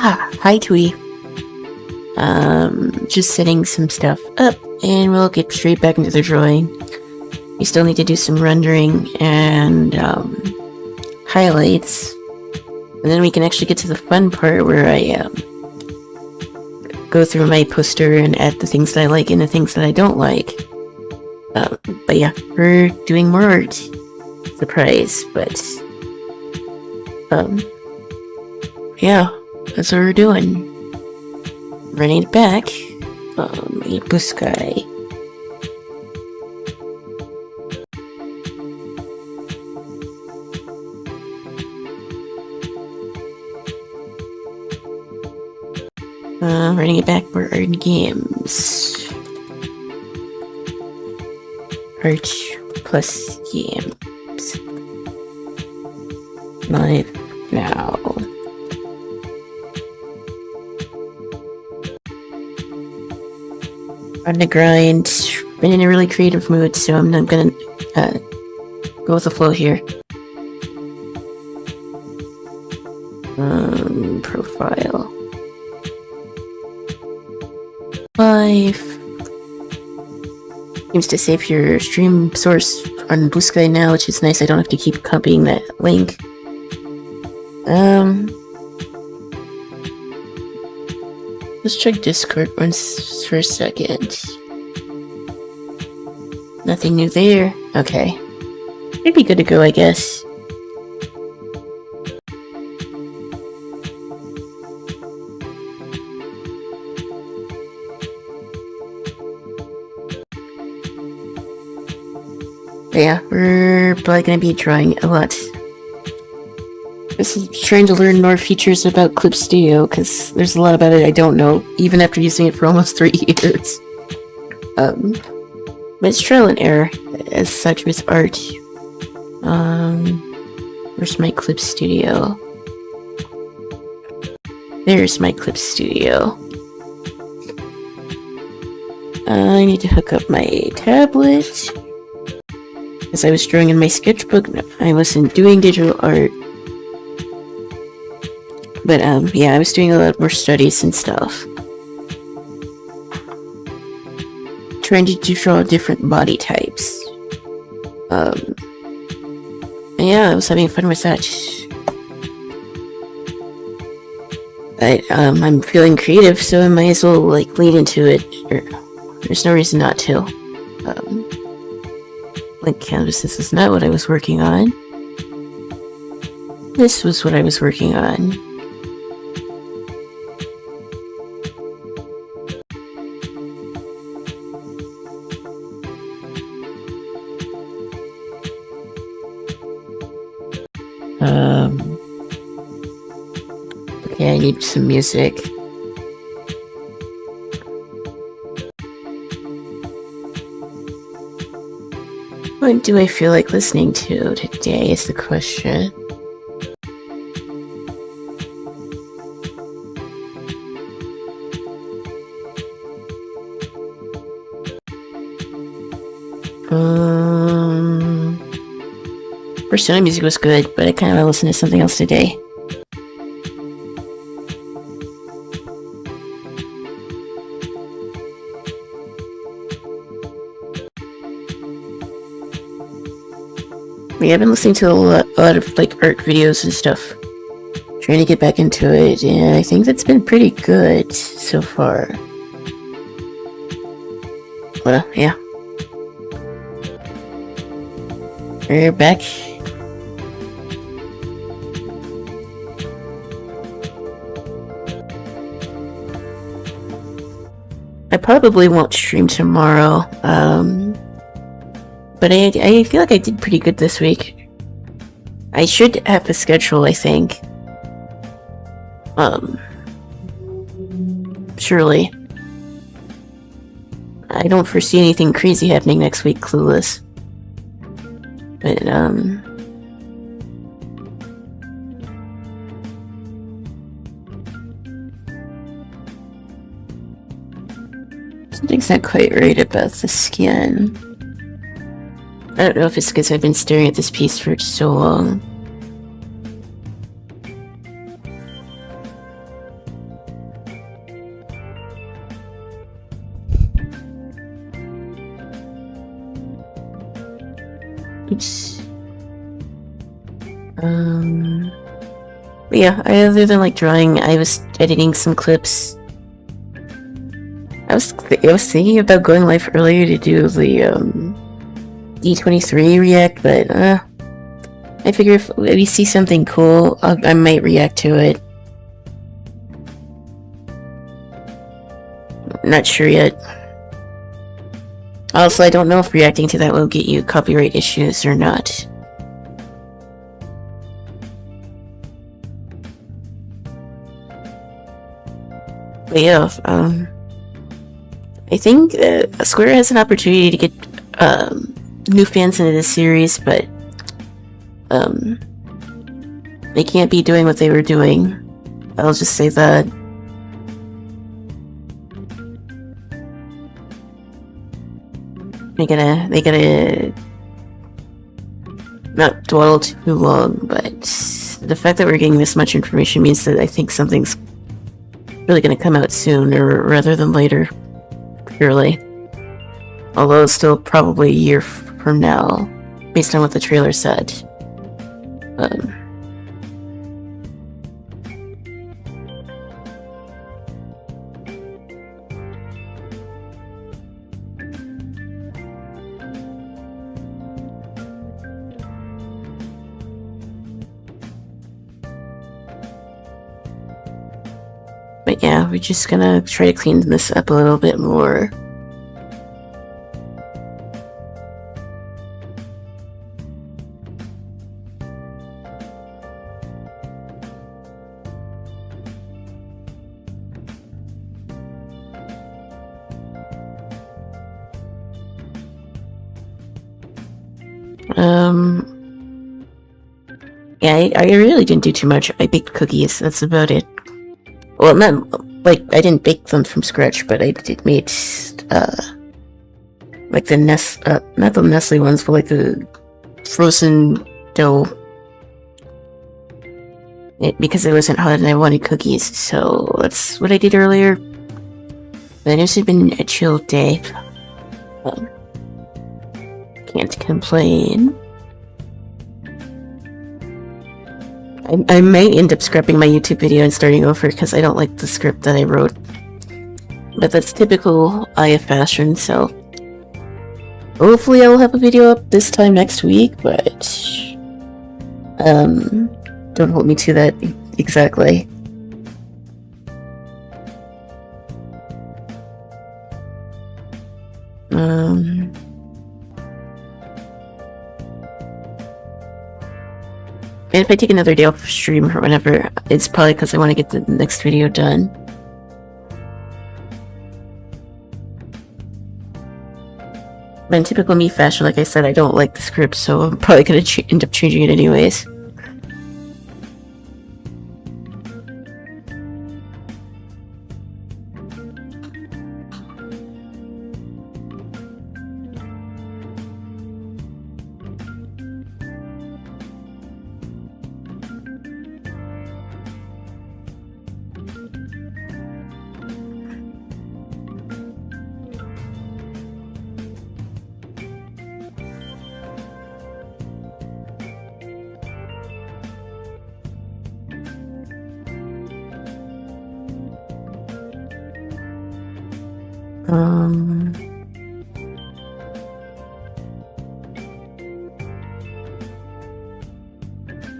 Hi, Twee. Just setting some stuff up, and we'll get straight back into the drawing. We still need to do some rendering and highlights, and then we can actually get to the fun part where I go through my poster and add the things that I like and the things that I don't like. But yeah, we're doing more art. Surprise, but yeah, that's what we're doing. Running it back. A blue sky. Running it back for art games. Art plus games. Live now. On the grind. Been in a really creative mood, so I'm not gonna go with the flow here. Profile. Live. Seems to save your stream source on Blue Sky now, which is nice. I don't have to keep copying that link. Let's check Discord once for a second. Nothing new there. Okay. It'd be good to go, I guess. But yeah, we're probably gonna be drawing a lot. This is trying to learn more features about Clip Studio, because there's a lot about it I don't know, even after using it for almost 3 years. But it's trial and error, as such with art. Where's my Clip Studio? There's my Clip Studio. I need to hook up my tablet. As I was drawing in my sketchbook, I wasn't doing digital art. But yeah, I was doing a lot more studies and stuff. Trying to draw different body types. And yeah, I was having fun with that. I'm feeling creative, so I might as well like lean into it. There's no reason not to. Blank canvas, this is not what I was working on. This was what I was working on. Okay, I need some music. What do I feel like listening to today is the question. Persona music was good, but I kind of want to listen to something else today. Yeah, I've been listening to a lot of like art videos and stuff. Trying to get back into it, and I think that's been pretty good so far. Well, yeah. We're back. I probably won't stream tomorrow, but I feel like I did pretty good this week. I should have a schedule, I think. Surely. I don't foresee anything crazy happening next week, clueless. But, something's not quite right about the skin. I don't know if it's because I've been staring at this piece for so long. Oops. But yeah, other than like drawing, I was editing some clips. I was thinking about going live earlier to do the D23 react, but I figure if we see something cool, I might react to it. Not sure yet. Also, I don't know if reacting to that will get you copyright issues or not. But yeah, I think Square has an opportunity to get new fans into this series, but they can't be doing what they were doing. I'll just say that. They gotta not dwell too long, but the fact that we're getting this much information means that I think something's really gonna come out sooner rather than later. Purely. Although it's still probably a year from now, based on what the trailer said. But yeah, we're just gonna try to clean this up a little bit more. Yeah, I really didn't do too much. I baked cookies, that's about it. Well, not, like, I didn't bake them from scratch, but I did made, like the not the Nestle ones, but like the frozen dough. Because it wasn't hot and I wanted cookies, so that's what I did earlier. But it's been a chill day. Can't complain. I might end up scrapping my YouTube video and starting over because I don't like the script that I wrote. But that's typical IF fashion, so hopefully I'll have a video up this time next week, but don't hold me to that exactly. And if I take another day off stream or whatever, it's probably because I want to get the next video done. But in typical me fashion, like I said, I don't like the script, so I'm probably going to end up changing it anyways.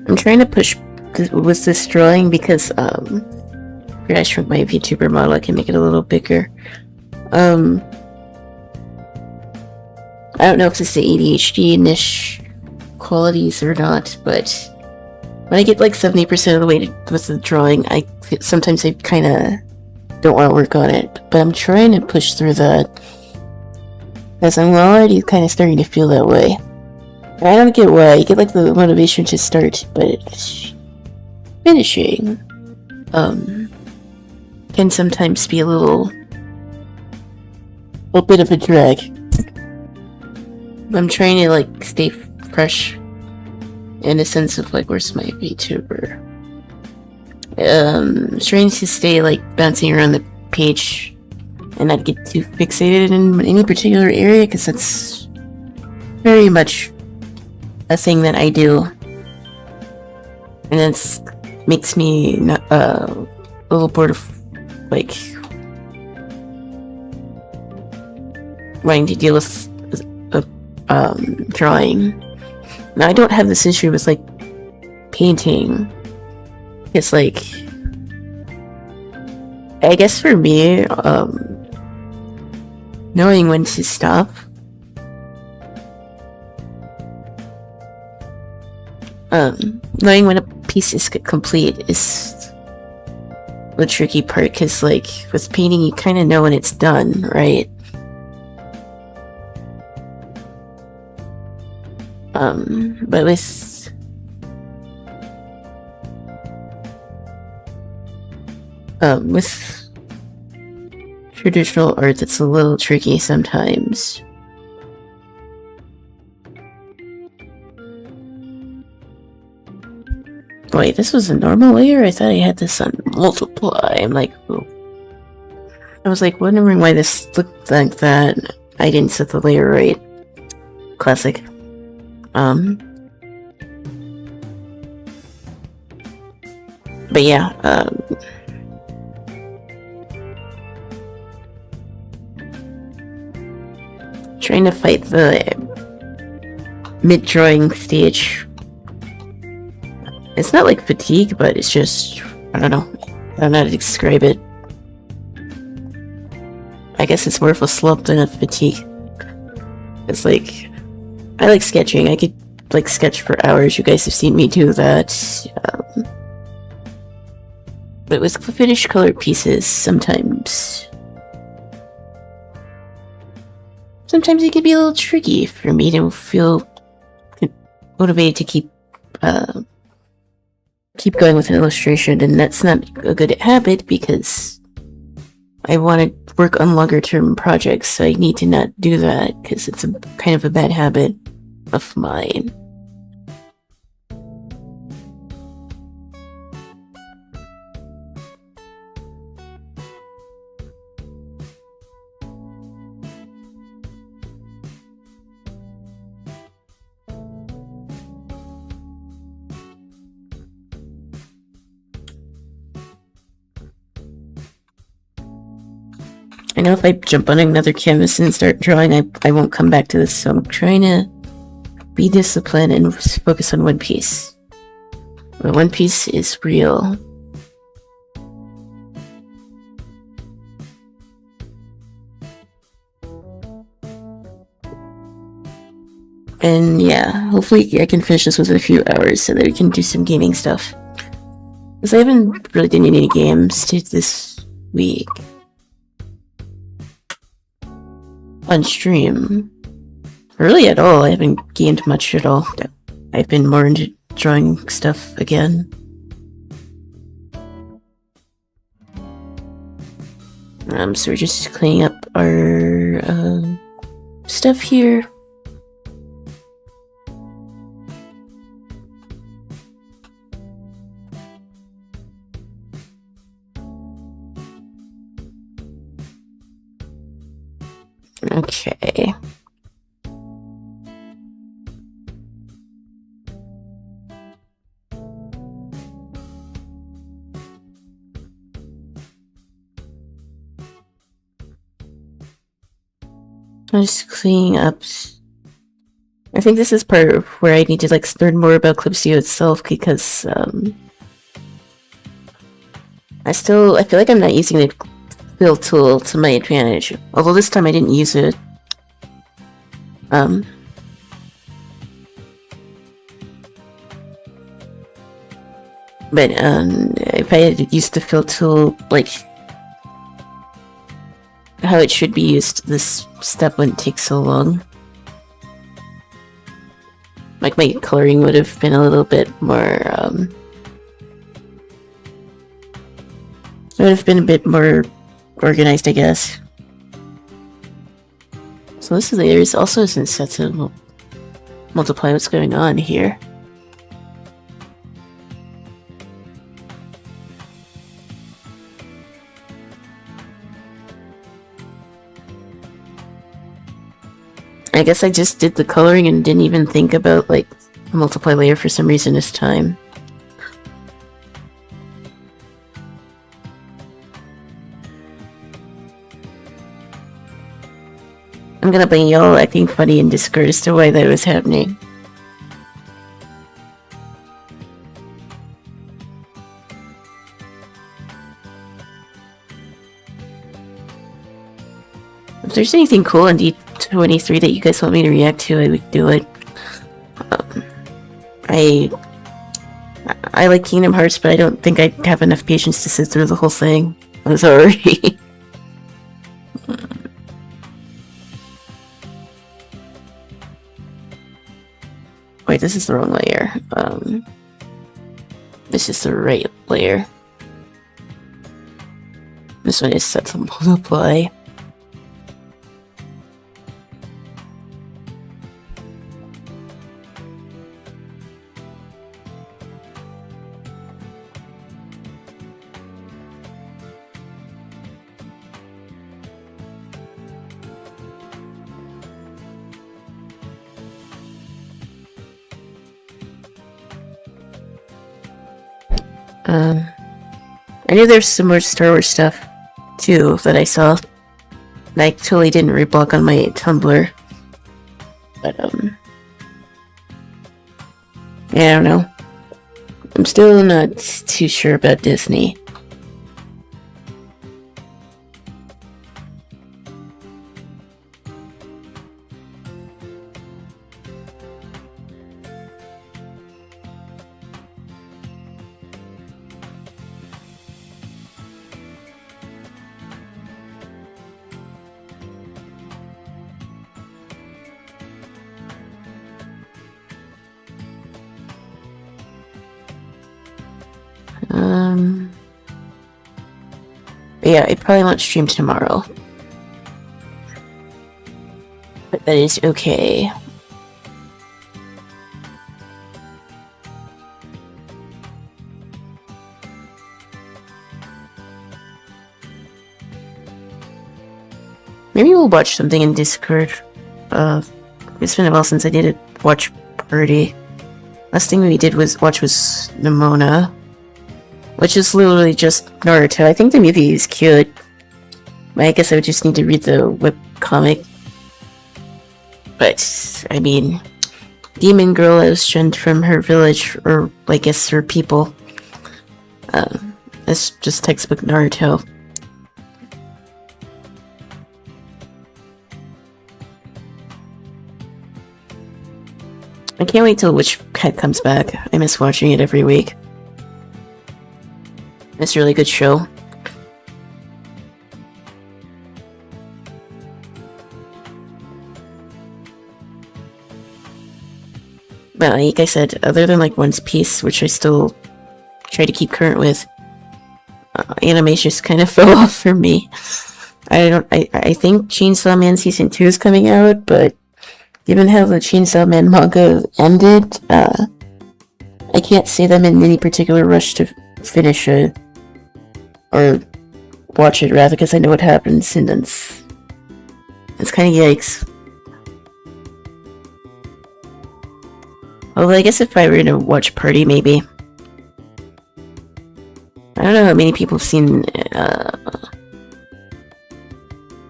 I'm trying to push with this drawing because I shrunk my VTuber model. I can make it a little bigger. I don't know if it's the ADHD-ish qualities or not, but when I get like 70% of the way with the drawing, sometimes I kind of don't want to work on it. But I'm trying to push through that because I'm already kind of starting to feel that way. And I don't get why. You get like the motivation to start, but finishing can sometimes be a little bit of a drag. I'm trying to like stay fresh in a sense of like, where's my VTuber? Trying to stay like bouncing around the page and not get too fixated in any particular area, because that's very much a thing that I do, and it makes me a little bored of like wanting to deal with drawing. Now I don't have this issue with like painting. It's like, I guess for me, knowing when to stop. Knowing when a piece is complete is the tricky part, because like with painting you kind of know when it's done, right? But with traditional art, it's a little tricky sometimes. Wait, this was a normal layer? I thought I had this on multiply. I'm like, oh. I was like wondering why this looked like that. I didn't set the layer right. Classic. But yeah, trying to fight the mid-drawing stage. It's not like fatigue, but it's just, I don't know. I don't know how to describe it. I guess it's more of a slump than a fatigue. It's like, I like sketching. I could like sketch for hours. You guys have seen me do that. But with finished colored pieces, sometimes it can be a little tricky for me to feel motivated to keep going with an illustration, and that's not a good habit because I want to work on longer term projects, so I need to not do that because it's a kind of a bad habit of mine. I know if I jump on another canvas and start drawing, I won't come back to this, so I'm trying to be disciplined and focus on one piece. But one piece is real. And yeah, hopefully I can finish this within a few hours so that we can do some gaming stuff. Because I haven't really done any games this week. On stream. Really at all. I haven't gamed much at all. I've been more into drawing stuff again. So we're just cleaning up our stuff here. Okay. I'm just cleaning up. I think this is part where I need to like learn more about Clipstudio itself because I feel like I'm not using the fill tool to my advantage. Although this time I didn't use it. But if I had used the fill tool like how it should be used, this step wouldn't take so long. Like my coloring would have been a little bit more it would have been a bit more organized, I guess. So this layer is also isn't set to multiply. What's going on here? I guess I just did the coloring and didn't even think about like multiply layer for some reason this time. I'm gonna blame y'all acting funny in Discord as to why that was happening. If there's anything cool in D23 that you guys want me to react to, I would do it. I like Kingdom Hearts, but I don't think I have enough patience to sit through the whole thing. I'm sorry. Wait, this is the wrong layer. This is the right layer. This one is set to multiply. I knew there's some more Star Wars stuff, too, that I saw. And I totally didn't reblock on my Tumblr. But, yeah, I don't know. I'm still not too sure about Disney. Yeah, I probably won't stream tomorrow. But that is okay. Maybe we'll watch something in Discord. It's been a while since I did a watch party. Last thing we did was Nimona, which is literally just Naruto. I think the movie is cute. I guess I would just need to read the webcomic. But, I mean, Demon Girl is shunned from her village, or I guess her people. That's just textbook Naruto. I can't wait till Witch Cat comes back. I miss watching it every week. It's a really good show. But like I said, other than like One Piece, which I still try to keep current with, anime just kind of fell off for me. I think Chainsaw Man Season 2 is coming out, but given how the Chainsaw Man manga ended, I can't say that I'm in any particular rush to finish it. Or watch it, rather, because I know what happens, and it's kind of yikes. Although, I guess if I were in a watch party, maybe. I don't know how many people have seen the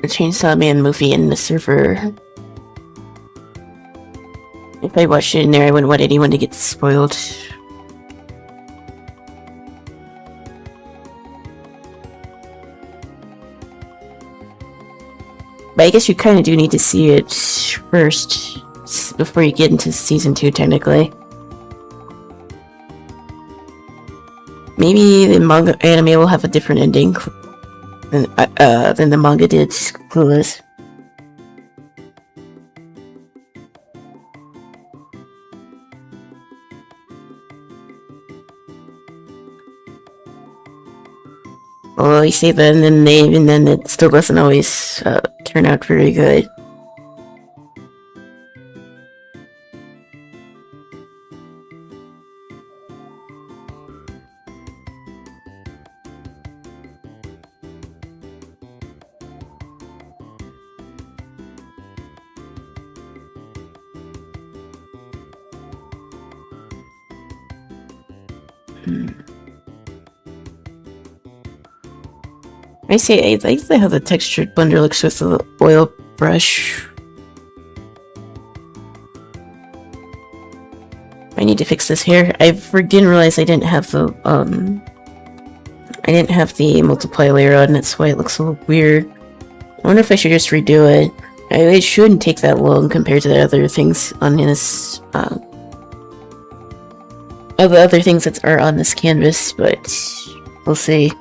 Chainsaw Man movie in the server. If I watched it in there, I wouldn't want anyone to get spoiled. But I guess you kind of do need to see it first before you get into Season 2, technically. Maybe the manga anime will have a different ending than the manga did, Clueless. Well, you say that, and then it still doesn't always turn out very good. I say I like how the textured blender looks with the oil brush. I need to fix this hair. I didn't realize I didn't have the multiply layer on. That's why it looks a little weird. I wonder if I should just redo it. It shouldn't take that long compared to the other things on this the other things that are on this canvas, but we'll see.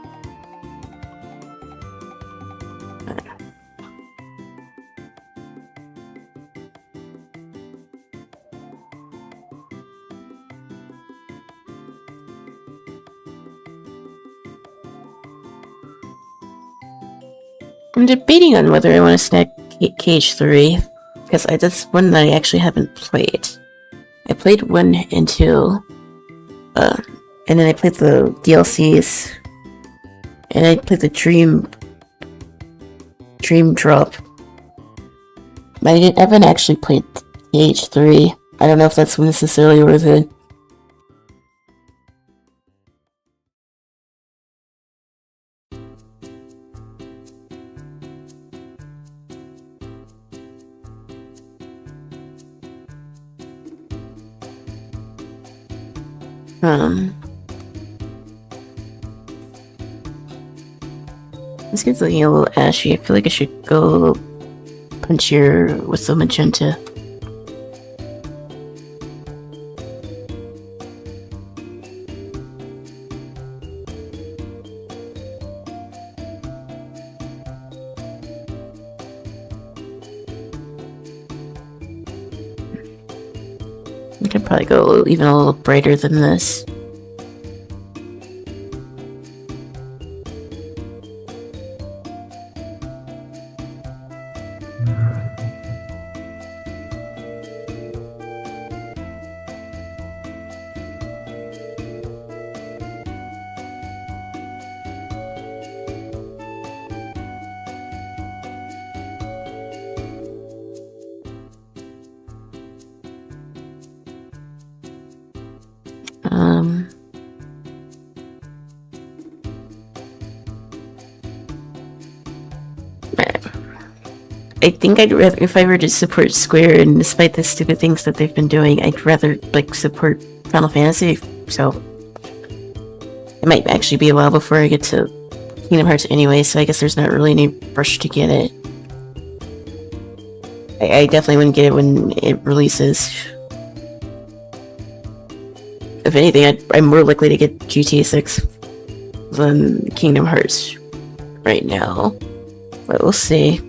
I'm debating on whether I want to snag Cage 3, because that's one that I actually haven't played. I played 1 and 2, and then I played the DLCs, and I played the Dream Drop. But I haven't actually played Cage 3. I don't know if that's necessarily worth it. This gets looking a little ashy. I feel like I should go a little punchier with the magenta. I could probably go even a little brighter than this. I think I'd rather, if I were to support Square, and despite the stupid things that they've been doing, I'd rather, like, support Final Fantasy, so it might actually be a while before I get to Kingdom Hearts anyway, so I guess there's not really any rush to get it. I definitely wouldn't get it when it releases. If anything, I'm more likely to get GTA 6 than Kingdom Hearts right now, but we'll see.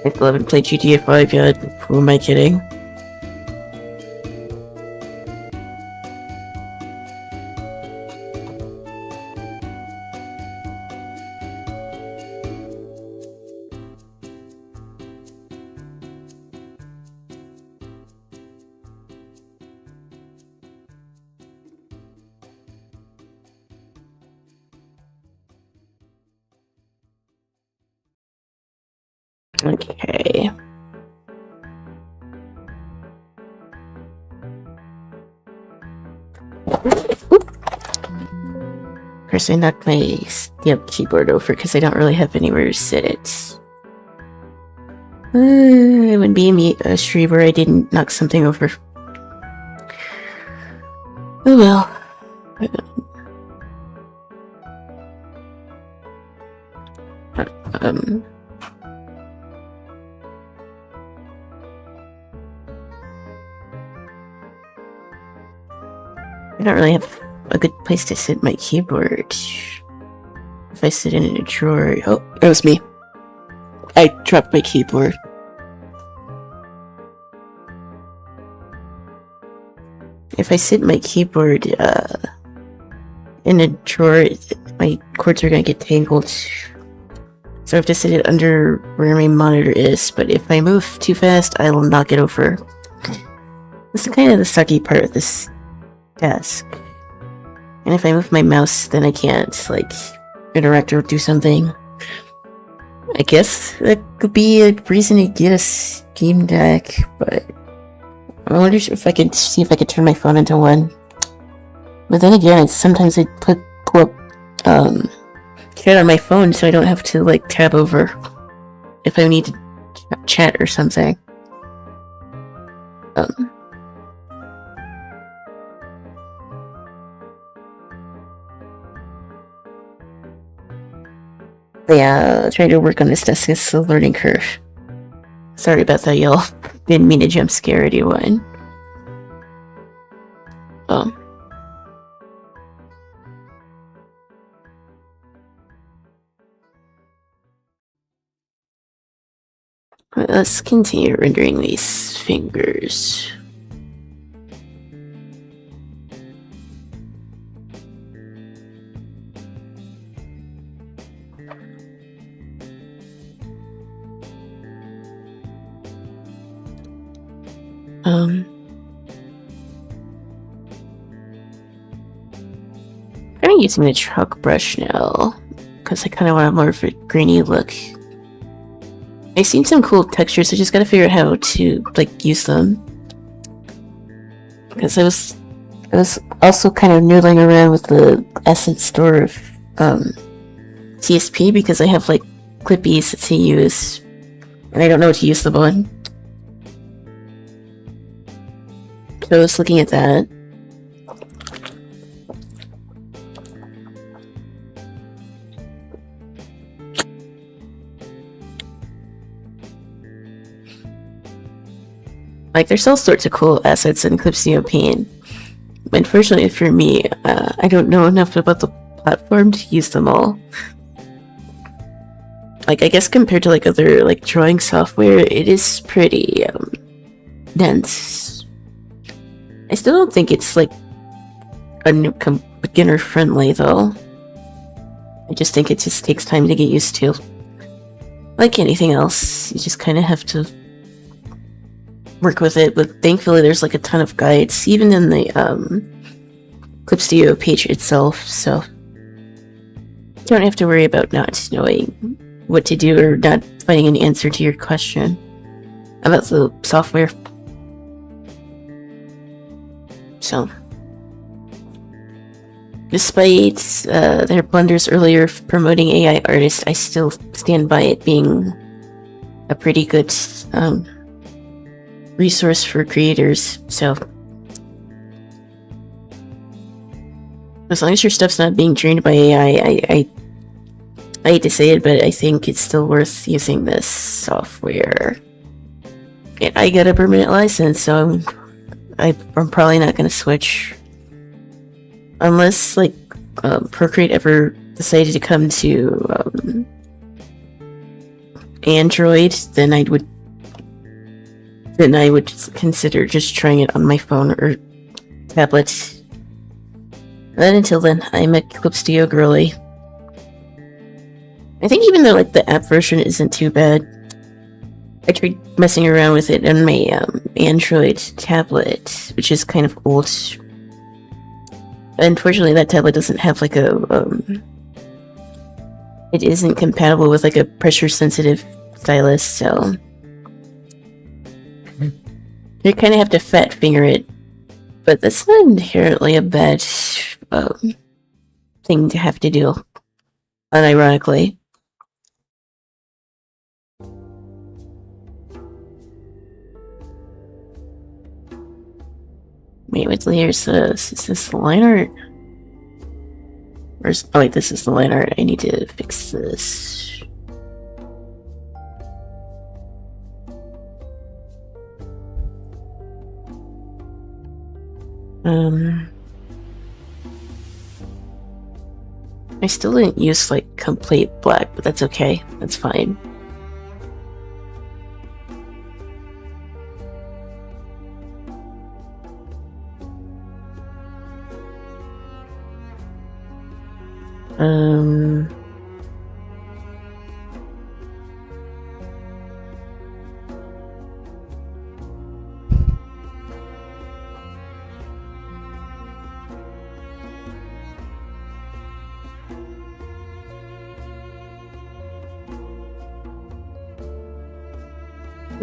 I still haven't played GTA 5 yet. Who am I kidding? Okay. Of course, I knocked my keyboard over because I don't really have anywhere to sit it. It would be a stream where I didn't knock something over. Oh well. I don't really have a good place to sit my keyboard. If I sit in a drawer... Oh, it was me. I dropped my keyboard. If I sit my keyboard in a drawer, my cords are gonna get tangled. So I have to sit it under where my monitor is, but if I move too fast, I will knock it over. This is kind of the sucky part of this desk. And if I move my mouse, then I can't, like, interact or do something. I guess that could be a reason to get a Steam Deck, but I wonder if I could see if I could turn my phone into one. But then again, sometimes I pull up chat on my phone so I don't have to like tab over if I need to chat or something. Yeah, trying to work on this desk is a learning curve. Sorry about that, y'all. Didn't mean to jump scare anyone. Let's continue rendering these fingers. I'm using the chalk brush now because I kind of want more of a grainy look. I've seen some cool textures, I just gotta figure out how to like use them. Because I was also kind of noodling around with the asset store of CSP because I have like clippies to use and I don't know what to use them on. So I was looking at that. Like, there's all sorts of cool assets in Clipsio Paint. Unfortunately for me, I don't know enough about the platform to use them all. Like, I guess compared to like other like drawing software, it is pretty dense. I still don't think it's like a beginner friendly though. I just think it just takes time to get used to. Like anything else, you just kind of have to work with it, but thankfully there's like a ton of guides, even in the Clipstudio page itself, so you don't have to worry about not knowing what to do or not finding an answer to your question about the software. So, despite their blunders earlier promoting AI artists, I still stand by it being a pretty good resource for creators, so as long as your stuff's not being trained by AI, I hate to say it, but I think it's still worth using this software. And I got a permanent license, so I'm probably not going to switch. Unless, like, Procreate ever decided to come to Android, then I would consider just trying it on my phone or tablet. But until then, I'm a Clipstudio girly. I think even though like the app version isn't too bad, I tried messing around with it on my Android tablet, which is kind of old. Unfortunately, that tablet doesn't have like a it isn't compatible with like a pressure-sensitive stylus, so you kind of have to fat finger it. But that's not inherently a bad thing to have to do, unironically. Wait, what's here's is this the line art? Where's, oh wait, this is the line art. I need to fix this. I still didn't use like complete black, but that's okay. That's fine.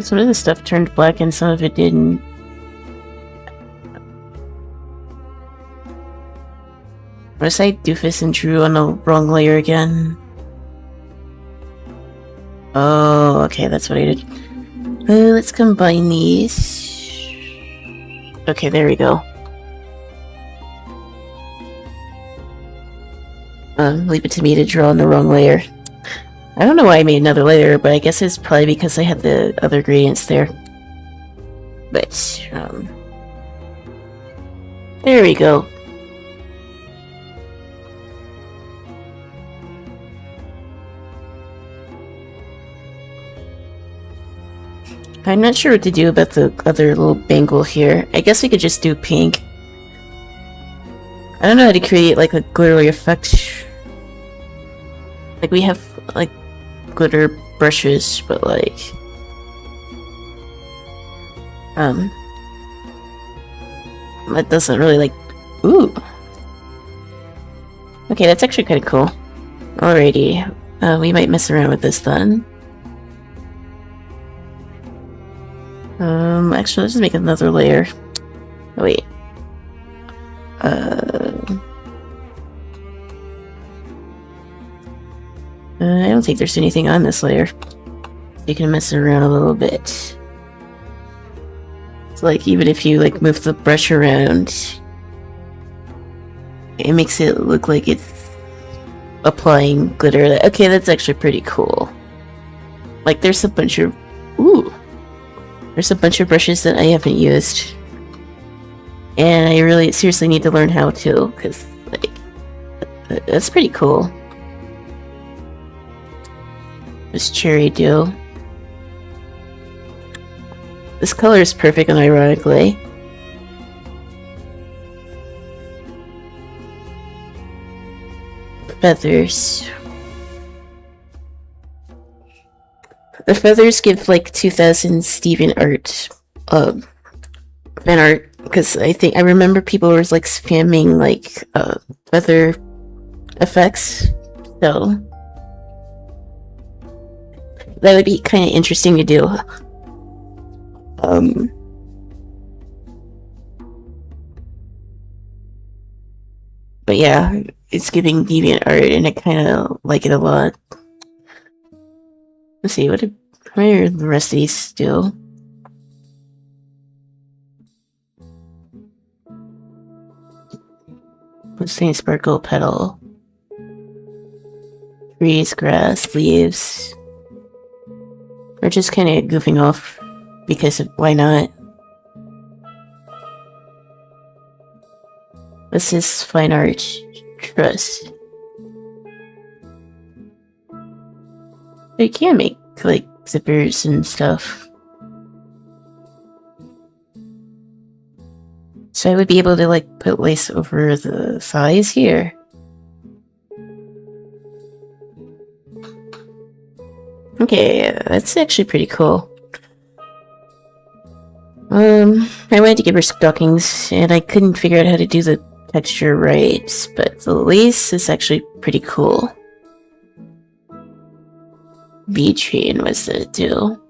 Some of the stuff turned black and some of it didn't. Was I doofus and drew on the wrong layer again? Oh, okay, that's what I did. Let's combine these. Okay, there we go. Leave it to me to draw on the wrong layer. I don't know why I made another layer, but I guess it's probably because I had the other gradients there. But, there we go. I'm not sure what to do about the other little bangle here. I guess we could just do pink. I don't know how to create like a glittery effect. Like we have like glitter brushes, but like that doesn't really like ooh. Okay, that's actually kinda cool. Alrighty. We might mess around with this then. Actually, let's just make another layer. Oh, wait. I don't think there's anything on this layer. You can mess around a little bit. It's like, even if you, like, move the brush around, it makes it look like it's applying glitter. Okay, that's actually pretty cool. Like, there's a bunch of... Ooh! There's a bunch of brushes that I haven't used. And I really seriously need to learn how to, because, like, that's pretty cool. This cherry dew. This color is perfect, unironically. Feathers. The feathers give like 2000 Steven art, fan art, because I remember people were like spamming like feather effects, so that would be kind of interesting to do. But yeah, it's giving deviant art, and I kind of like it a lot. Let's see, what are the rest of these do? Pulsing sparkle petal. Trees, grass, leaves. We're just kind of goofing off because of why not? This is fine art trust. You can make like zippers and stuff. So I would be able to like put lace over the thighs here. Okay, that's actually pretty cool. I wanted to give her stockings, and I couldn't figure out how to do the texture right, but the lace is actually pretty cool. V-chain was the do.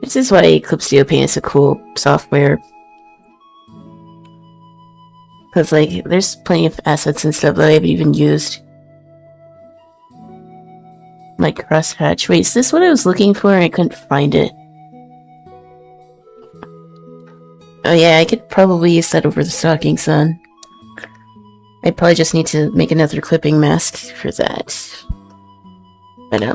This is why Clipstudio Paint is a cool software. Because, like, there's plenty of assets and stuff that I haven't even used. Like crosshatch. Wait, is this what I was looking for and I couldn't find it? Oh yeah, I could probably use that over the stockings then. I probably just need to make another clipping mask for that. But, I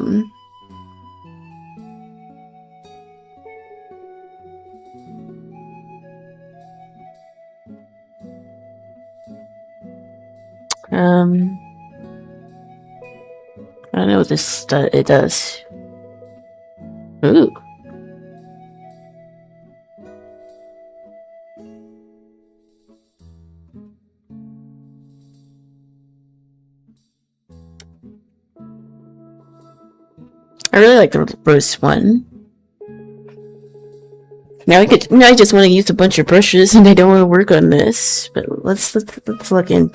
don't know what this it does. Ooh. I really like the roast one. Now I just want to use a bunch of brushes and I don't want to work on this. But let's look in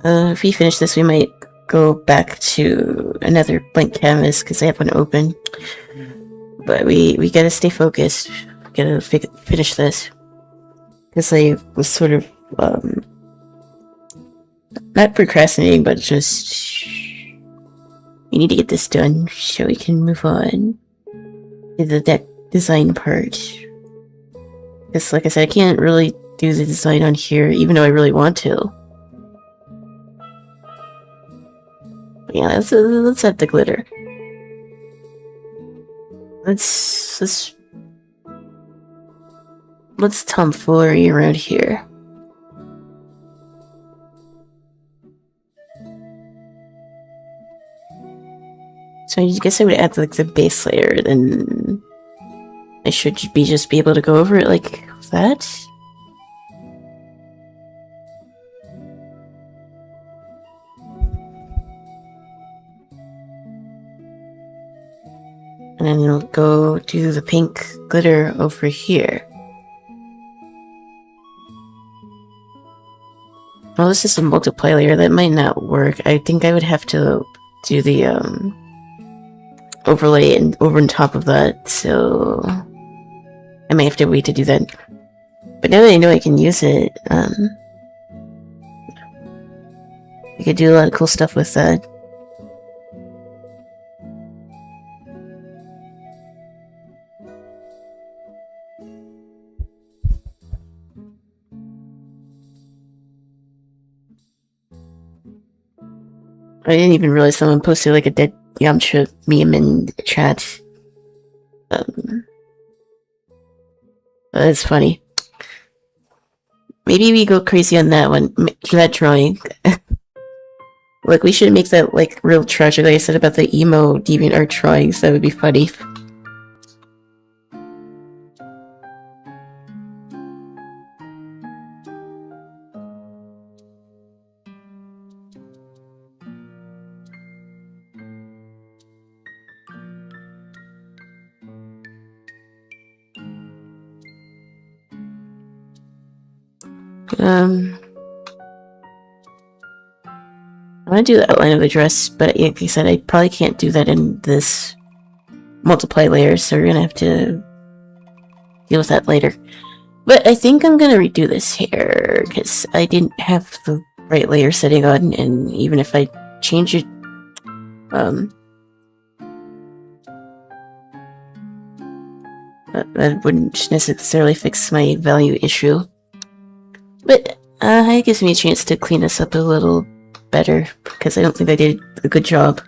If we finish this, we might go back to another blank canvas because I have one open. But we gotta stay focused. We gotta finish this. Because I was sort of, not procrastinating, but just... We need to get this done so we can move on to the deck design part. Because, like I said, I can't really do the design on here, even though I really want to. But yeah, let's add the glitter. Let's tomfoolery around here. So I guess I would add like the base layer, then I should just be able to go over it like that. And then we'll go do the pink glitter over here. Well, this is a multiply layer. That might not work. I think I would have to do the overlay and over on top of that, so I might have to wait to do that. But now that I know I can use it, I could do a lot of cool stuff with that. I didn't even realize someone posted like a dead Yamcha meme in the chat. That's funny. Maybe we go crazy on that one, that drawing. Like, we should make that like real treasure, like I said about the emo DeviantArt drawings. That would be funny. I want to do the outline of the dress, but like I said, I probably can't do that in this multiply layer, so we're gonna have to deal with that later. But I think I'm gonna redo this hair, because I didn't have the right layer setting on, and even if I change it, that wouldn't necessarily fix my value issue. But it gives me a chance to clean this up a little better, because I don't think I did a good job.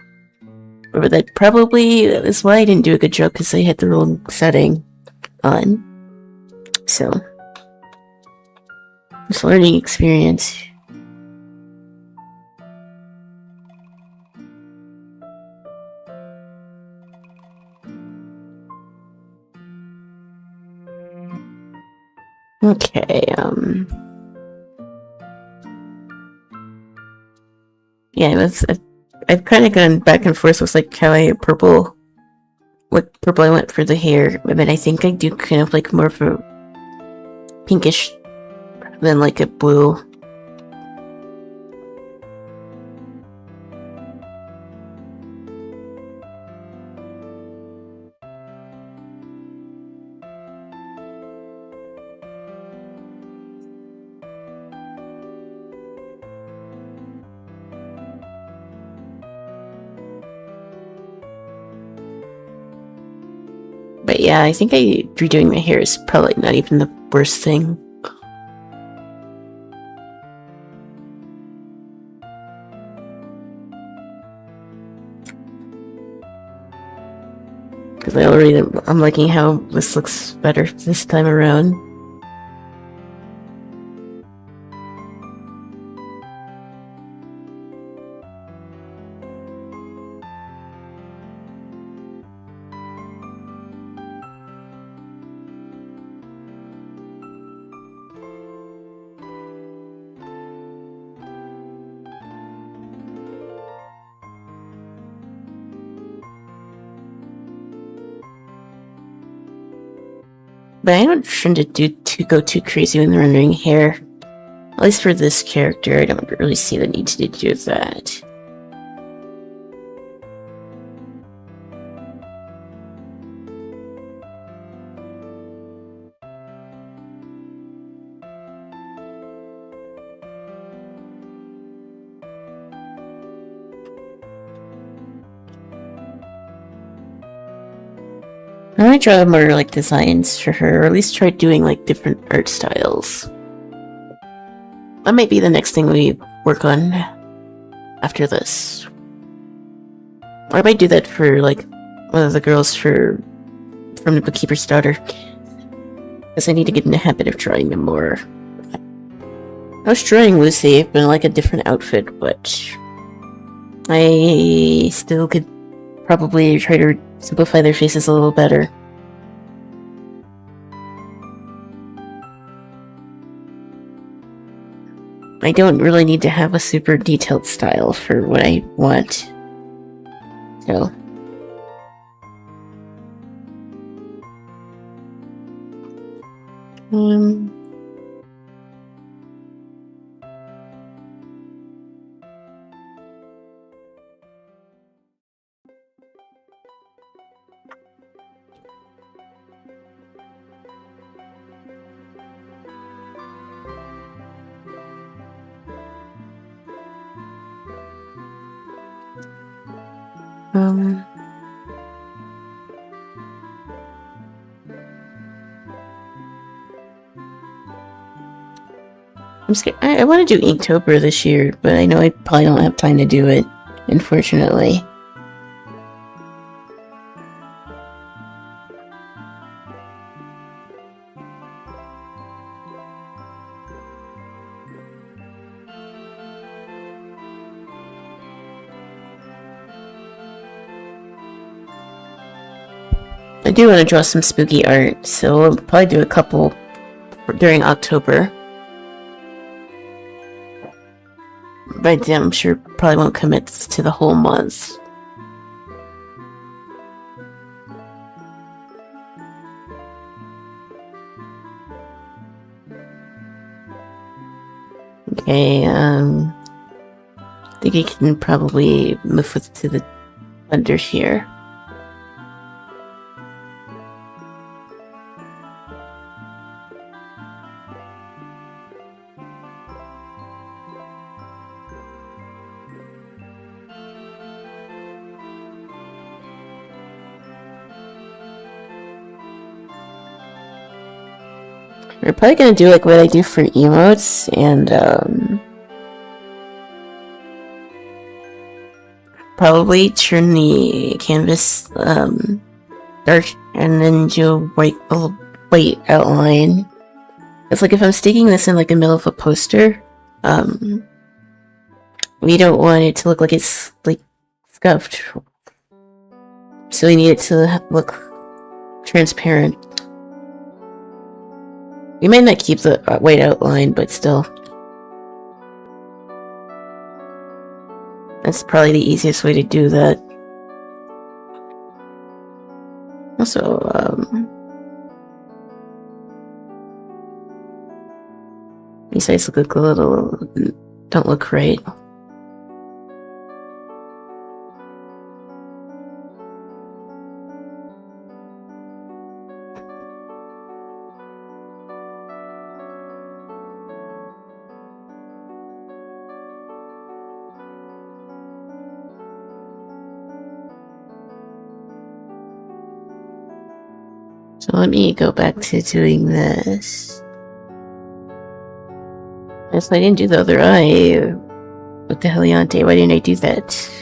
Or that probably is why I didn't do a good job, because I had the wrong setting on. So, it's a learning experience. Okay, yeah, I've kind of gone back and forth with like how what purple I went for the hair, but I think I do kind of like more of a pinkish than like a blue. But yeah, I think redoing my hair is probably not even the worst thing. Because I'm liking how this looks better this time around. But I don't tend to go too crazy when rendering hair. At least for this character, I don't really see the need to do that. I want to draw more like designs for her, or at least try doing like different art styles. That might be the next thing we work on after this. Or I might do that for like one of the girls from the Bookkeeper's Daughter. Because I need to get in the habit of drawing them more. I was drawing Lucy, but in like a different outfit, but I still could probably try to simplify their faces a little better. I don't really need to have a super detailed style for what I want. So. I'm scared. I want to do Inktober this year, but I know I probably don't have time to do it, unfortunately. I do want to draw some spooky art, so I'll probably do a couple during October. But I'm sure probably won't commit to the whole month. Okay, I think I can probably move to the under here. We're probably gonna do like what I do for emotes and probably turn the canvas dark and then do a white outline. It's like if I'm sticking this in like the middle of a poster, we don't want it to look like it's like scuffed. So we need it to look transparent. We might not keep the white outline, but still. That's probably the easiest way to do that. Also, these eyes look a little... don't look right. So let me go back to doing this. Yes, I didn't do the other eye with the Heliante. Why didn't I do that?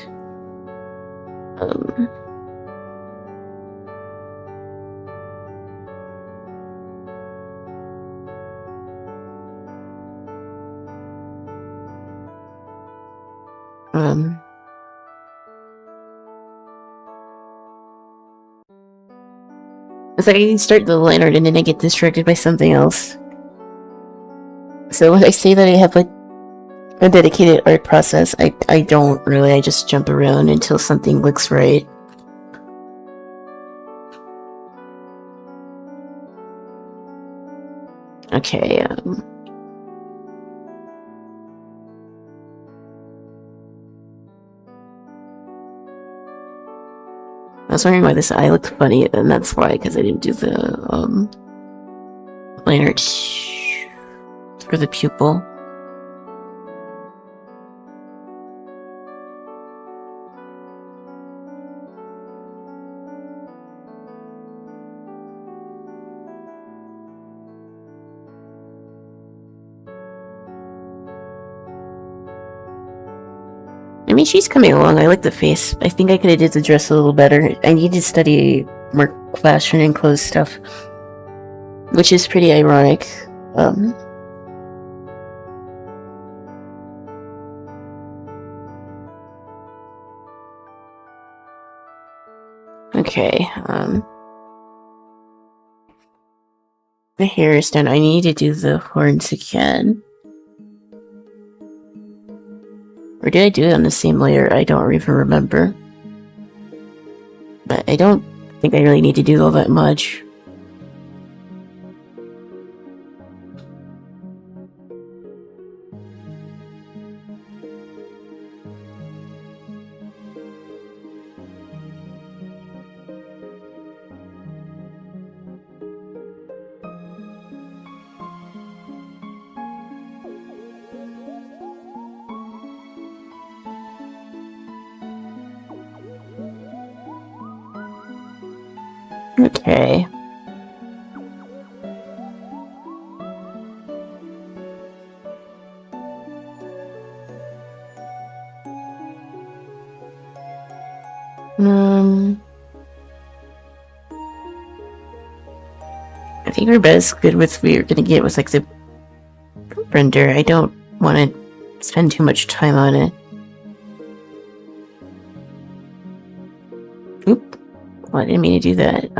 It's like I can start the line art and then I get distracted by something else. So when I say that I have like a dedicated art process, I don't really. I just jump around until something looks right. Okay, I was wondering why this eye looked funny, and that's why, because I didn't do the line art for the pupil. I mean, she's coming along. I like the face. I think I could have did the dress a little better. I need to study more fashion and clothes stuff, which is pretty ironic. Okay, the hair is done. I need to do the horns again. Or did I do it on the same layer? I don't even remember. But I don't think I really need to do all that much. Okay. I think we're best good with we're gonna get with like the render. I don't want to spend too much time on it. Oop. Well, I didn't mean to do that.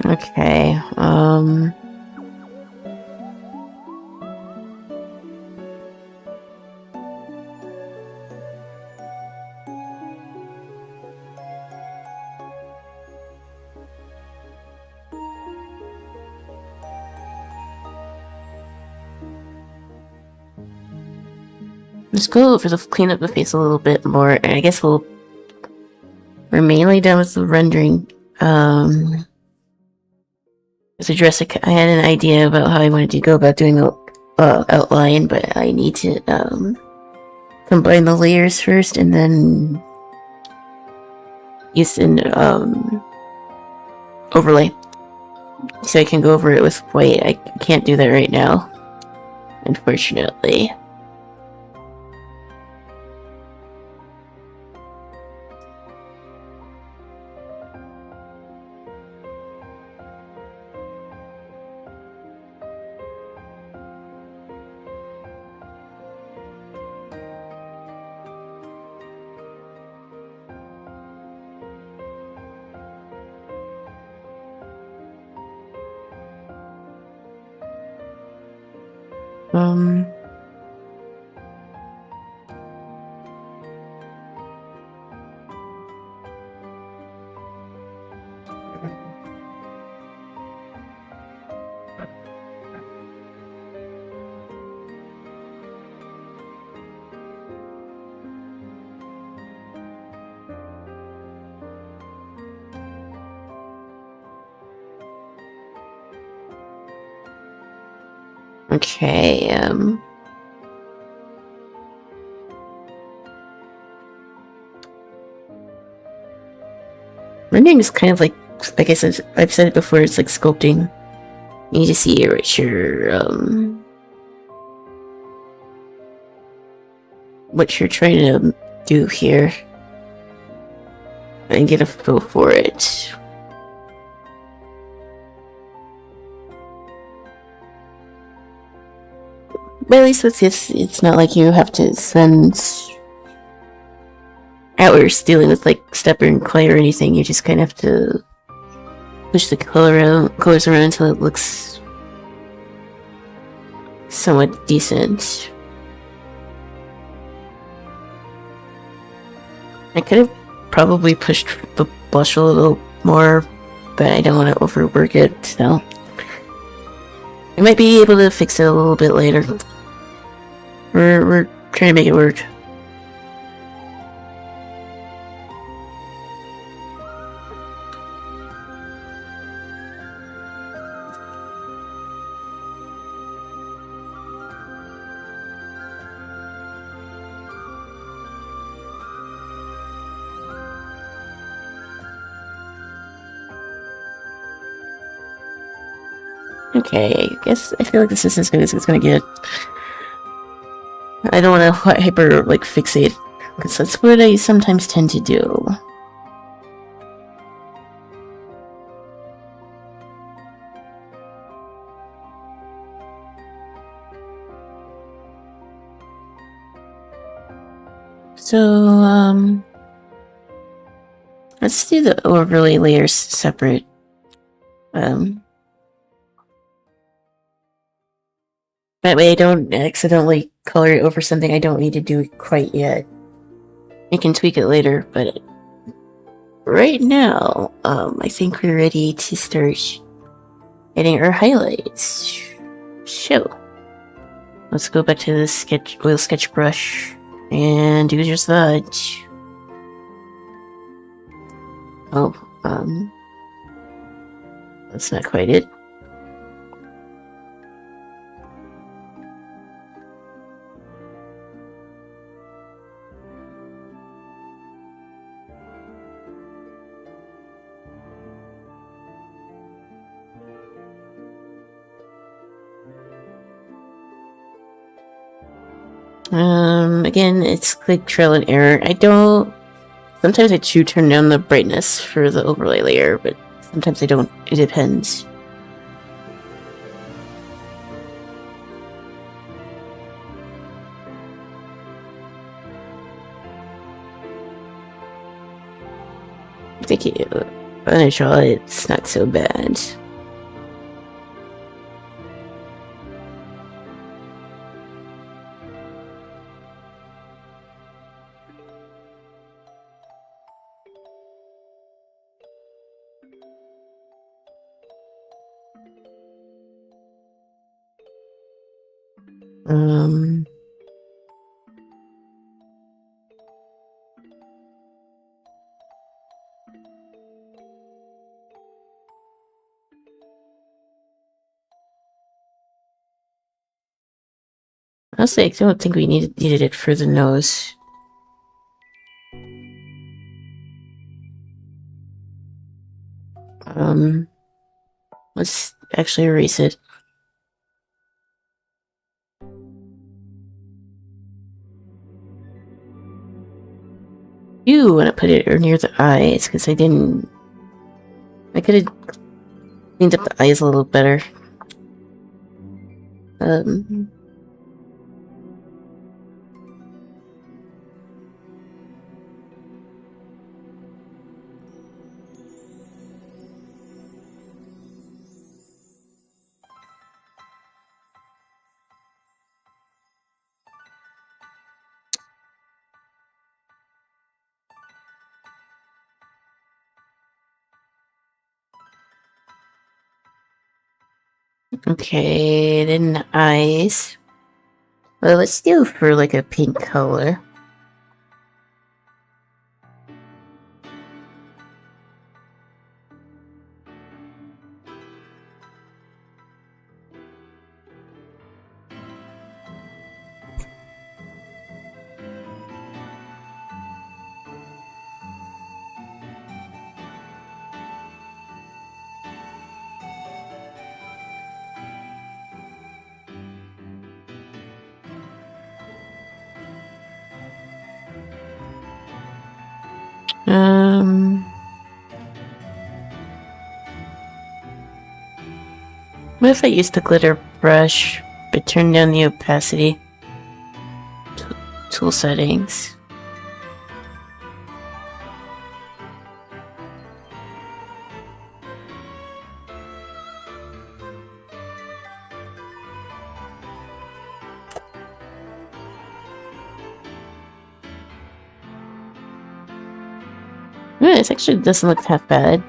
Okay, let's go over the clean up the face a little bit more, and I guess we're mainly done with the rendering. With the dress, I had an idea about how I wanted to go about doing the outline, but I need to combine the layers first and then use an overlay so I can go over it with white. I can't do that right now, unfortunately. Okay, rendering is kind of like I said, I've said it before, it's like sculpting. You need to see what you're trying to do here and get a feel for it. But at least with this, it's not like you have to spend hours dealing with like stubborn clay or anything. You just kind of have to push the colors around until it looks somewhat decent. I could have probably pushed the blush a little more, but I don't want to overwork it, so I might be able to fix it a little bit later. We're trying to make it work. Okay, I guess I feel like this is as good as it's gonna get. I don't want to hyper like fixate, because that's what I sometimes tend to do. So, let's do the overlay layers separate. That way I don't accidentally color it over something I don't need to do quite yet. I can tweak it later, but right now, I think we're ready to start adding our highlights. So, let's go back to the oil sketch brush and do just that. Oh, that's not quite it. Again, it's like trial and error. Sometimes I do turn down the brightness for the overlay layer, but sometimes I don't. It depends. Thank you. Initial, it's not so bad. Honestly, I don't think we needed it for the nose. Let's actually erase it. You want to put it near the eyes, because I could have cleaned up the eyes a little better. Okay, then the eyes. Well, let's do for like a pink color. What if I use the glitter brush, but turn down the opacity? Tool settings. Yeah, this actually doesn't look half bad.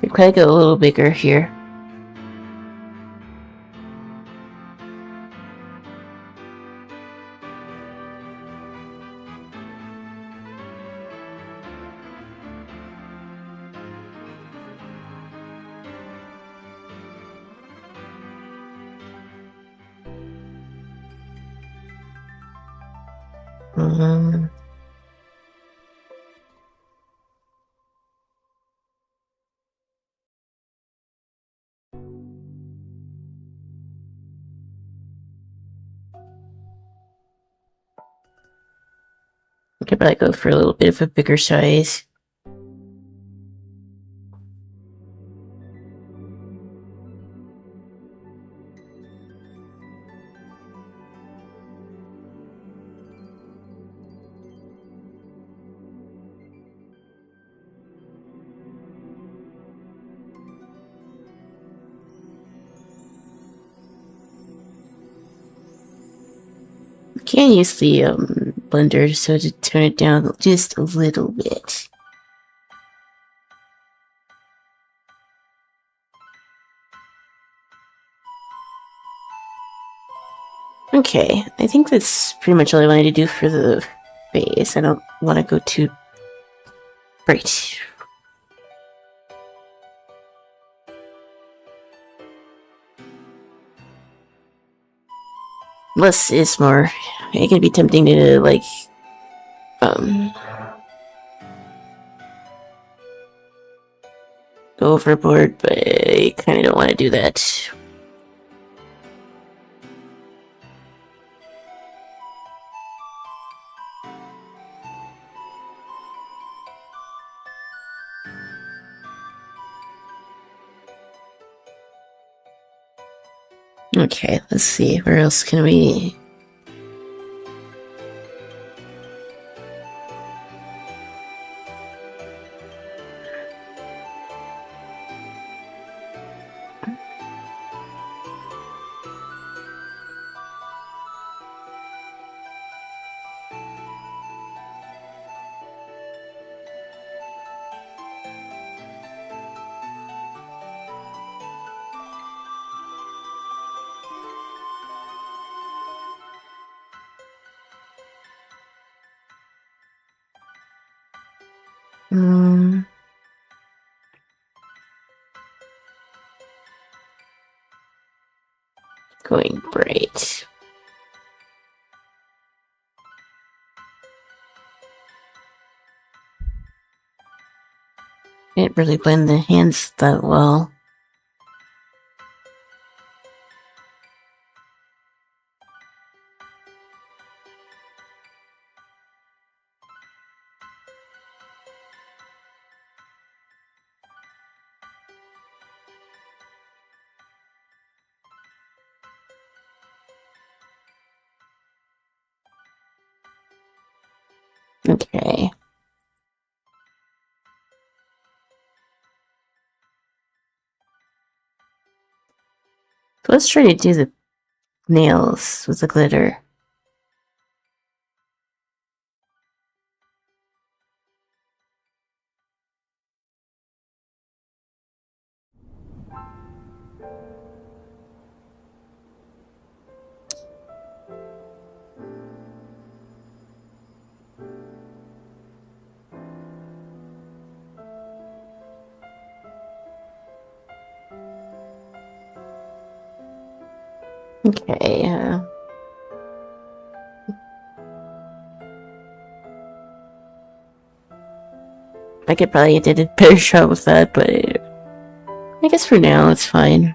Could probably go a little bigger here. Um, I could probably go for a little bit of a bigger size. Can use the blender so to turn it down just a little bit. Okay, I think that's pretty much all I wanted to do for the face. I don't want to go too bright. Less is more. It can be tempting to, like, go overboard, but I kind of don't want to do that. Okay, let's see. Where else can we... going bright. Didn't really blend the hands that well. Okay. So let's try to do the nails with the glitter. Okay, I could probably did a better job with that, but I guess for now it's fine.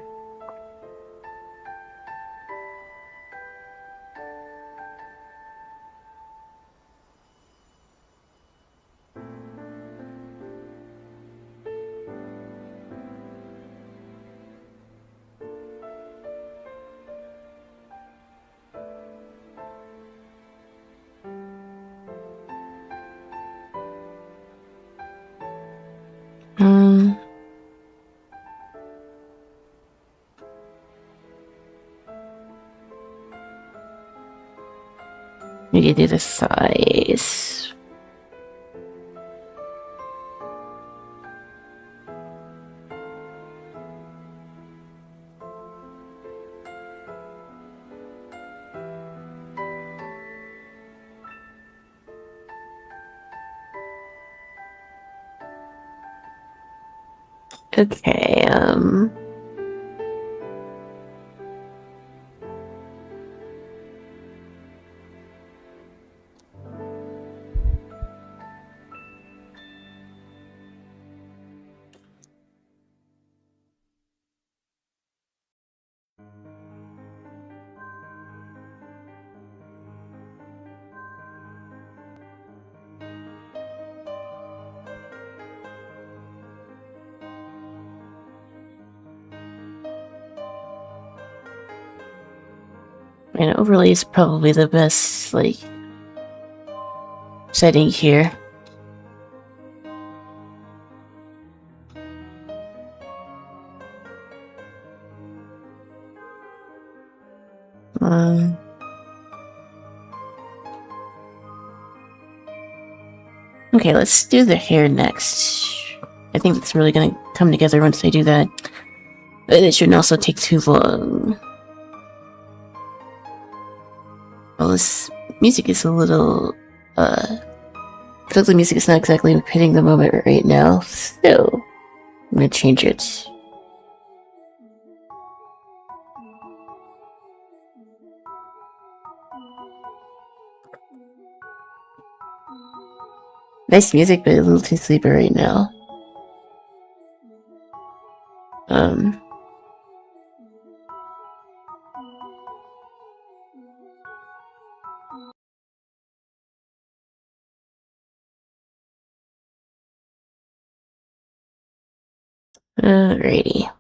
We could do the size. Okay, and overlay is probably the best, like, setting here. Okay, let's do the hair next. I think it's really gonna come together once I do that. But it shouldn't also take too long. Well, this music is a little, the music is not exactly hitting the moment right now, so I'm gonna change it. Nice music, but a little too sleepy right now. Alrighty.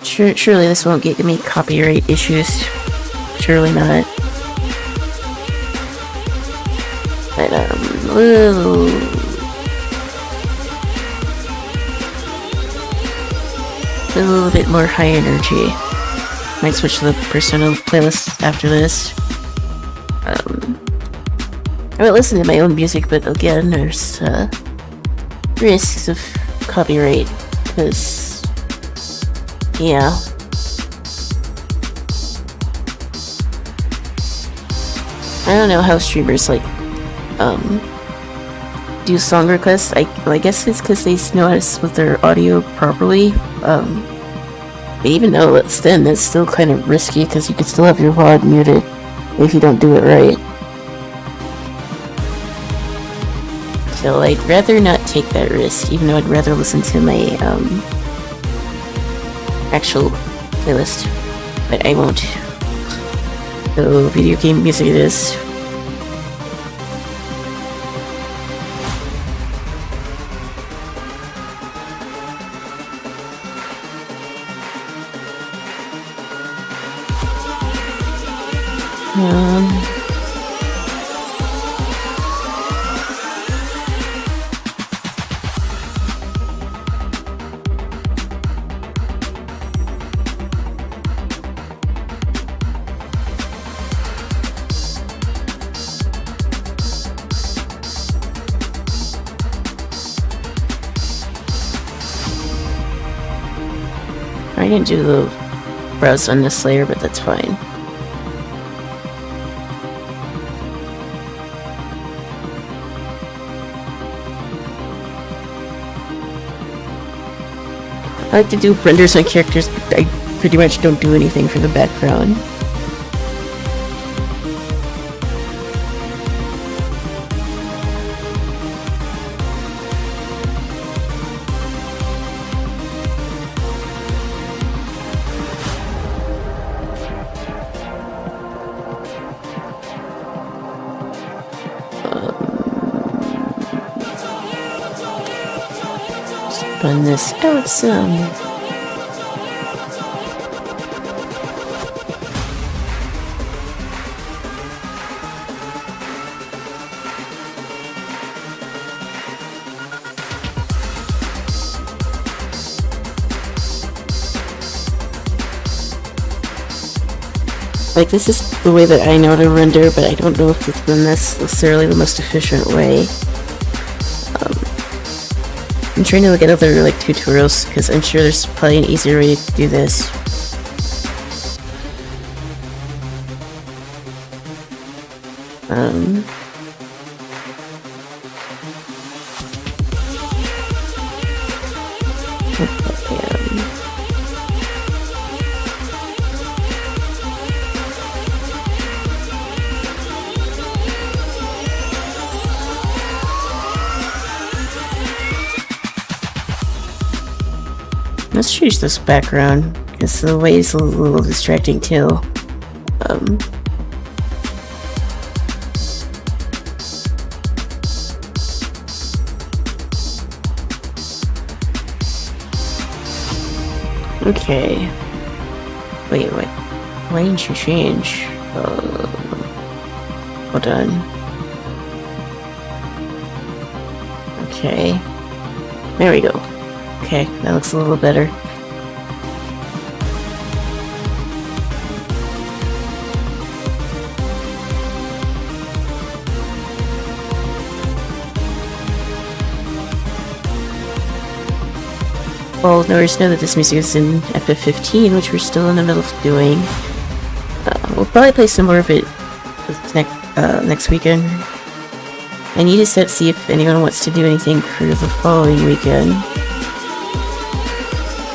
Surely this won't get me copyright issues. Surely not. But, a little bit more high energy. Might switch to the personal playlist after this. I might listen to my own music, but again, there's risks of copyright, because, yeah. I don't know how streamers, like, do song requests. I guess it's because they know how to split their audio properly. But even though it's then, it's still kind of risky, because you can still have your VOD muted if you don't do it right. So I'd rather not take that risk, even though I'd rather listen to my, actual playlist. But I won't. So, video game music it is. I didn't do the browse on this layer, but that's fine. I like to do renders on characters, but I pretty much don't do anything for the background. Run this out some. Like, this is the way that I know to render, but I don't know if it's necessarily the most efficient way. I'm trying to look at other, like, tutorials, because I'm sure there's probably an easier way to do this. Um, let's change this background, because the way is a little distracting too. Okay. Wait. Why didn't you change? Hold on. Okay. There we go. Okay, that looks a little better. Well, notice now that this music is in FF15, which we're still in the middle of doing. We'll probably play some more of it next weekend. I need to see if anyone wants to do anything for the following weekend,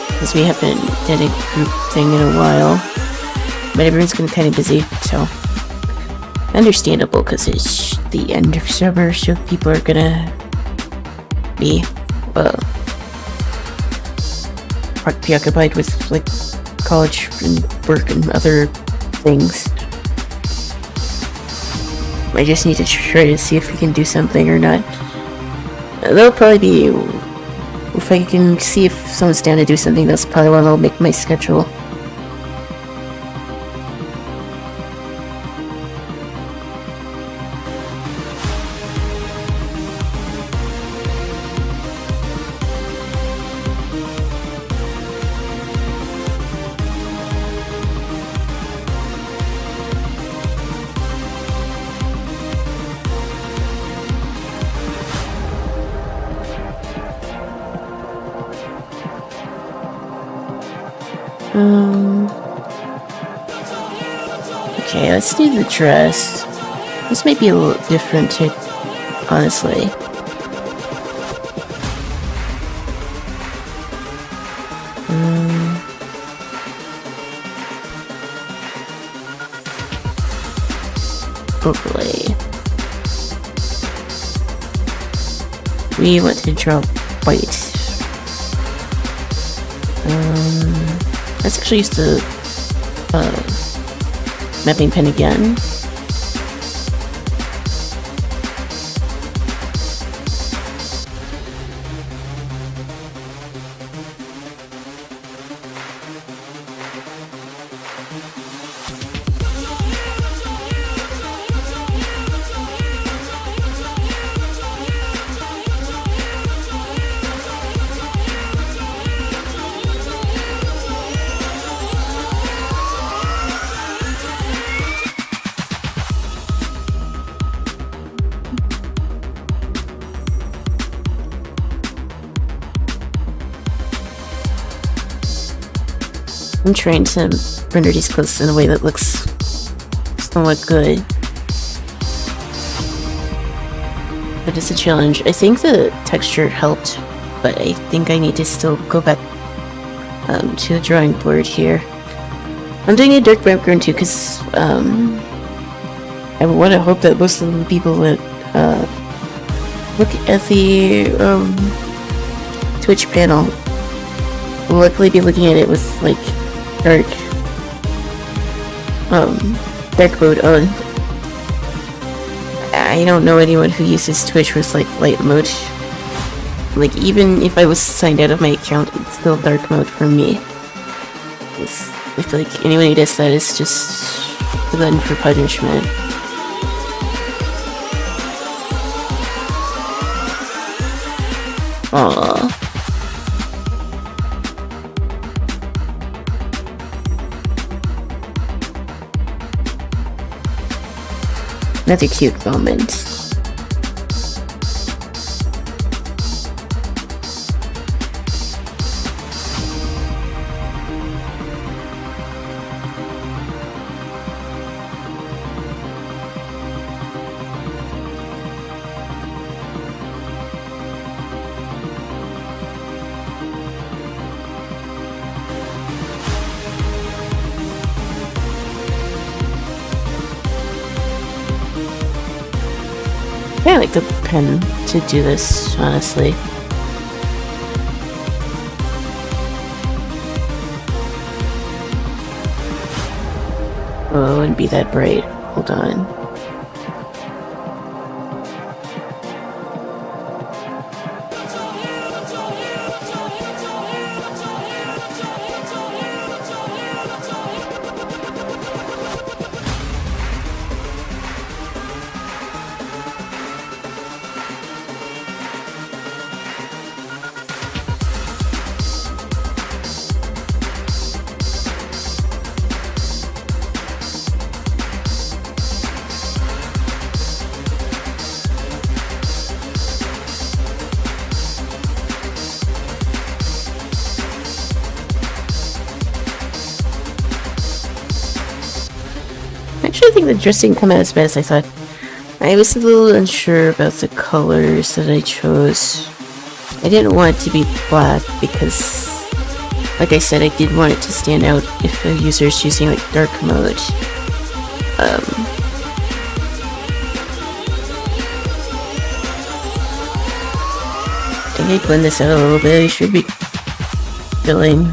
because we haven't done a group thing in a while. But everyone's been kind of busy, so understandable, because it's the end of summer, so people are gonna be preoccupied with like college and work and other things. I just need to try to see if we can do something or not. That'll probably be, if I can see if someone's down to do something, that's probably when I'll make my schedule. Okay, let's do the dress. This might be a little different too, honestly. Overlay. We want to draw white. Let's actually use the mapping pen again. I'm trying to render these clothes in a way that looks somewhat good. But it's a challenge. I think the texture helped, but I think I need to still go back to the drawing board here. I'm doing a dark background too, because I want to hope that most of the people that look at the Twitch panel will likely be looking at it with like dark mode on. I don't know anyone who uses Twitch with like light mode. Like, even if I was signed out of my account, it's still dark mode for me. I feel like anyone who does that is just a glutton for punishment. Aww. Another cute moment. I like the pen to do this, honestly. Oh, it wouldn't be that bright. Hold on. Actually, I think the dress didn't come out as bad as I thought. I was a little unsure about the colors that I chose. I didn't want it to be black because, like I said, I did want it to stand out if a user is using like dark mode. I think I blend this out a little bit. I should be filling.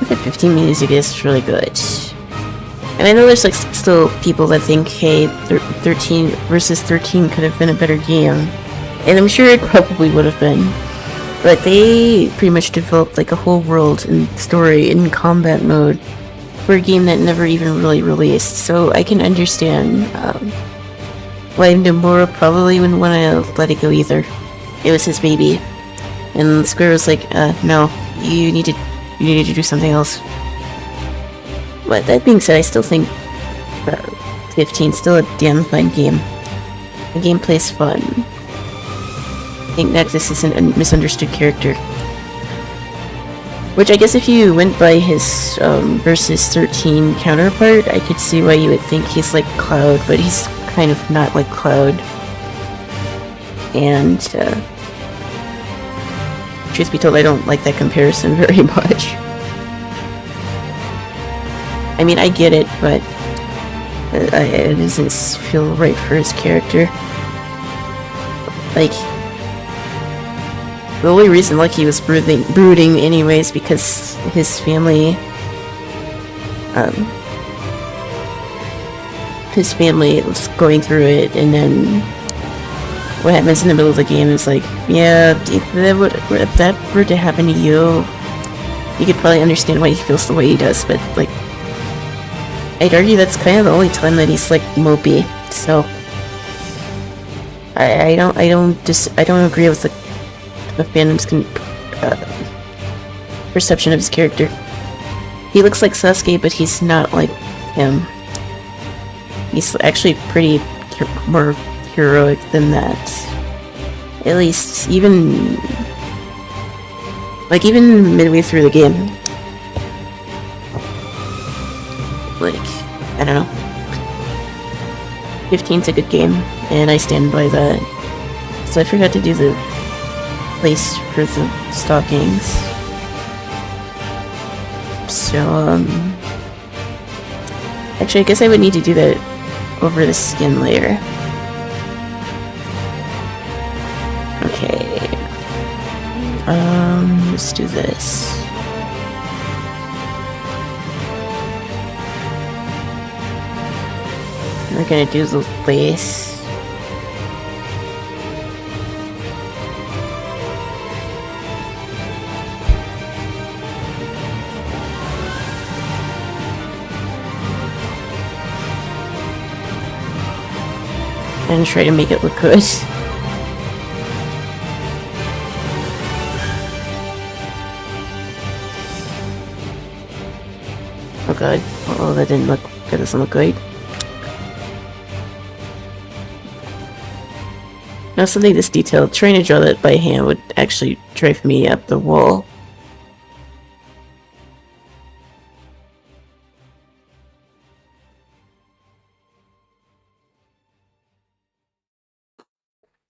The 15 music is really good. And I know there's like still people that think, hey, 13 versus 13 could have been a better game. And I'm sure it probably would have been. But they pretty much developed like a whole world and story in combat mode for a game that never even really released. So I can understand why Nomura probably wouldn't want to let it go either. It was his baby. And Square was like, no, you need to do something else. But that being said, I still think 15 is still a damn fun game. The gameplay's fun. I think Nexus is a misunderstood character. Which I guess if you went by his versus 13 counterpart, I could see why you would think he's like Cloud, but he's kind of not like Cloud. And truth be told, I don't like that comparison very much. I mean, I get it, but it doesn't feel right for his character. Like, the only reason Lucky was brooding anyways because his family was going through it, and then what happens in the middle of the game is like, yeah, if that were to happen to you could probably understand why he feels the way he does, but like, I'd argue that's kind of the only time that he's like mopey. So I don't agree with the fandom's perception of his character. He looks like Sasuke, but he's not like him. He's actually pretty more heroic than that. At least even midway through the game. Like, I don't know. 15's a good game, and I stand by that. So I forgot to do the place for the stockings. So, actually, I guess I would need to do that over the skin layer. Okay. Let's do this. We're gonna do the lace. And try to make it look good. Oh god. Oh, that didn't look... That doesn't look great. Now, something this detailed, trying to draw that by hand would actually drive me up the wall.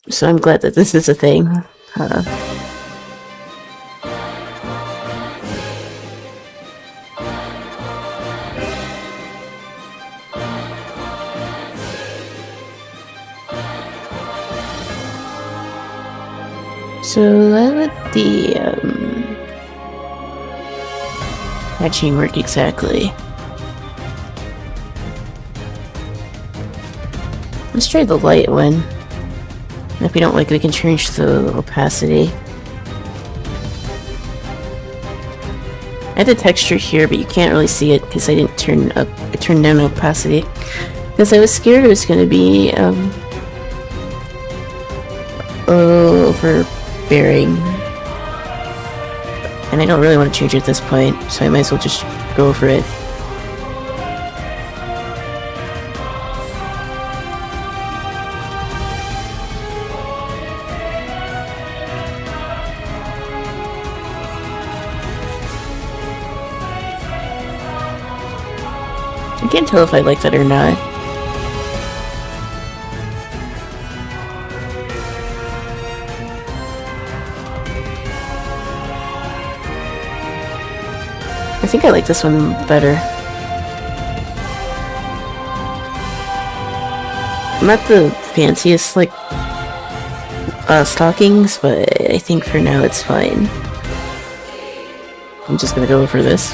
So I'm glad that this is a thing. So let the patching work exactly. Let's try the light one. If we don't like it, we can change the opacity. I had the texture here, but you can't really see it because I didn't turn up. I turned down opacity because I was scared it was going to be overbearing, and I don't really want to change it at this point, so I might as well just go for it. I can't tell if I like that or not. I think I like this one better. I'm not the fanciest, like, stockings, but I think for now it's fine. I'm just gonna go for this.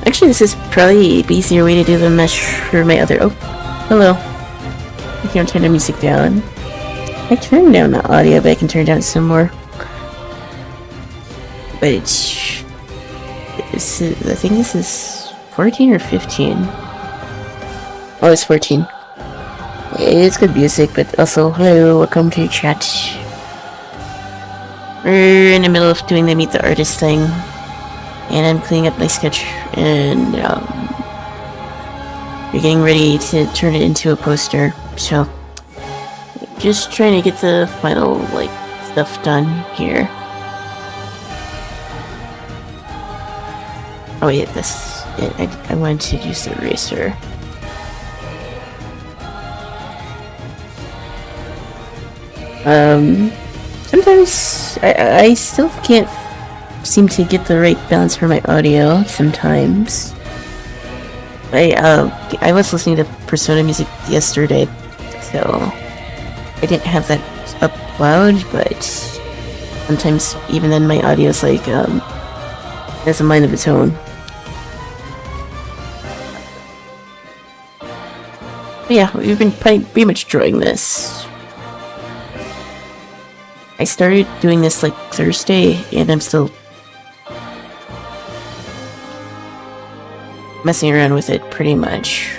Actually, this is probably an easier way to do the mesh for my other... Oh, hello. I can't turn the music down. I turned down the audio, but I can turn down some more. But it's... I think this is 14 or 15. Oh, it's 14. It's good music, but also, hello, welcome to chat. We're in the middle of doing the Meet the Artist thing. And I'm cleaning up my sketch, and we're getting ready to turn it into a poster. So, just trying to get the final, like, stuff done here. Oh wait, this... I wanted to use the eraser. Sometimes I still can't seem to get the right balance for my audio sometimes. I was listening to Persona music yesterday, so I didn't have that up loud, but sometimes even then my audio's like has a mind of its own. But yeah, we've been pretty much enjoying this. I started doing this like Thursday, and I'm still messing around with it pretty much.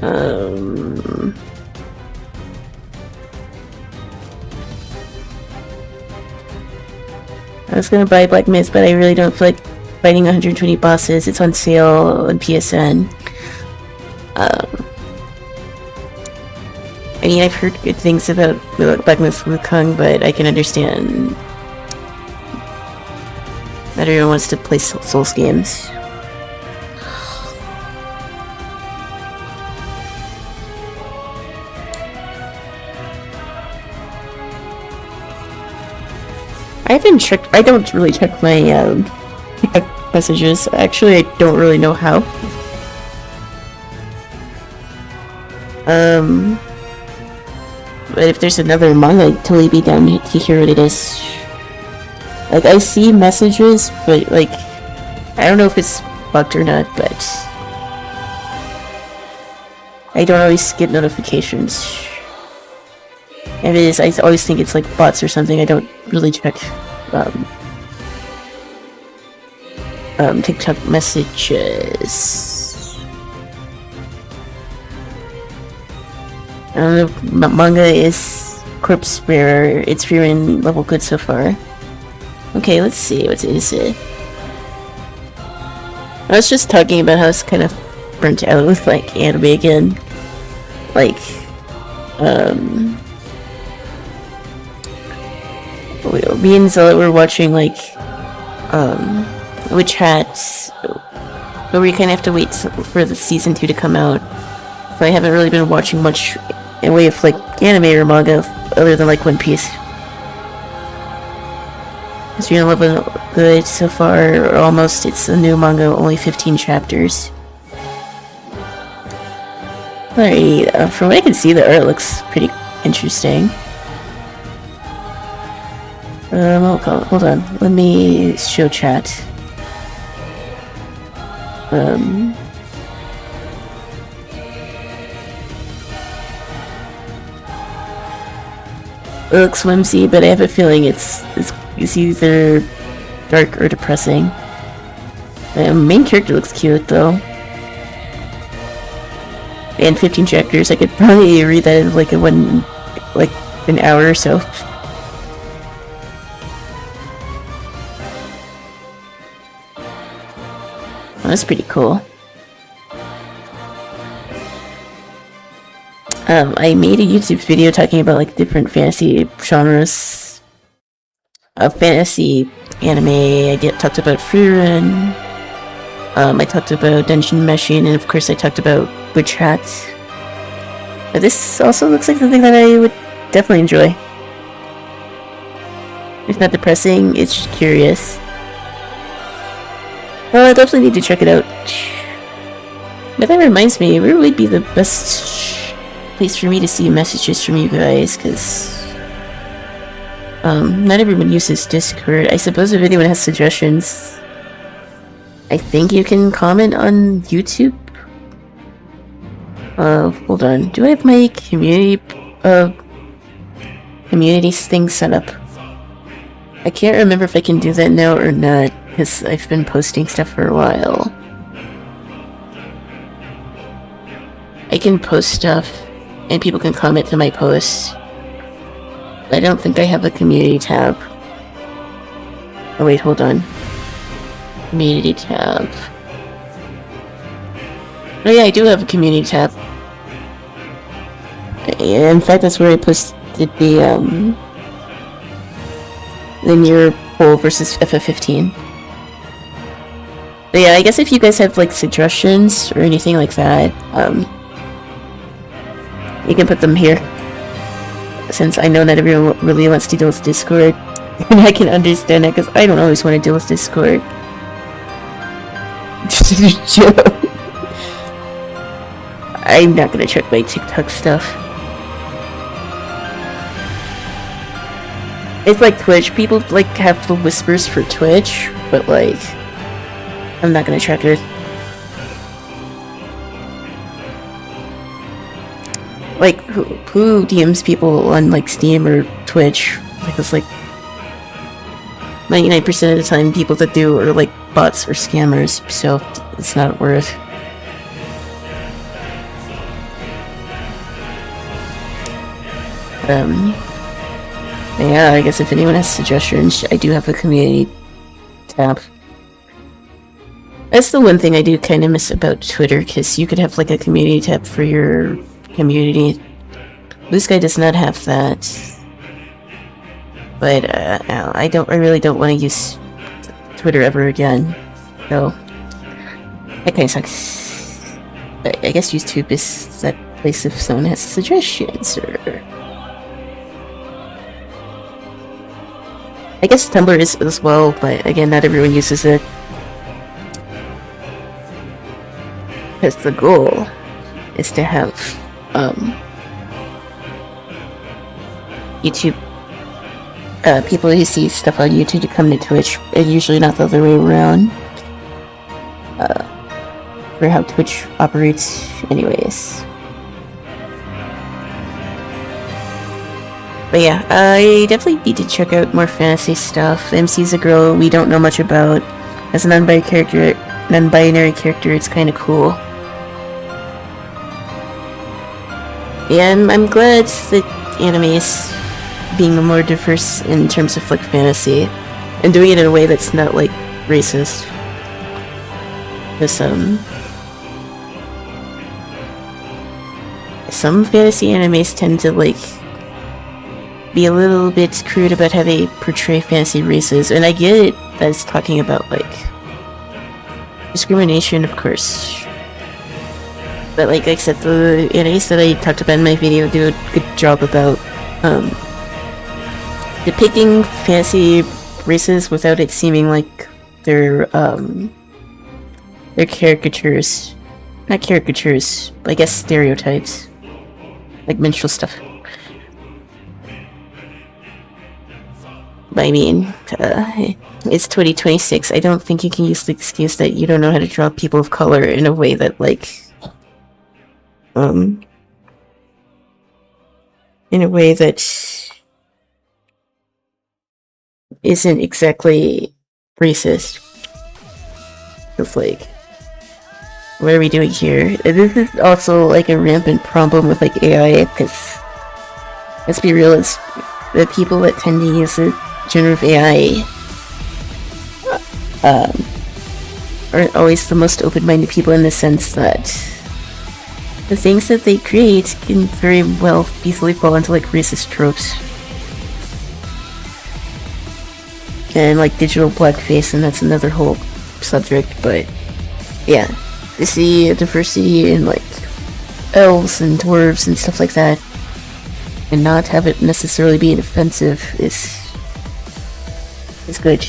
I was gonna buy Black Myth, but I really don't feel like fighting 120 bosses. It's on sale on PSN. I mean, I've heard good things about Black Myth Wukong, but I can understand that everyone wants to play Souls games. I haven't checked. I don't really check my messages. Actually, I don't really know how. But if there's another manga, I'd totally be down to hear what it is. Like, I see messages, but, like, I don't know if it's bugged or not, but I don't always get notifications. If it is, I always think it's, like, bots or something. I don't really check, TikTok messages. Manga is Corpse Bearer. It's fearing level good so far. Okay, let's see. What is it? I was just talking about how it's kind of burnt out with like anime again. Like, me and Zella were watching like, Witch Hats, but we kind of have to wait for the season 2 to come out. So I haven't really been watching much in way of like anime or manga other than like One Piece. It's been a little bit good so far, or almost. It's a new manga, only 15 chapters. Alright, from what I can see, the art looks pretty interesting. Hold on, let me show chat. It looks whimsy, but I have a feeling it's either dark or depressing. The main character looks cute, though. And 15 chapters, I could probably read that in like an hour or so. Oh, that's pretty cool. I made a YouTube video talking about like different fantasy genres of fantasy anime. I talked about Frieren. I talked about Dungeon Meshing, and of course I talked about Witch Hats. But this also looks like something that I would definitely enjoy. It's not depressing, it's just curious. Well, I definitely need to check it out. But that reminds me, where would be the best place for me to see messages from you guys? Because not everyone uses Discord. I suppose if anyone has suggestions, I think you can comment on YouTube. Hold on. Do I have my community thing set up? I can't remember if I can do that now or not, because I've been posting stuff for a while. I can post stuff, and people can comment to my posts. I don't think I have a community tab. Oh wait, hold on. Community tab. Oh yeah, I do have a community tab. In fact, that's where I posted the Nier poll versus FF15. But yeah, I guess if you guys have like suggestions or anything like that, you can put them here. Since I know not everyone really wants to deal with Discord, and I can understand that because I don't always want to deal with Discord. I'm not gonna check my TikTok stuff. It's like Twitch. People like have the whispers for Twitch, but like, I'm not gonna check it. Like, who DMs people on like Steam or Twitch? Like, it's like 99% of the time people that do are like bots or scammers, so it's not worth. Yeah, I guess if anyone has suggestions, I do have a community tab. That's the one thing I do kind of miss about Twitter, because you could have like a community tab for your community. Blue Sky does not have that. But I really don't want to use Twitter ever again. So that kind of sucks. But I guess YouTube is that place if someone has suggestions, or I guess Tumblr is as well, but again, not everyone uses it. Because the goal is to have YouTube people who see stuff on YouTube to come to Twitch, and usually not the other way around. For how Twitch operates, anyways. But yeah, I definitely need to check out more fantasy stuff. MC's a girl we don't know much about. As a non-binary character, it's kind of cool. Yeah, I'm glad that anime is being more diverse in terms of like fantasy, and doing it in a way that's not like racist. some fantasy animes tend to like be a little bit crude about how they portray fantasy races, and I get it that it's talking about like discrimination, of course. But like I said, the animes that I talked about in my video do a good job about depicting fantasy races without it seeming like they're caricatures. Not caricatures, but I guess stereotypes. Like minstrel stuff. But I mean, it's 2026. I don't think you can use the excuse that you don't know how to draw people of color in a way that, like, in a way that isn't exactly racist. It's like, what are we doing here? This is also like a rampant problem with like AI, because let's be real, it's the people that tend to use the generative AI aren't always the most open-minded people, in the sense that the things that they create can very well easily fall into like racist tropes. And like digital blackface, and that's another whole subject, but yeah. To see diversity in like elves and dwarves and stuff like that, and not have it necessarily be offensive is good.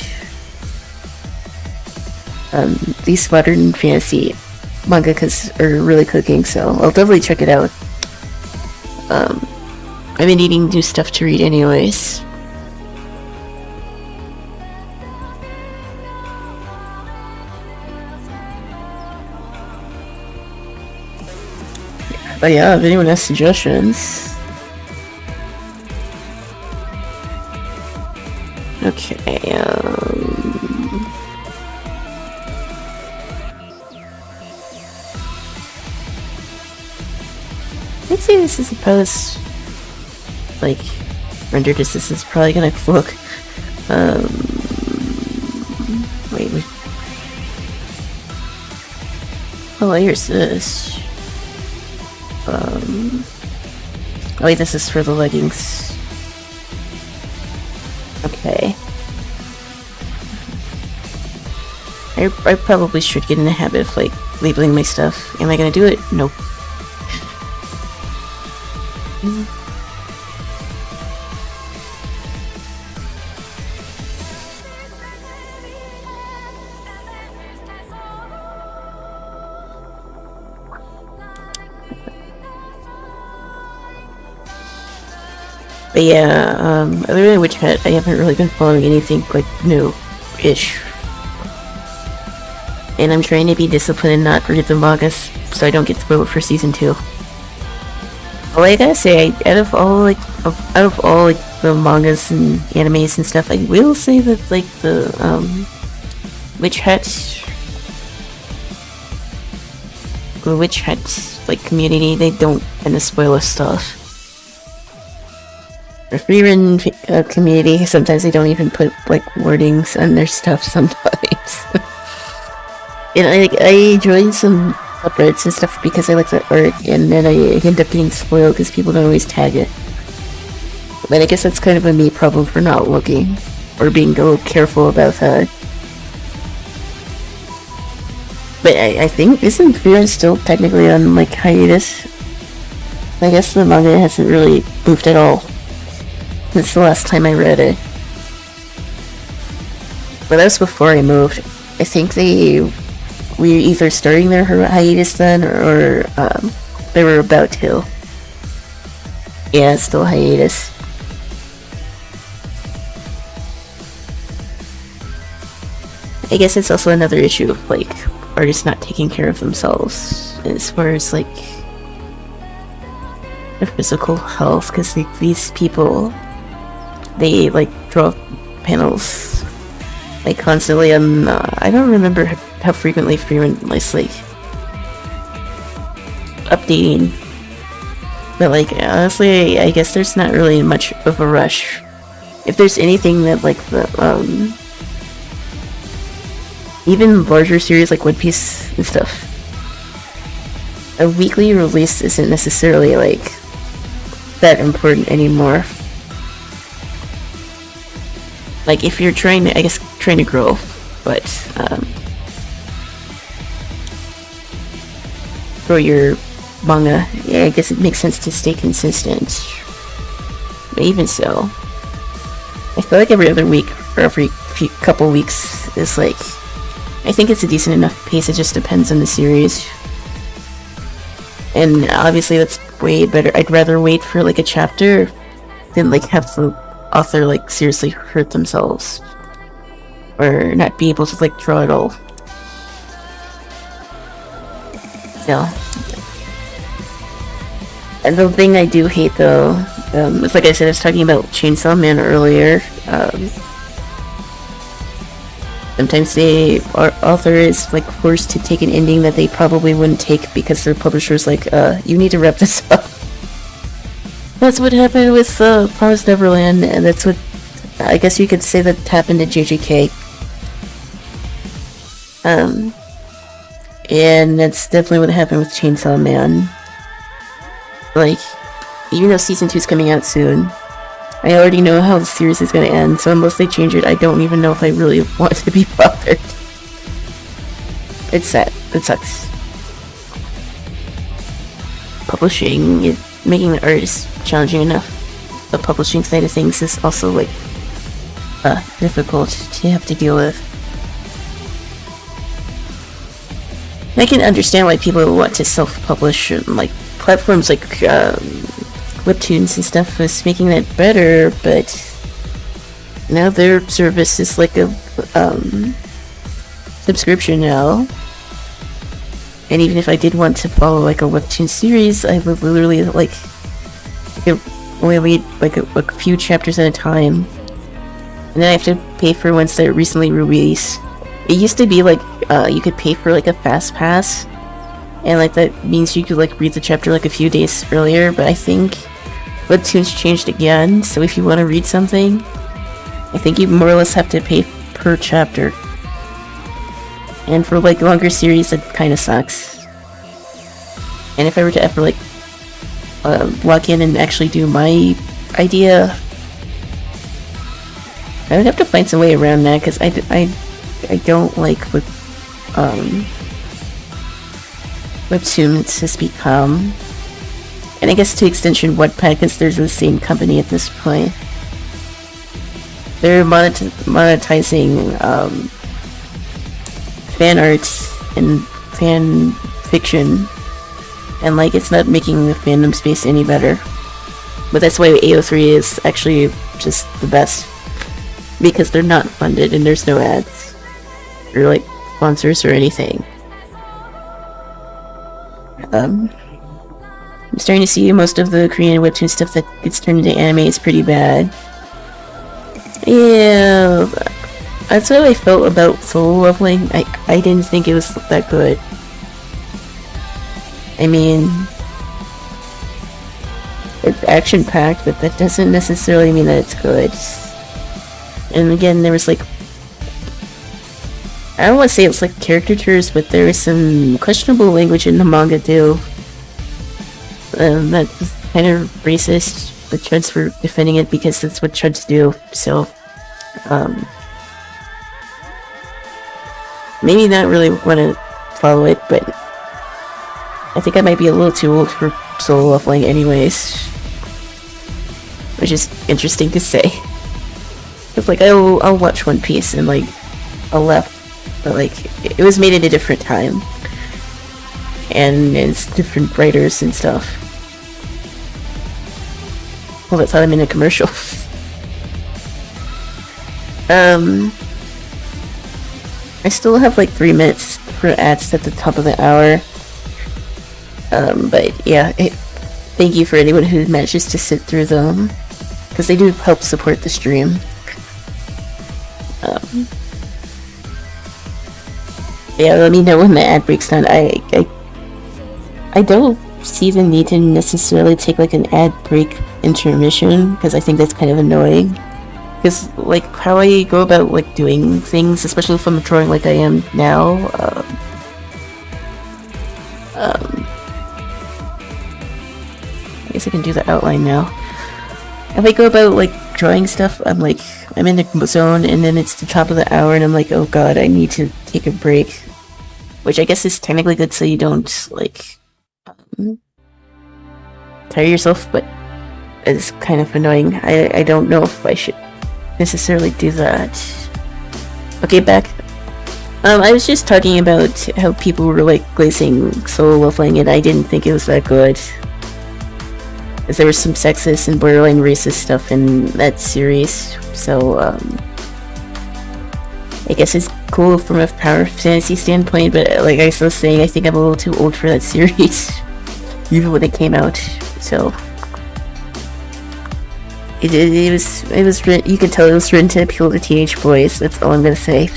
These modern fantasy mangakas are really cooking, so I'll definitely check it out. I've been needing new stuff to read anyways. But yeah, if anyone has suggestions. Okay, I'd say this is supposed, like, rendered as this is probably gonna look, wait. Oh, here's this. Oh wait, this is for the leggings. Okay. I probably should get in the habit of, like, labeling my stuff. Am I gonna do it? Nope. But yeah, other than Witch Hat, I haven't really been following anything, like, new-ish. And I'm trying to be disciplined and not read the mangas, so I don't get spoiled for season 2. Well, I gotta say, out of all the mangas and animes and stuff, I will say that, like, the, Witch Hat, like, community, they don't tend to spoil us stuff. The free-written community, sometimes they don't even put, like, wordings on their stuff sometimes. And I joined some subreddits and stuff because I like the art, and then I end up getting spoiled because people don't always tag it. But I guess that's kind of a me problem for not looking, or being a little careful about that. But I think, isn't Frieren still technically on, like, hiatus? I guess the manga hasn't really moved at all since the last time I read it. But that was before I moved. I think we were either starting their hiatus then, or they were about to. Yeah, it's still hiatus. I guess it's also another issue of, like, artists not taking care of themselves as far as, like, their physical health, because these people, they, like, draw panels, like, constantly, and I don't remember how frequently Frieren is, like, updating. But, like, honestly, I guess there's not really much of a rush. If there's anything that, like, even larger series like One Piece and stuff, a weekly release isn't necessarily like that important anymore. Like if you're trying to grow, but grow your manga, yeah, I guess it makes sense to stay consistent. But even so, I feel like every other week or every couple weeks is like, I think it's a decent enough pace. It just depends on the series. And obviously that's way better. I'd rather wait for like a chapter than like have the author like seriously hurt themselves or not be able to like draw it all. So, and the thing I do hate though, it's like I said, I was talking about Chainsaw Man earlier. Sometimes the author is like forced to take an ending that they probably wouldn't take because their publisher's like, you need to wrap this up. That's what happened with Promised Neverland, and that's what I guess you could say that happened to JJK. And that's definitely what happened with Chainsaw Man. Like, even though season 2 is coming out soon, I already know how the series is going to end, so unless they change it, I don't even know if I really want to be bothered. It's sad. It sucks. Publishing, making the art is challenging enough. The publishing side of things is also, like, difficult to have to deal with. I can understand why people want to self-publish, like, platforms like, Webtoons and stuff is making that better, but now their service is like a, subscription now. And even if I did want to follow, like, a Webtoon series, I would literally, like, only read, like, a few chapters at a time. And then I have to pay for ones that are recently released. It used to be, like, you could pay for, like, a fast pass. And, like, that means you could, like, read the chapter, like, a few days earlier. But I think Webtoons changed again. So if you want to read something, I think you more or less have to pay per chapter. And for, like, longer series, that kind of sucks. And if I were to ever, like, log in and actually do my idea, I would have to find some way around that, because I don't like what Webtoons has become. And I guess to extension Wattpad, because they're the same company at this point. They're monetizing fan art and fan fiction, and like it's not making the fandom space any better. But that's why AO3 is actually just the best, because they're not funded and there's no ads or like sponsors or anything. I'm starting to see most of the Korean webtoon stuff that gets turned into anime is pretty bad. Yeah, that's how I felt about Solo Leveling. I didn't think it was that good. I mean, it's action-packed, but that doesn't necessarily mean that it's good. And again, there was like, I don't want to say it's like caricatures, but there is some questionable language in the manga too. That's kind of racist, but Chuds were defending it because that's what Chuds do, so, maybe not really want to follow it, but I think I might be a little too old for Solo Leveling anyways, which is interesting to say. It's like, I'll watch One Piece and like, I'll laugh, but like, it was made at a different time, and it's different writers and stuff. Well, that's how I'm in a commercial. I still have like 3 minutes for ads at the top of the hour. But yeah, thank you for anyone who manages to sit through them, because they do help support the stream. Yeah, let me know when the ad breaks down. I don't see the need to necessarily take like an ad break intermission, because I think that's kind of annoying. because like how I go about like doing things, especially if I'm drawing like I am now. Um, I guess I can do the outline now. If I go about like drawing stuff, I'm in the zone, and then it's the top of the hour, and I'm like, oh god, I need to take a break, which I guess is technically good, so you don't like tire yourself, but it's kind of annoying. I don't know if I should necessarily do that. Okay, back. I was just talking about how people were like glazing Solo Leveling, and I didn't think it was that good. Because there was some sexist and borderline racist stuff in that series, so I guess it's cool from a power fantasy standpoint, but like I was saying, I think I'm a little too old for that series, even when it came out. So it was you could tell it was written to appeal to teenage boys. That's all I'm gonna say.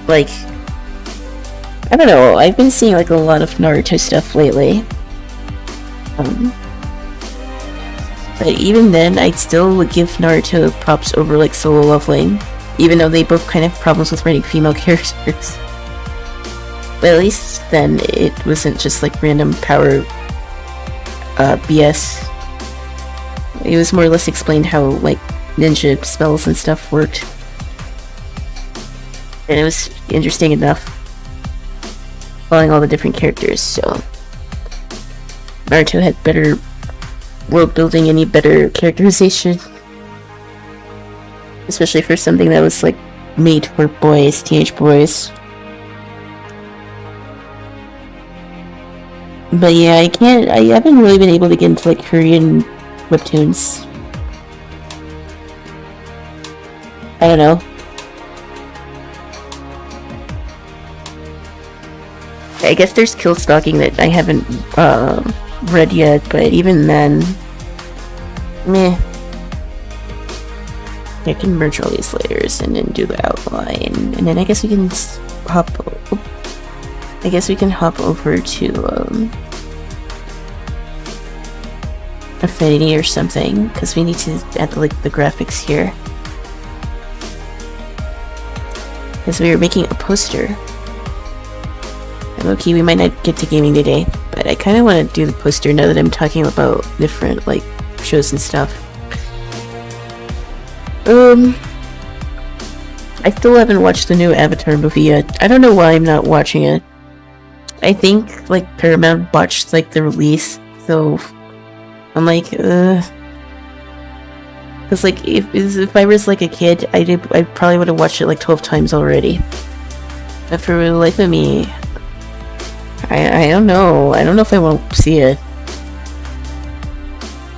Like, I don't know, I've been seeing like a lot of Naruto stuff lately. But even then, I'd still give Naruto props over like Solo Leveling, even though they both kind of have problems with writing female characters. But at least then it wasn't just like random power BS. It was more or less explained how like ninja spells and stuff worked. And it was interesting enough, following all the different characters, so Naruto had better world building, any better characterization, especially for something that was like made for boys, teenage boys. But yeah, I haven't really been able to get into like Korean webtoons. I don't know. I guess there's Kill Stalking that I haven't read yet, but even then, meh. I can merge all these layers and then do the outline, and then I guess we can hop. I guess we can hop over to Affinity or something, because we need to add the graphics here, because we were making a poster. Okay, we might not get to gaming today, but I kind of want to do the poster now that I'm talking about different, like, shows and stuff. I still haven't watched the new Avatar movie yet. I don't know why I'm not watching it. I think, like, Paramount botched, like, the release, so I'm like, because, like, if I was, like, a kid, I probably would have watched it, like, 12 times already. But for the life of me, I don't know. I don't know if I won't see it.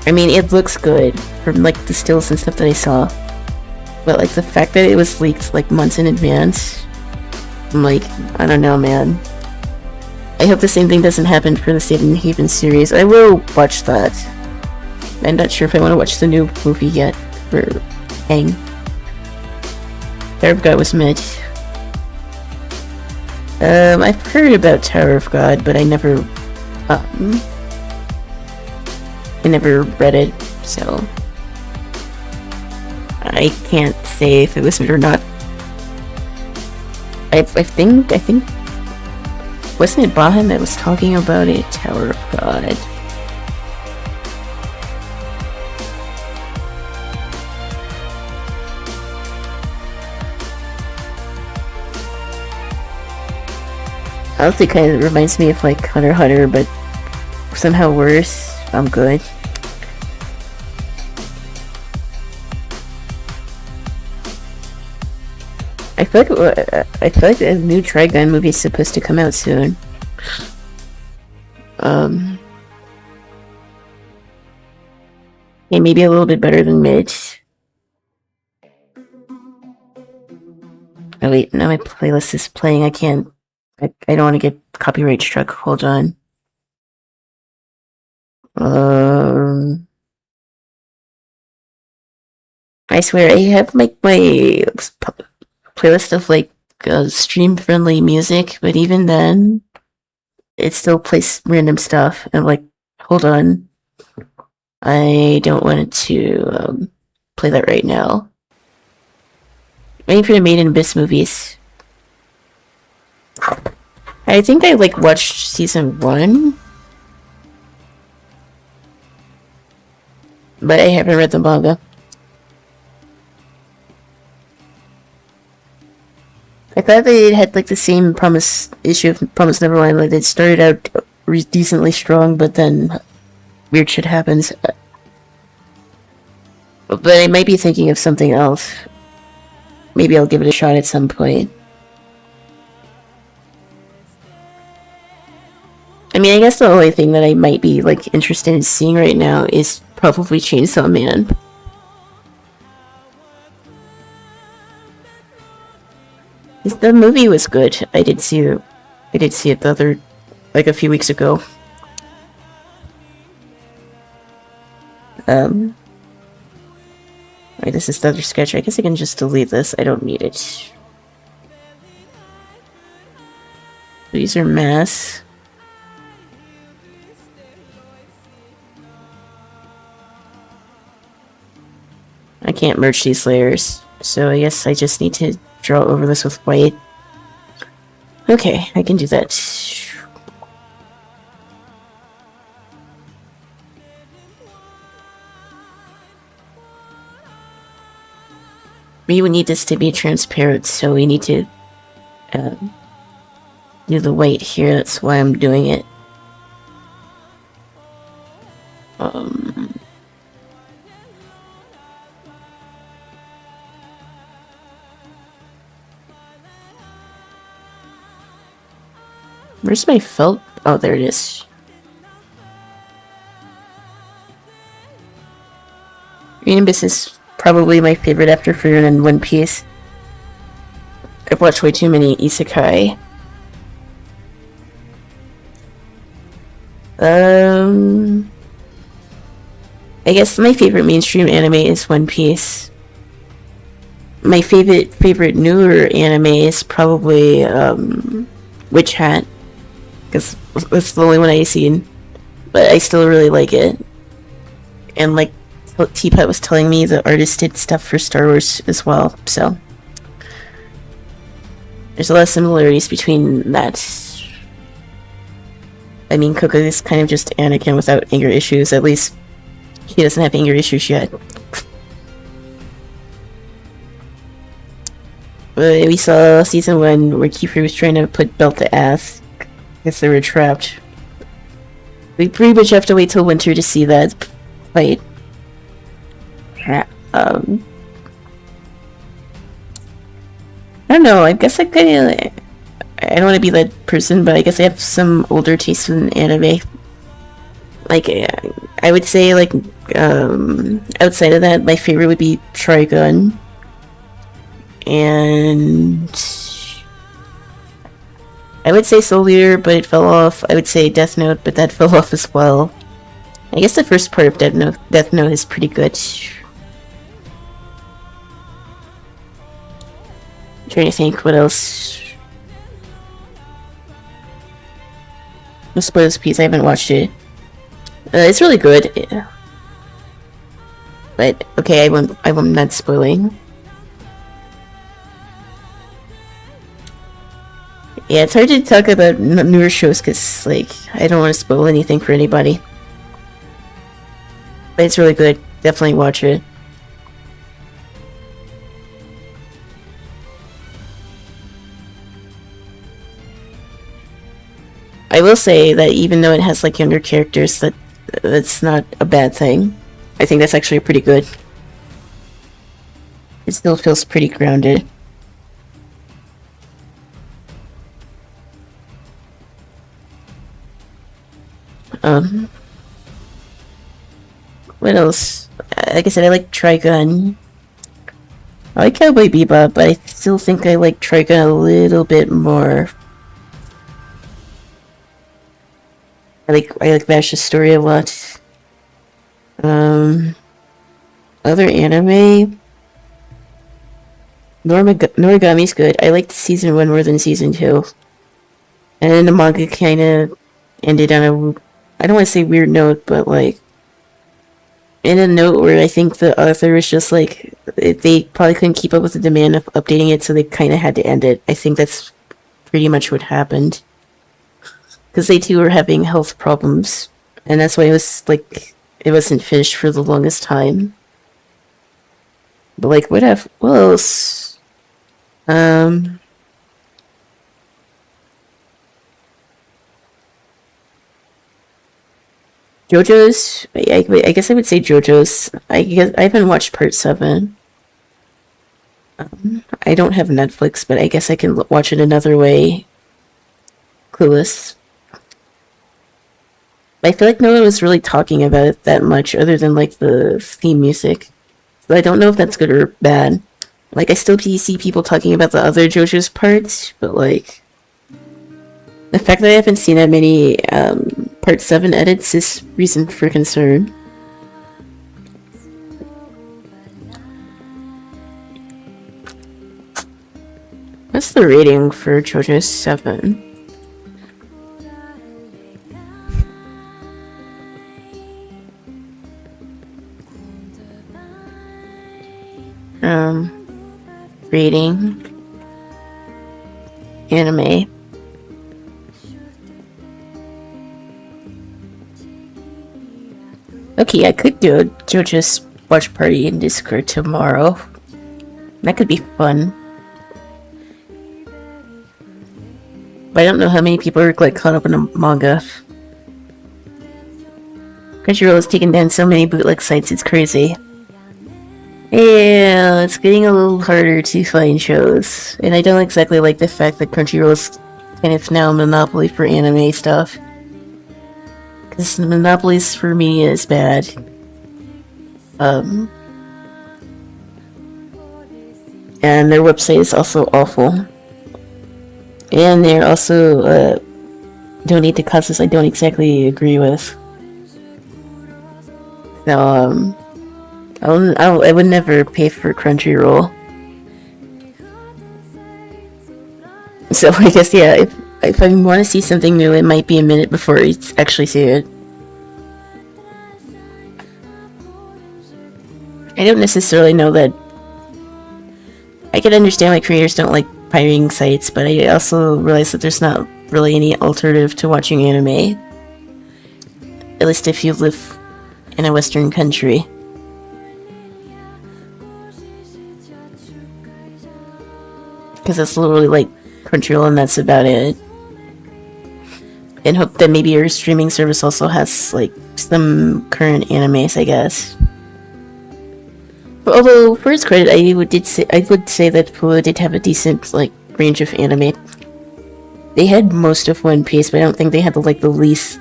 I mean, it looks good from like the stills and stuff that I saw, but like the fact that it was leaked like months in advance, I'm like, I don't know, man. I hope the same thing doesn't happen for the Saving Haven series. I will watch that. I'm not sure if I want to watch the new movie yet for Aang. Tower of God was mid. I've heard about Tower of God, but I never read it, so I can't say if it was good or not. I think wasn't it Bahan that was talking about it? Tower of God. Honestly, kind of reminds me of like Hunter x Hunter, but somehow worse. I'm good. I feel like a new Trigun movie is supposed to come out soon. Yeah, maybe a little bit better than Mid. Oh wait, now my playlist is playing. I can't. I don't want to get copyright struck. Hold on. I swear I have my playlist of like stream friendly music, but even then, it still plays random stuff. And I'm like, hold on. I don't want to play that right now. Waiting for the Made in Abyss movies. I think I like watched season 1. But I haven't read the manga. I thought they had like the same promise issue of Promise Neverland. Like it started out decently strong, but then weird shit happens. But I might be thinking of something else. Maybe I'll give it a shot at some point. I mean, I guess the only thing that I might be like interested in seeing right now is probably Chainsaw Man. The movie was good. I did see it the other, like a few weeks ago. Alright, this is the other sketch. I guess I can just delete this. I don't need it. These are masks. I can't merge these layers, so I guess I just need to draw over this with white. Okay, I can do that. We would need this to be transparent, so we need to do the white here. That's why I'm doing it. Where's my felt? Oh, there it is. Abyss is probably my favorite after Frieren and One Piece. I've watched way too many isekai. I guess my favorite mainstream anime is One Piece. My favorite newer anime is probably Witch Hat, because that's the only one I've seen, but I still really like it. And like Teapot was telling me, the artist did stuff for Star Wars as well, so there's a lot of similarities between that. I mean, Coco is kind of just Anakin without anger issues. At least he doesn't have anger issues yet. But we saw season 1 where Kiefer was trying to put Belt to ass because they were trapped. We pretty much have to wait till winter to see that fight. I don't know, I guess I don't want to be that person, but I guess I have some older tastes in anime. Like, I would say, like, outside of that, my favorite would be Trigun. And I would say Soul Eater, but it fell off. I would say Death Note, but that fell off as well. I guess the first part of Death Note is pretty good. I'm trying to think what else. No spoilers, please. I haven't watched it. It's really good. Yeah. But okay, I'm not spoiling. Yeah, it's hard to talk about newer shows because, like, I don't want to spoil anything for anybody. But it's really good. Definitely watch it. I will say that even though it has, like, younger characters, that's not a bad thing. I think that's actually pretty good. It still feels pretty grounded. What else? Like I said, I like Trigun. I like Cowboy Bebop, but I still think I like Trigun a little bit more. I like Vash's story a lot. Other anime. Noragami's good. I liked season 1 more than season 2. And then the manga kinda ended on a, I don't want to say weird note, but like in a note where I think the author was just like, they probably couldn't keep up with the demand of updating it, so they kind of had to end it. I think that's pretty much what happened. Because they too were having health problems, and that's why it was like, it wasn't finished for the longest time. But like, what else? JoJo's. I guess I would say JoJo's. I guess I haven't watched part 7. I don't have Netflix, but I guess I can watch it another way. Clueless. I feel like no one was really talking about it that much, other than like the theme music. So I don't know if that's good or bad. Like, I still see people talking about the other JoJo's parts, but like, the fact that I haven't seen that many part 7 edits is reason for concern. What's the rating for JoJo's 7? Rating. Anime. Okay, I could do a JoJo's watch party in Discord tomorrow. That could be fun. But I don't know how many people are like caught up in a manga. Crunchyroll has taken down so many bootleg sites, it's crazy. Yeah, it's getting a little harder to find shows. And I don't exactly like the fact that Crunchyroll is kind of now a monopoly for anime stuff. Because monopolies for media is bad. And their website is also awful. And they're also donate to causes I don't exactly agree with. So, I would never pay for Crunchyroll. So I guess, yeah, if I want to see something new, it might be a minute before I actually see it. I don't necessarily know that. I can understand why creators don't like pirating sites, but I also realize that there's not really any alternative to watching anime. At least if you live in a Western country. Because it's literally like Crunchyroll and that's about it. And hope that maybe your streaming service also has like some current animes, I guess. But although for its credit, I would say that Pulo did have a decent like range of anime. They had most of One Piece, but I don't think they had the latest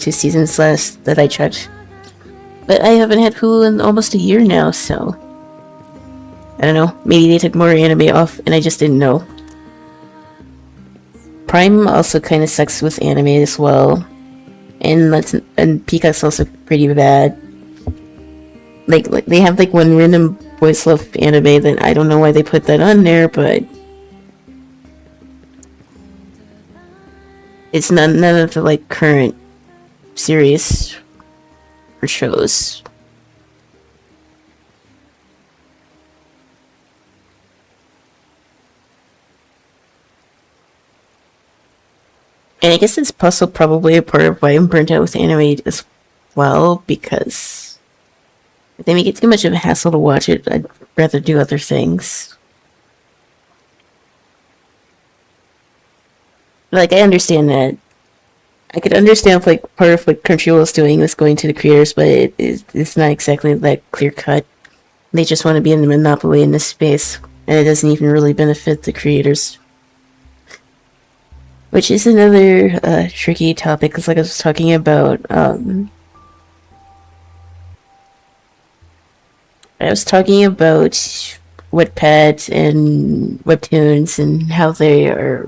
2 seasons last that I checked. But I haven't had Hulu in almost a year now, so I don't know. Maybe they took more anime off and I just didn't know. Prime also kind of sucks with anime as well, and Peacock's also pretty bad. Like they have like one random Boys Love anime that I don't know why they put that on there, but it's none of the like current series or shows. And I guess it's also probably a part of why I'm burnt out with anime as well, because if they make it too much of a hassle to watch it, I'd rather do other things. Like, I understand that. I could understand if, like, part of what Crunchyroll is doing is going to the creators, but it's not exactly that clear-cut. They just want to be in the monopoly in this space, and it doesn't even really benefit the creators. Which is another tricky topic, because like I was talking about, Wattpad and Webtoons and how they are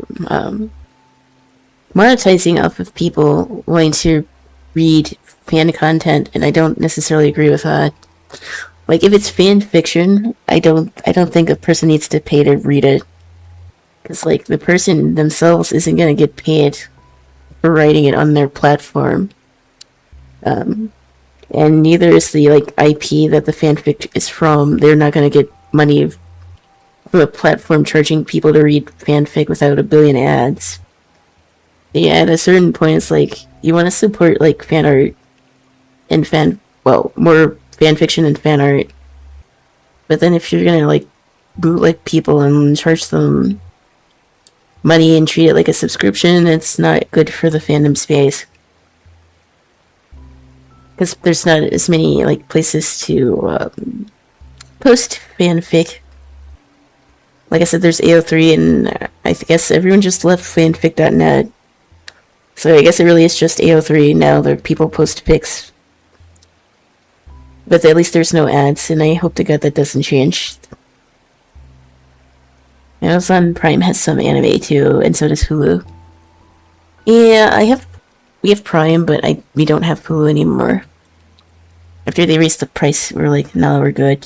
monetizing off of people wanting to read fan content, and I don't necessarily agree with that. Like, if it's fan fiction, I don't think a person needs to pay to read it. Because, like, the person themselves isn't going to get paid for writing it on their platform. And neither is the IP that the fanfic is from. They're not going to get money from a platform charging people to read fanfic without a billion ads. Yeah, at a certain point, it's like you want to support fan art and more fan fiction and fan art. But then if you're gonna bootleg people and charge them money and treat it like a subscription, it's not good for the fandom space. Because there's not as many places to post fanfic. Like I said, there's AO3, and I guess everyone just left fanfic.net. So I guess it really is just AO3 now. There people post pics, but at least there's no ads, and I hope to God that doesn't change. Amazon Prime has some anime too, and so does Hulu. Yeah, we have Prime, but we don't have Hulu anymore. After they raised the price, we're like, no, we're good.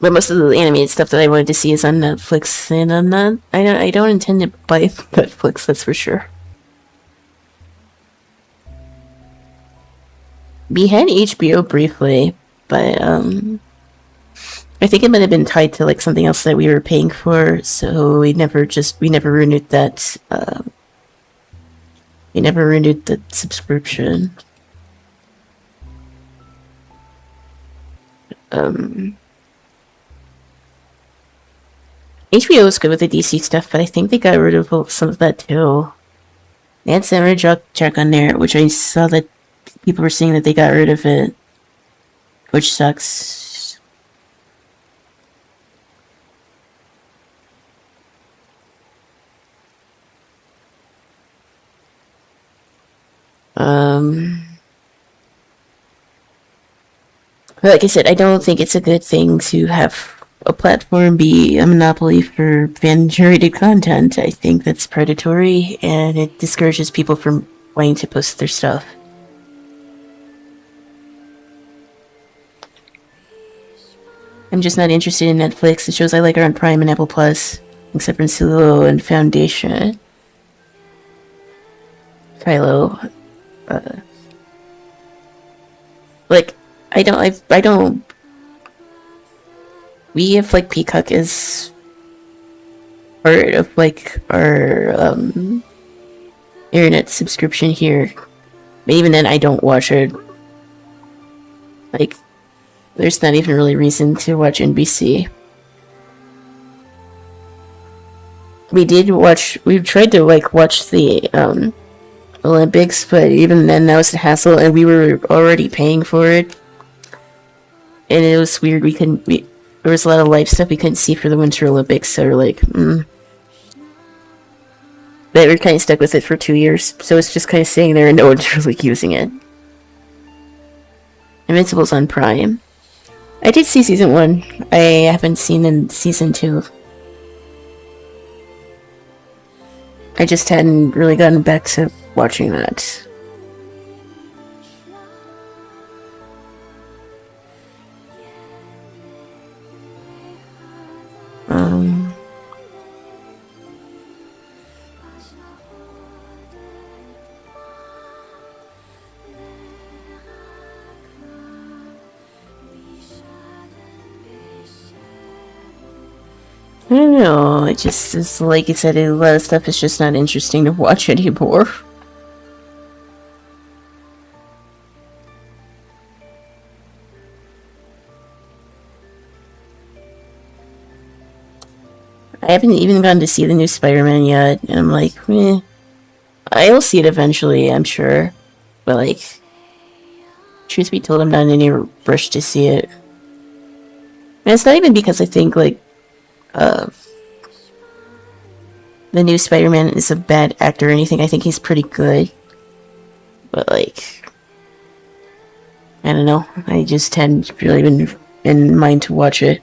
But most of the animated stuff that I wanted to see is on Netflix, and I don't intend to buy Netflix, that's for sure. We had HBO briefly, but I think it might have been tied to something else that we were paying for, so we never renewed that. We never renewed the subscription. HBO was good with the DC stuff, but I think they got rid of some of that too. They had Samurai Jack on there, which I saw that people were saying that they got rid of it, which sucks. Like I said, I don't think it's a good thing to have a platform be a monopoly for fan-generated content. I think that's predatory, and it discourages people from wanting to post their stuff. I'm just not interested in Netflix. The shows I like are on Prime and Apple Plus, except for Solo and Foundation. Kylo. I don't. We have Peacock as part of our internet subscription here. But even then, I don't watch it. There's not even really reason to watch NBC. We tried to watch the Olympics, but even then that was a hassle, and we were already paying for it. And it was weird, there was a lot of live stuff we couldn't see for the Winter Olympics, so we're But we're kind of stuck with it for 2 years, so it's just kind of sitting there and no one's really using it. Invincible's on Prime. I did see season 1. I haven't seen season 2. I just hadn't really gotten back to watching that. I don't know, it's like you said, a lot of stuff is just not interesting to watch anymore. I haven't even gone to see the new Spider-Man yet, and I'm like, I'll see it eventually, I'm sure. But truth be told, I'm not in any rush to see it. And it's not even because I think the new Spider-Man is a bad actor or anything. I think he's pretty good. But I don't know. I just hadn't really been in mind to watch it.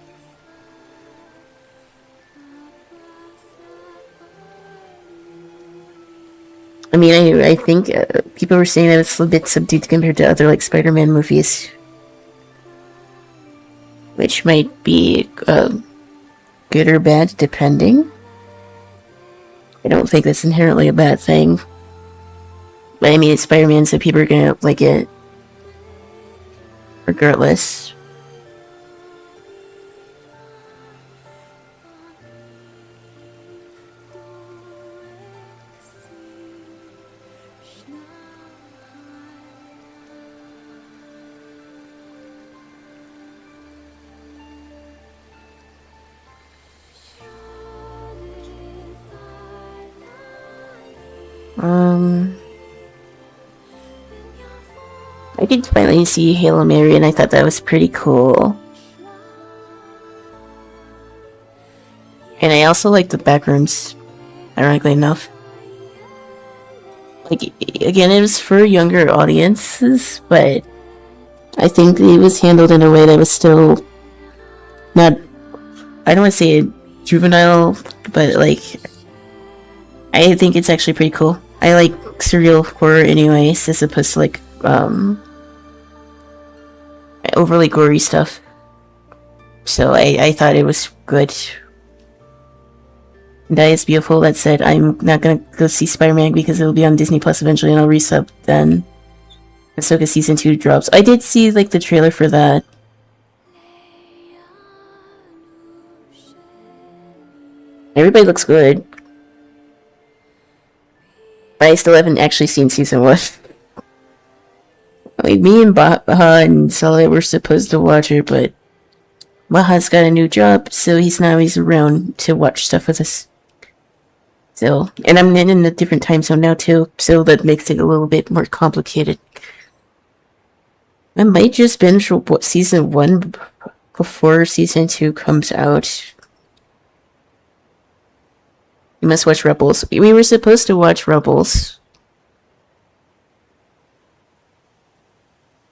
I mean, I think people were saying that it's a bit subdued compared to other Spider-Man movies. which might be good or bad depending. I don't think that's inherently a bad thing. But I mean, it's Spider-Man, so people are gonna like it regardless. I did finally see Halo Mary, and I thought that was pretty cool. And I also like the backrooms, ironically enough. Like, again, it was for younger audiences, but I think it was handled in a way that was still not, I don't want to say juvenile, but like, I think it's actually pretty cool. I like surreal horror anyways, as opposed to like, overly gory stuff. So I thought it was good. That is beautiful. That said, I'm not gonna go see Spider-Man because it'll be on Disney Plus eventually, and I'll resub then. Ahsoka Season 2 drops. I did see, like, the trailer for that. Everybody looks good. But I still haven't actually seen Season 1. Like, me and Baha and Saleh were supposed to watch it, but Baha's got a new job, so he's not always around to watch stuff with us. So, and I'm in a different time zone now too, so that makes it a little bit more complicated. I might just binge Season 1 before Season 2 comes out. You must watch Rebels. We were supposed to watch Rebels.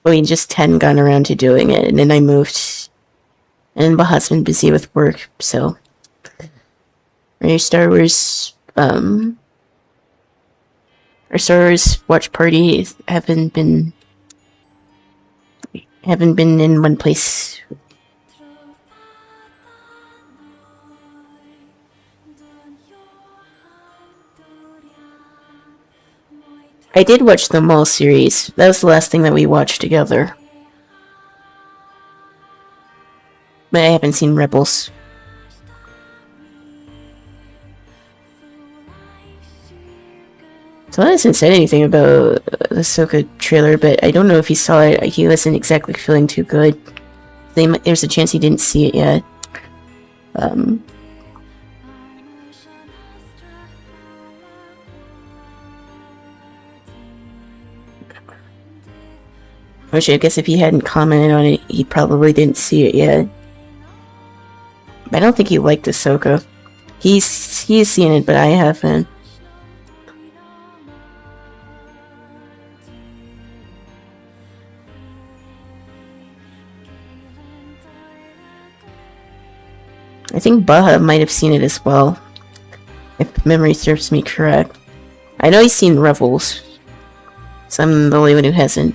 We just hadn't gotten around to doing it, and then I moved. And Baha's been busy with work, so... Our Star Wars watch party haven't been in one place. I did watch the Maul series. That was the last thing that we watched together. But I haven't seen Rebels. So I hasn't said anything about the Ahsoka trailer, but I don't know if he saw it. He wasn't exactly feeling too good. There's a chance he didn't see it yet. Which I guess if he hadn't commented on it, he probably didn't see it yet. I don't think he liked Ahsoka. He's seen it, but I haven't. I think Baha might have seen it as well, if memory serves me correct. I know he's seen Rebels, so I'm the only one who hasn't.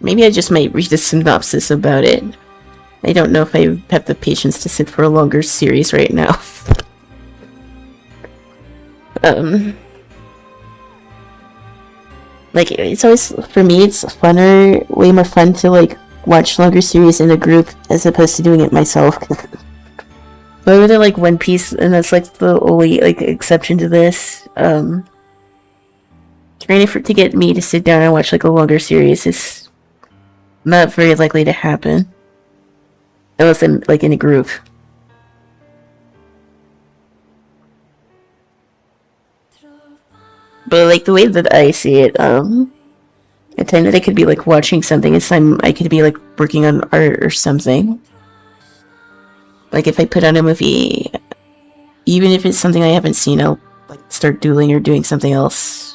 Maybe I just might read a synopsis about it. I don't know if I have the patience to sit for a longer series right now. Like, it's always, for me, it's funner, way more fun to, like, watch longer series in a group as opposed to doing it myself. Other than, like, One Piece, and that's, like, the only, like, exception to this, trying to get me to sit down and watch, like, a longer series is not very likely to happen. Unless I'm, like, in a group. But, like, the way that I see it, a time that I could be, like, watching something is time I could be, like, working on art or something. Like, if I put on a movie, even if it's something I haven't seen, I'll, like, start doodling or doing something else.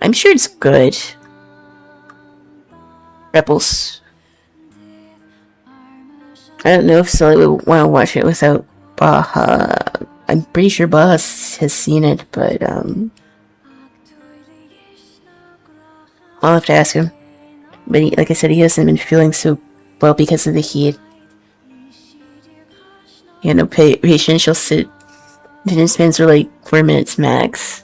I'm sure it's good. Rebels. I don't know if Sully would want to watch it without Baha. I'm pretty sure Baha has seen it, but I'll have to ask him. But like I said, he hasn't been feeling so well because of the heat. He had no patience. She'll sit. Attention spans are like 4 minutes max.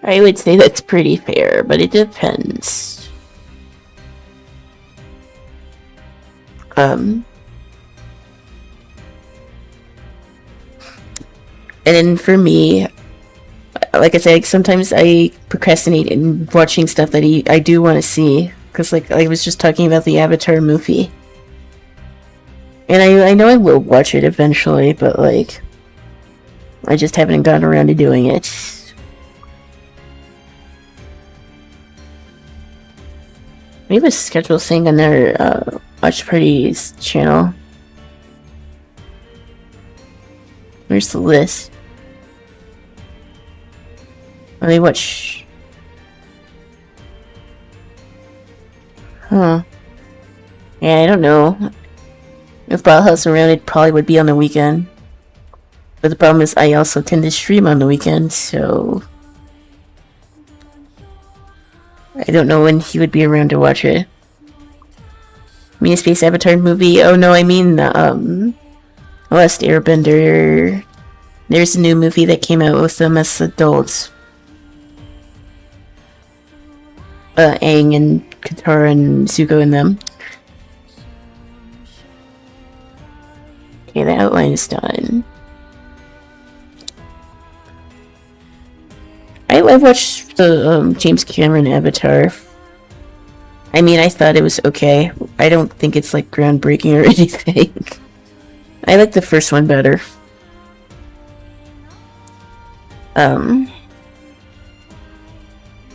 I would say that's pretty fair, but it depends. And then for me, like I said, sometimes I procrastinate in watching stuff that I do want to see. Because, like, I was just talking about the Avatar movie. And I know I will watch it eventually, but, like, I just haven't gotten around to doing it. Maybe schedule thing on their Watch Party's channel. Where's the list? Oh, they watch. Huh. Yeah, I don't know. If Bauhaus around, it probably would be on the weekend. But the problem is, I also tend to stream on the weekend, so I don't know when he would be around to watch it. I mean, a Space Avatar movie? Oh no, I mean Last Airbender. There's a new movie that came out with them as adults. Aang and Katara and Zuko and them. Okay, the outline is done. I watched the James Cameron Avatar. I mean, I thought it was okay. I don't think it's like groundbreaking or anything. I like the first one better.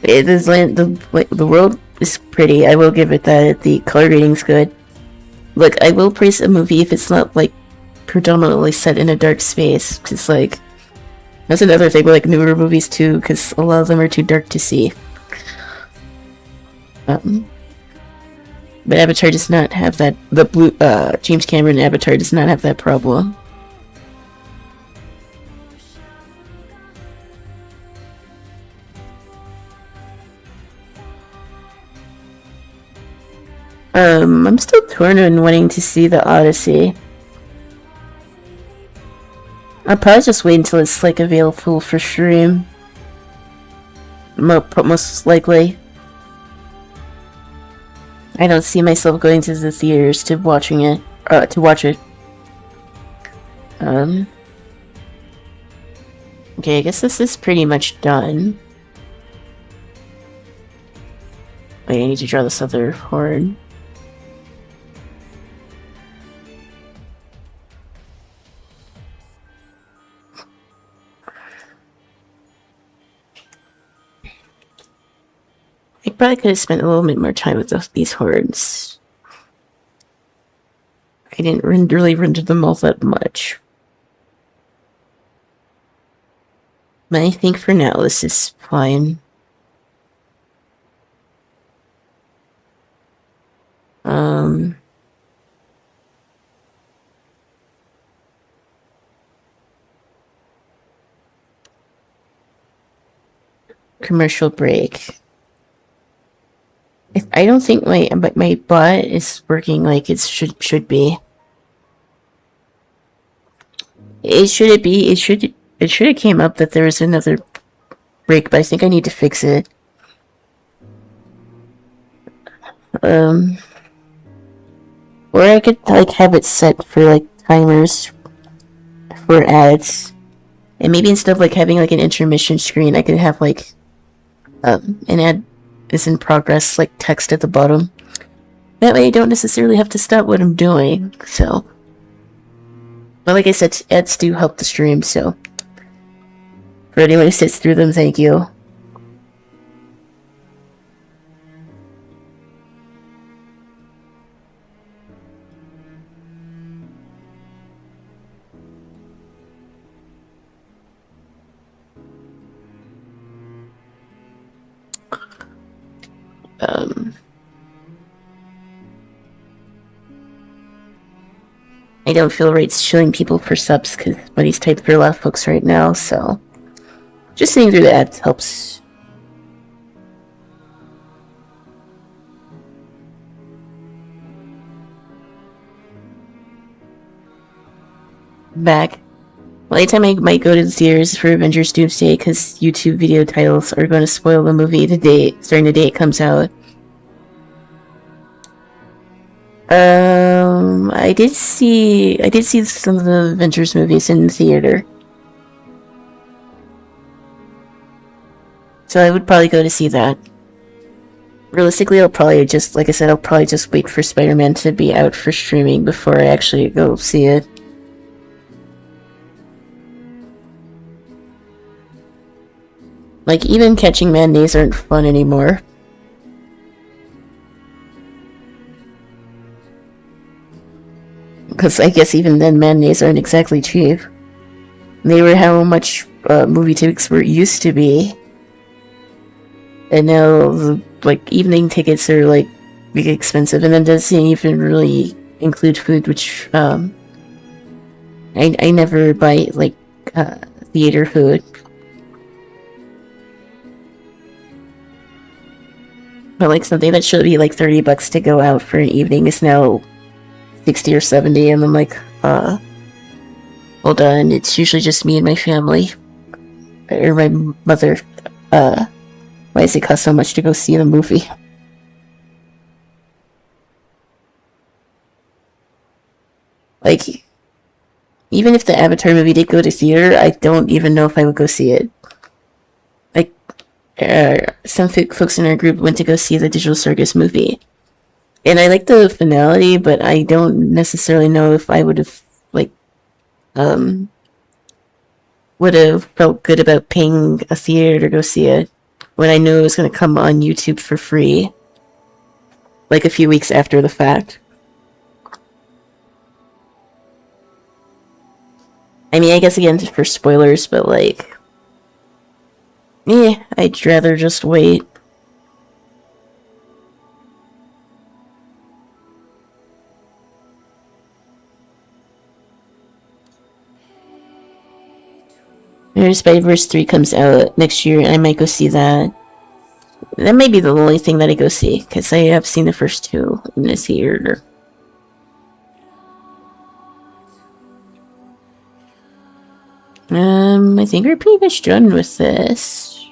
It is the world is pretty. I will give it that. The color grading's good. Look, I will praise a movie if it's not like predominantly set in a dark space. Cause like that's another thing with like newer movies too, because a lot of them are too dark to see. But Avatar does not have that. The blue James Cameron Avatar does not have that problem. I'm still torn on wanting to see the Odyssey. I'll probably just wait until it's like available for stream. Most likely. I don't see myself going to the theaters to watch it. Okay, I guess this is pretty much done. Wait, I need to draw this other horde. I probably could have spent a little bit more time with these hordes. I didn't really render them all that much. But I think for now this is fine. Commercial break. I don't think my bot is working like it should be. It should have came up that there was another break, but I think I need to fix it. Or I could like have it set for like timers for ads, and maybe instead of like having like an intermission screen, I could have like an ad is in progress, like text at the bottom. That way I don't necessarily have to stop what I'm doing, so. But like I said, ads do help the stream, so. For anyone who sits through them, thank you. I don't feel right showing people for subs because money's tight for a lot of folks right now, so just seeing through the ads helps. Back. Well, anytime I might go to the theaters for Avengers Doomsday because YouTube video titles are going to spoil the movie during the day it comes out. I did see some of the Avengers movies in the theater. So I would probably go to see that. Realistically, I'll probably just, like I said, I'll probably just wait for Spider-Man to be out for streaming before I actually go see it. Like, even catching mayonnaise aren't fun anymore. Because I guess even then, mayonnaise aren't exactly cheap. They were how much movie tickets were used to be. And now, like, evening tickets are, like, big expensive. And then doesn't even really include food, which, I never buy, like, theater food. But, like, something that should be, like, $30 to go out for an evening is now 60 or 70, and I'm like, hold on, it's usually just me and my family. Or my mother. Why does it cost so much to go see the movie? Like, even if the Avatar movie did go to theater, I don't even know if I would go see it. Like, some folks in our group went to go see the Digital Circus movie. And I like the finality, but I don't necessarily know if I would have, like, would have felt good about paying a theater to go see it when I knew it was going to come on YouTube for free, like a few weeks after the fact. I mean, I guess again for spoilers, but like, I'd rather just wait. Spider-Verse 3 comes out next year, and I might go see that. That may be the only thing that I go see, because I have seen the first two in this theater. I think we're pretty much done with this.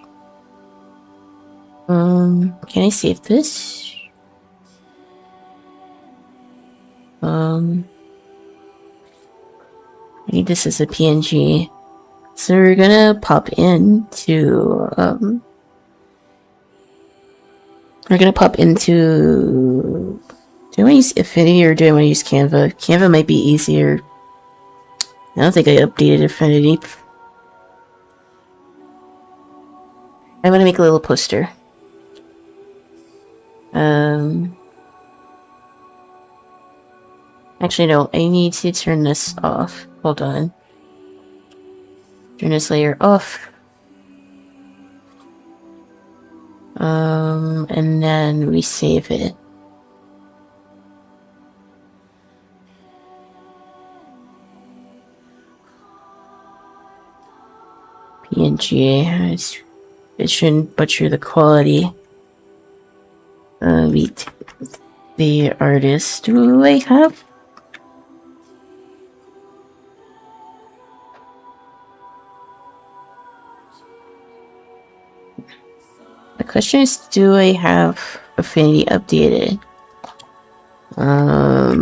Can I save this? I need this as a PNG. So we're gonna pop into, do I want to use Affinity or do I want to use Canva? Canva might be easier. I don't think I updated Affinity. I want to make a little poster. Actually, no, I need to turn this off. Hold on. Turn this layer off. And then we save it. PNG. It shouldn't butcher the quality. The artist. Do I have? The question is, do I have Affinity updated? I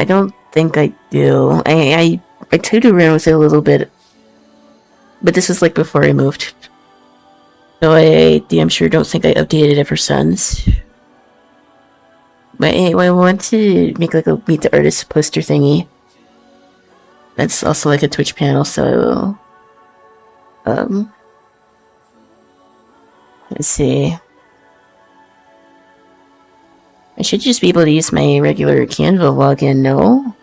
don't think I do. I toyed around with it a little bit, but this was like before I moved. So I damn sure don't think I updated it for Sons. But anyway, I want to make like a Meet the Artist poster thingy. That's also like a Twitch panel, so let's see. I should just be able to use my regular Canva login, no?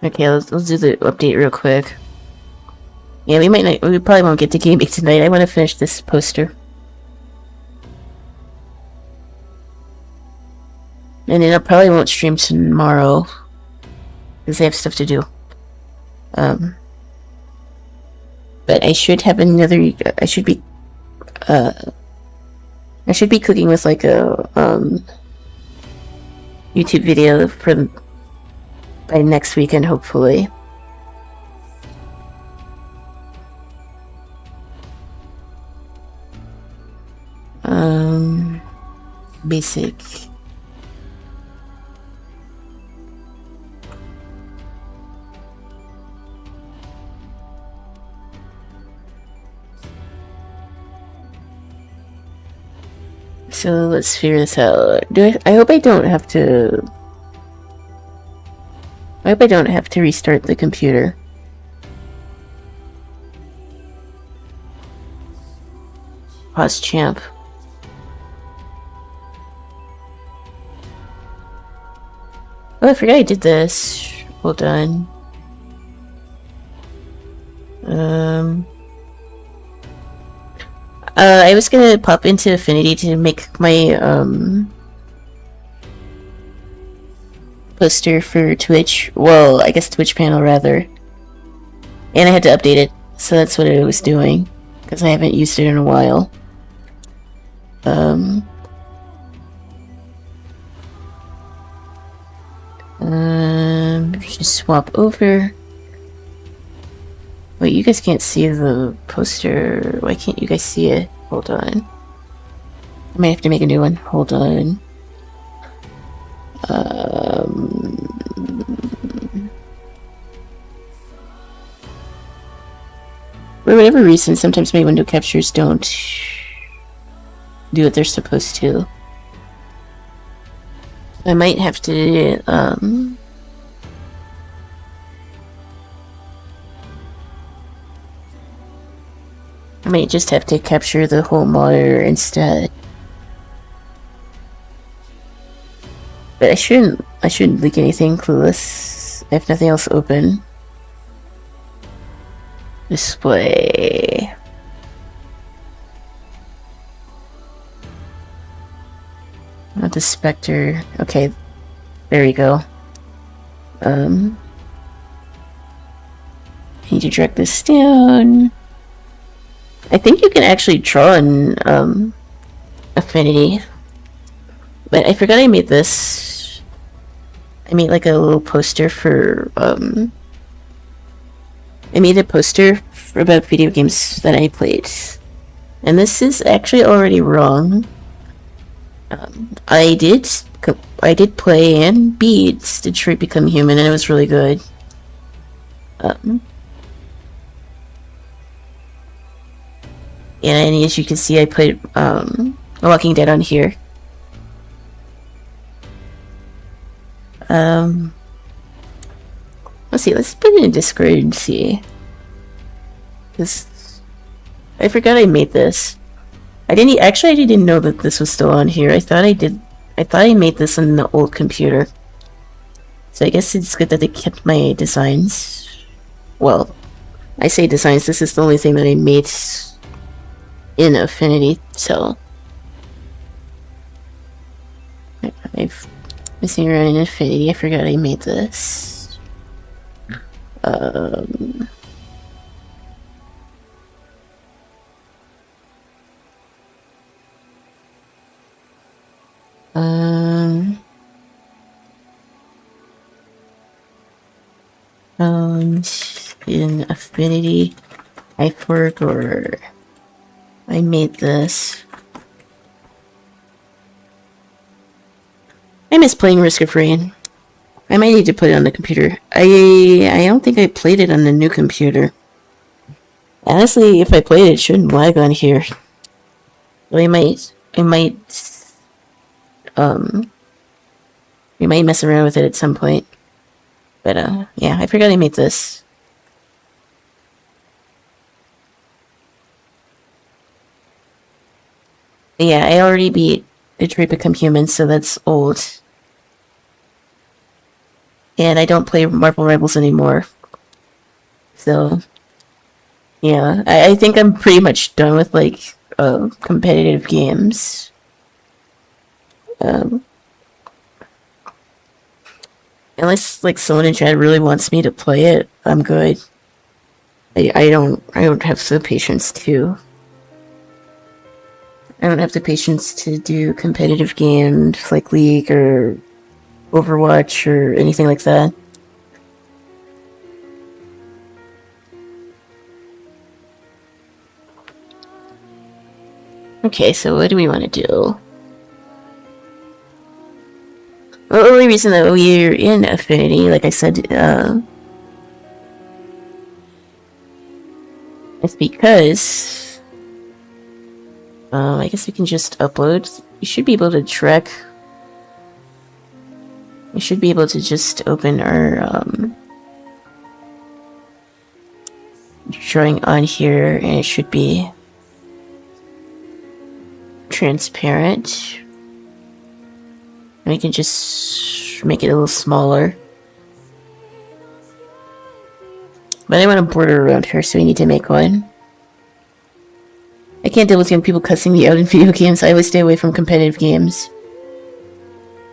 Okay, let's do the update real quick. Yeah, we probably won't get to gaming tonight. I want to finish this poster. And then I probably won't stream tomorrow. Because I have stuff to do. But I should have another, I should be cooking with like a, YouTube video by next weekend, hopefully. Basic. So let's figure this out. I hope I don't have to... I hope I don't have to restart the computer. Pause champ. Oh, I forgot I did this. Hold on. I was gonna pop into Affinity to make my, poster for Twitch. Well, I guess Twitch panel, rather. And I had to update it, so that's what I was doing. Because I haven't used it in a while. Just swap over. Wait, you guys can't see the poster. Why can't you guys see it? Hold on. I might have to make a new one. Hold on. For whatever reason, sometimes my window captures don't do what they're supposed to. I might have to, I might just have to capture the whole monitor instead. But I shouldn't leak anything, clueless. I have nothing else open. Display. Not the Spectre. Okay, there we go. I need to drag this down. I think you can actually draw in Affinity, but I forgot I made this. I made like a little poster for I made a poster about video games that I played, and this is actually already wrong. I did play and beat Detroit Become Human, and it was really good. And as you can see, I played Walking Dead on here. Let's see. Let's put it in Discord and see. This, I forgot I made this. I didn't know that this was still on here. I thought I made this on the old computer. So I guess it's good that they kept my designs. Well, I say designs. This is the only thing that I made in Affinity, so I've messing around in Affinity. I forgot I made this. In Affinity, I made this. I miss playing Risk of Rain. I might need to put it on the computer. I don't think I played it on the new computer. Honestly, if I played it, it shouldn't lag on here. So we might mess around with it at some point. But yeah, I forgot I made this. Yeah, I already beat Detroit Become Human, so that's old. and I don't play Marvel Rivals anymore. So, yeah, I think I'm pretty much done with like competitive games. Um, unless like someone in chat really wants me to play it, I'm good. I don't have the patience to. I don't have the patience to do competitive games like League or Overwatch or anything like that. Okay, so what do we want to do? Well, the only reason that we're in Affinity, like I said, is because I guess we can just upload. You should be able to track. We should be able to just open our drawing on here, and it should be transparent. And we can just make it a little smaller. But I want a border around here, so we need to make one. I can't deal with young people cussing me out in video games. I always stay away from competitive games.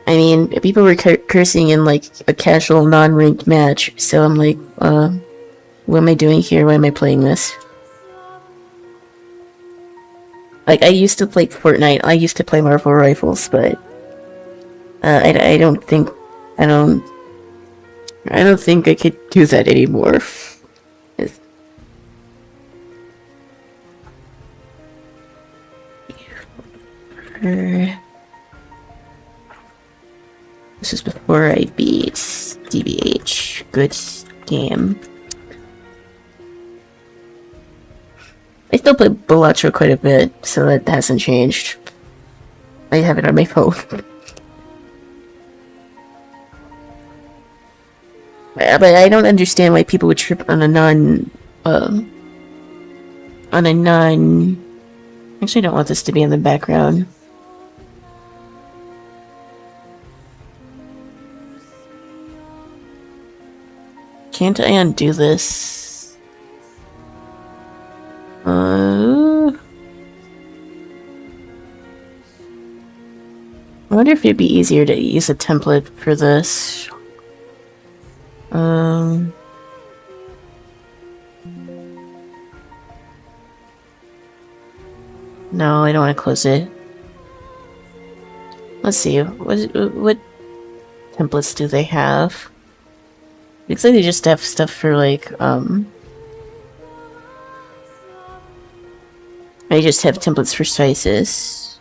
I mean, people were cursing in like a casual, non-ranked match, so I'm like, what am I doing here? Why am I playing this? Like, I used to play Fortnite. I used to play Marvel Rifles, but I don't think I don't think I could do that anymore. This is before I beat DBH. Good game. I still play Balatro quite a bit, so that hasn't changed. I have it on my phone. But I don't understand why people would trip on a non... Actually, I don't want this to be in the background. Can't I undo this? I wonder if it'd be easier to use a template for this. No, I don't want to close it. Let's see, what templates do they have? Looks like they just have stuff for like, I just have templates for sizes.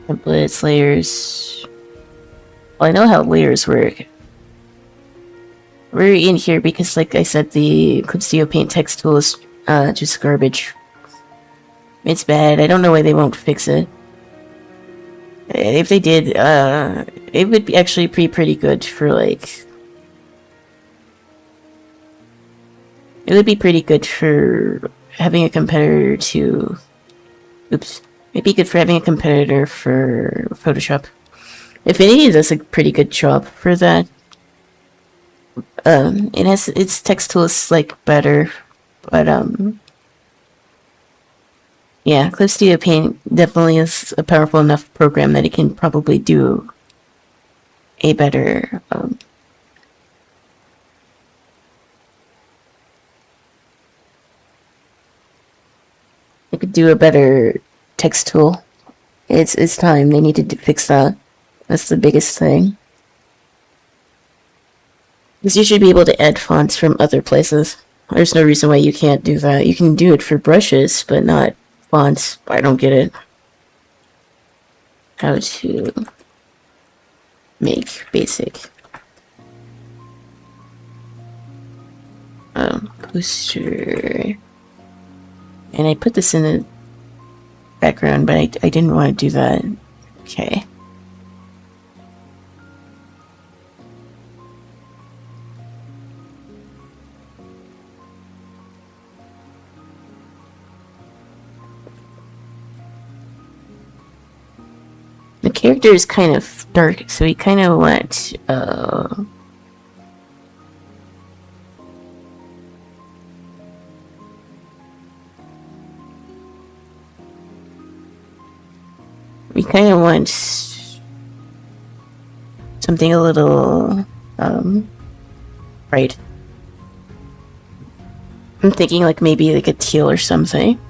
Templates, layers. Well, I know how layers work. We're in here because, like I said, the Clip Studio Paint text tool is just garbage. It's bad. I don't know why they won't fix it. If they did, it would be actually be pretty good for, like... It would be pretty good for having a competitor to... Oops. It'd be good for having a competitor for Photoshop. Affinity does a pretty good job for that. It has... Its text tool is, like, better, but, yeah, Clip Studio Paint definitely is a powerful enough program that it can probably do a better, it could do a better text tool. It's time. They need to fix that. That's the biggest thing. Because you should be able to add fonts from other places. There's no reason why you can't do that. You can do it for brushes, but not fonts. I don't get it. How to make basic poster. And I put this in the background, but I didn't want to do that. Okay. The character is kind of dark, so we kind of want, we kind of want something a little, bright. I'm thinking like maybe like a teal or something.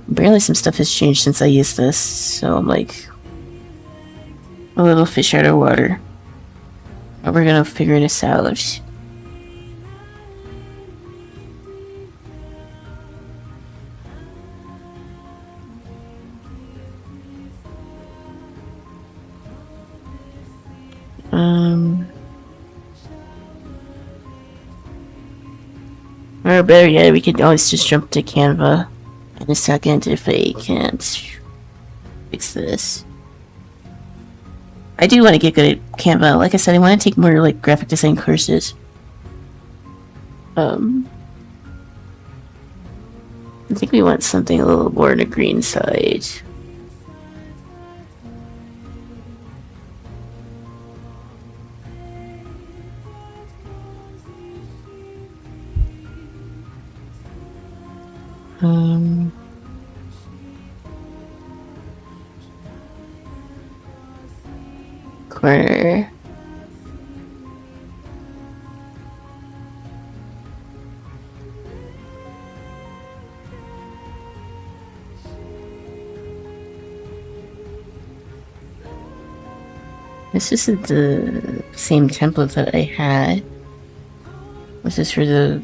Barely some stuff has changed since I used this, so I'm like a little fish out of water. But we're gonna figure this out. Or better yet, we could always just jump to Canva in a second if I can't fix this. I do want to get good at Canva. Like I said, I want to take more like graphic design courses. I think we want something a little more on the green side. Corner. This isn't the same template that I had. This is for the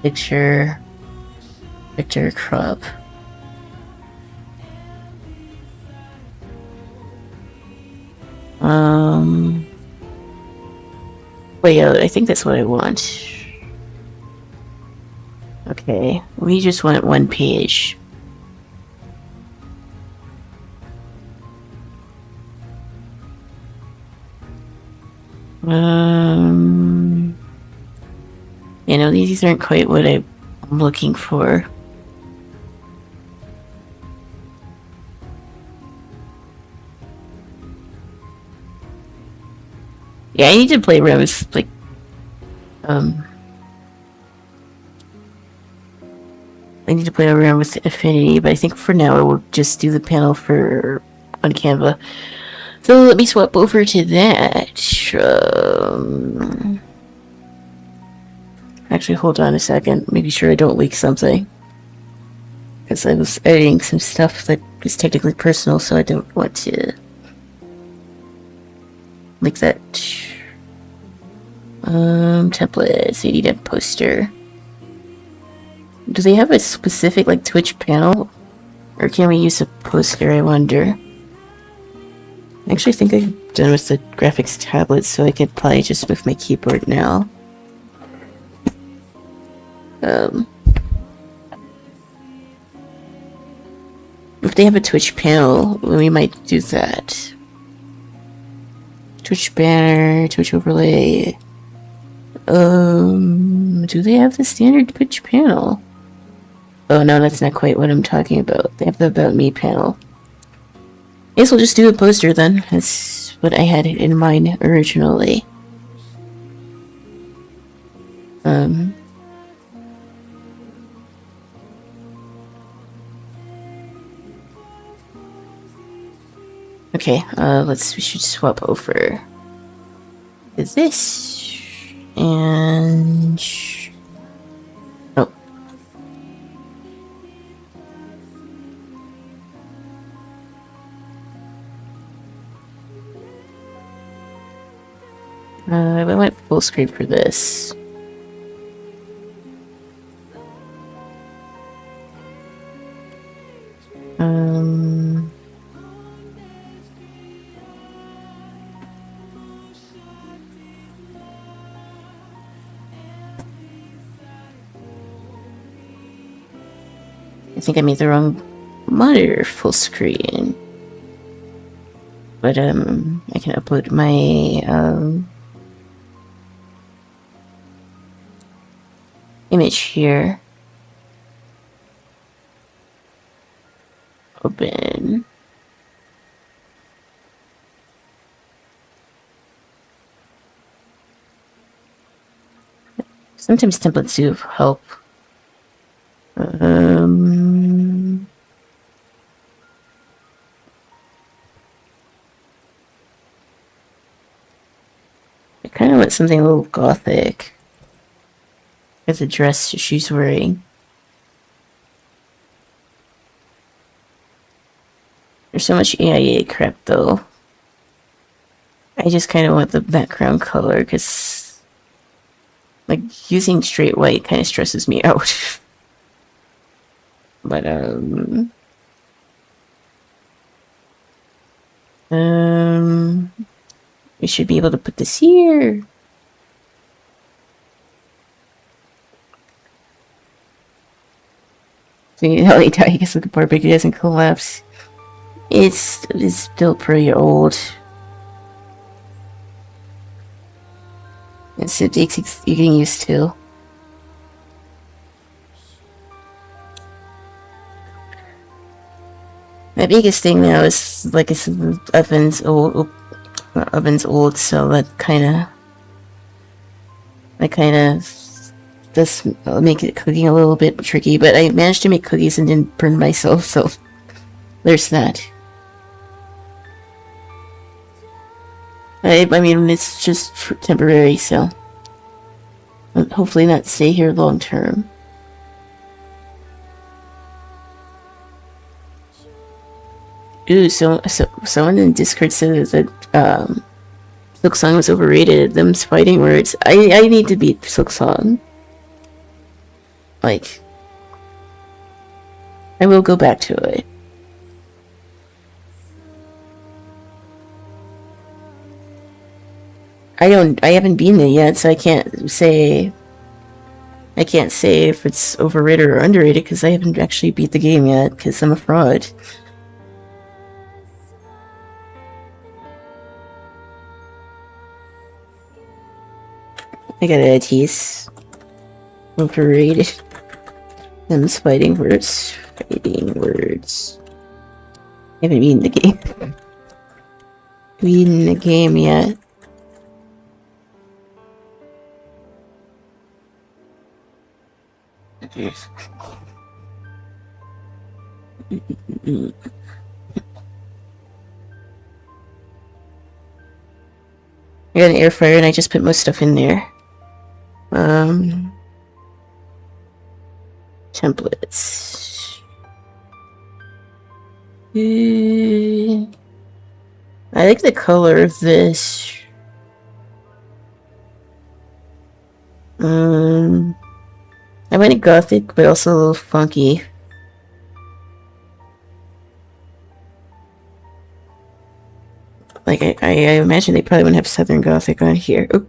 picture crop. Wait, I think that's what I want. Okay, we just want one page. You know, these aren't quite what I'm looking for. Yeah, I need to play around with, like, I need to play around with Affinity, but I think for now I will just do the panel on Canva. So let me swap over to that. Actually, hold on a second. Make sure I don't leak something. Because I was editing some stuff that is technically personal, so I don't want to leak that. Templates. I need a poster. Do they have a specific, like, Twitch panel? Or can we use a poster, I wonder? I actually think I'm done with the graphics tablet, so I could probably just move my keyboard now. If they have a Twitch panel, we might do that. Twitch banner, Twitch overlay. Do they have the standard Twitch panel? Oh no, that's not quite what I'm talking about. They have the About Me panel. I guess we'll just do a poster then. That's what I had in mind originally. Okay, we should swap over to this. And... oh. I went full screen for this. I think I made the wrong monitor full screen. But, I can upload my, image here. open. Sometimes templates do help. I kind of want something a little gothic. As a dress she's wearing. There's so much AIA crap though. I just kind of want the background color because, like, using straight white kind of stresses me out. But we should be able to put this here. See how they die. I guess the part bigger doesn't collapse. It's still pretty old. It's you're getting used to. My biggest thing now is, like I said, oven's old, so that kind of does make it cooking a little bit tricky. But I managed to make cookies and didn't burn myself, so there's that. I mean, it's just temporary, so hopefully not stay here long term. Ooh, so someone in Discord said that Silksong was overrated. Them's fighting words. I need to beat Silksong. Like, I will go back to it. I haven't beaten it yet, so I can't say if it's overrated or underrated because I haven't actually beat the game yet because I'm a fraud. I got a tease. Overrated. Them's fighting words. Fighting words. I haven't beaten the game. Beaten the game yet. I got an air fryer and I just put most stuff in there. Templates. I like the color of this. I went gothic, but also a little funky. Like, I imagine they probably wouldn't have Southern Gothic on here. Oop.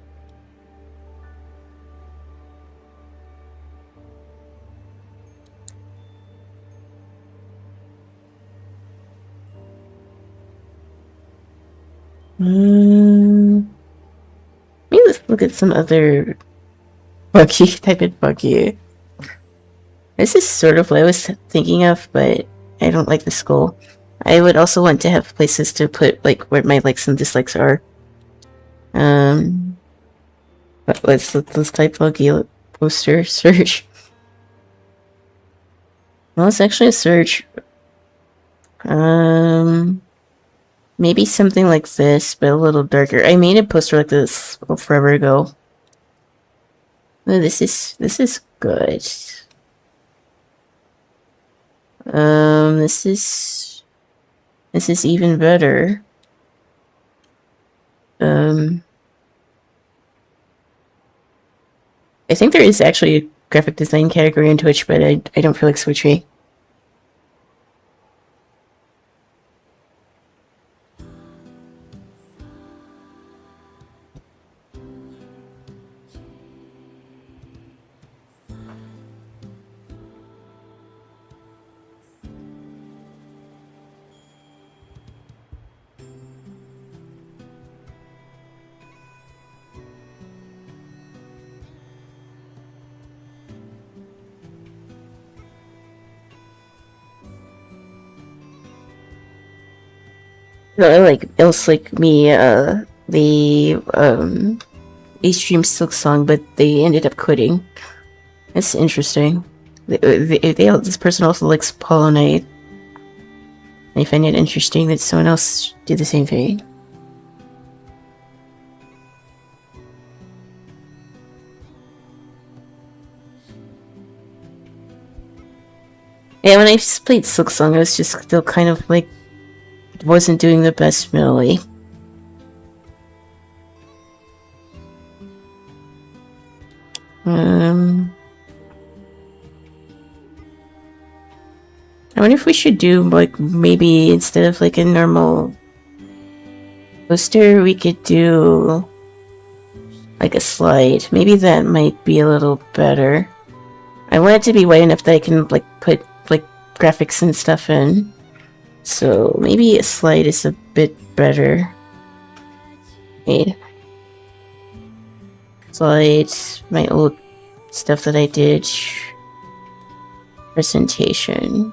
Maybe let's look at some other funky type of funky. This is sort of what I was thinking of, but I don't like the skull. I would also want to have places to put, like, where my likes and dislikes are. Let's type funky poster search. Well, it's actually a search. Maybe something like this, but a little darker. I made a poster like this forever ago. Oh, this is good. This is even better. I think there is actually a graphic design category in Twitch, but I don't feel like switching. No, like else like me, they streamed Silk Song, but they ended up quitting. It's interesting. This person also likes Hollow Knight. I find it interesting that someone else did the same thing. Yeah, when I played Silk Song, I was just still kind of like wasn't doing the best mentally. I wonder if we should do like maybe instead of like a normal poster, we could do like a slide. Maybe that might be a little better. I want it to be wide enough that I can like put like graphics and stuff in. So maybe a slide is a bit better. Okay. Slide, my old stuff that I did. Presentation.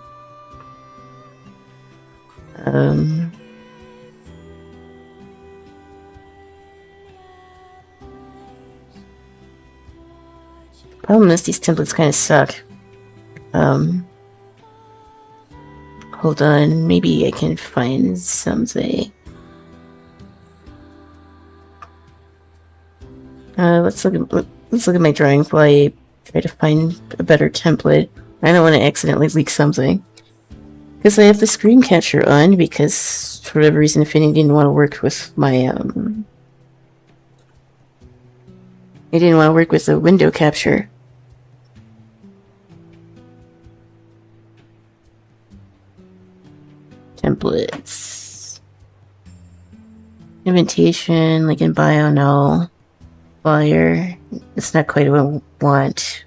Problem is these templates kind of suck. Hold on, maybe I can find something. Let's look at my drawing while I try to find a better template. I don't want to accidentally leak something. Because I have the screen capture on because for whatever reason Affinity didn't want to work with my I didn't want to work with the window capture. Templates. Invitation, like in bio, no. Flyer. It's not quite what I want.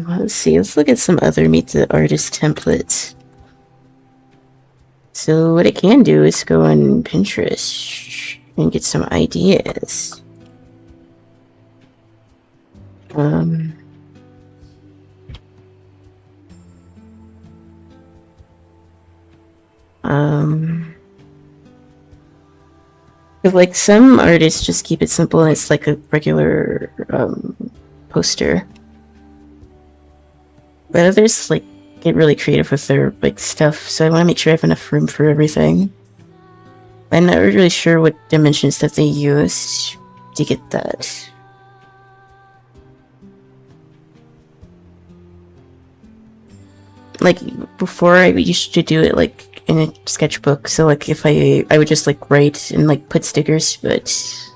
Let's see. Let's look at some other Meet the Artist templates. So what I can do is go on Pinterest and get some ideas. Like some artists just keep it simple and it's like a regular poster. But others like get really creative with their like stuff, so I want to make sure I have enough room for everything. I'm not really sure what dimensions that they used to get that. Like before, I used to do it like in a sketchbook, so like if I would just like write and like put stickers, but it's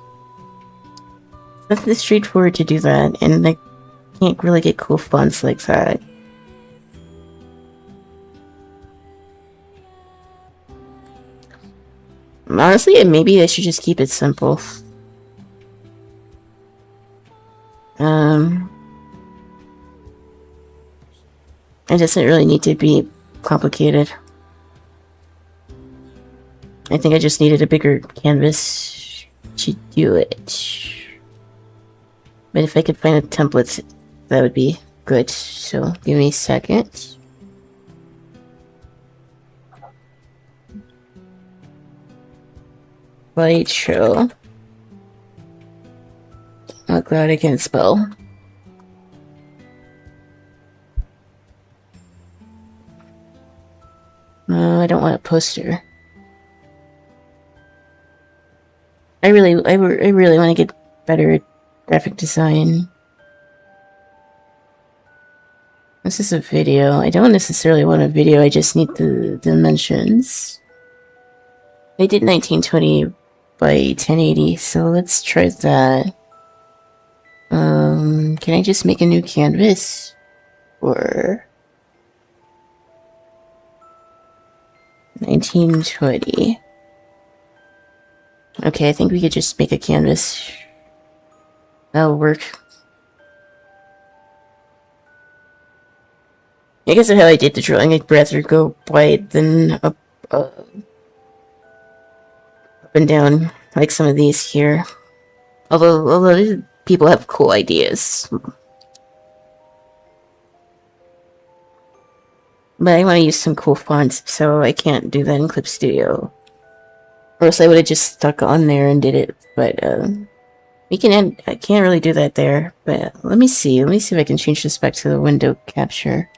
not that straightforward to do that, and I can't really get cool fonts like that. Honestly, maybe I should just keep it simple. It doesn't really need to be complicated. I think I just needed a bigger canvas to do it. But if I could find a template, that would be good. So give me a second. Slideshow. Oh, glad I can spell. No, I don't want a poster. I really want to get better at graphic design. This is a video. I don't necessarily want a video, I just need the dimensions. I did 1920 by 1080, so let's try that. Can I just make a new canvas? Or 1920. Okay, I think we could just make a canvas. That'll work. I guess of how I did the drawing, I'd rather go wide than up and down, like some of these here. Although people have cool ideas. But I want to use some cool fonts, so I can't do that in Clip Studio. Or else I would have just stuck on there and did it. But we can end. I can't really do that there. But let me see. Let me see if I can change this back to the window capture.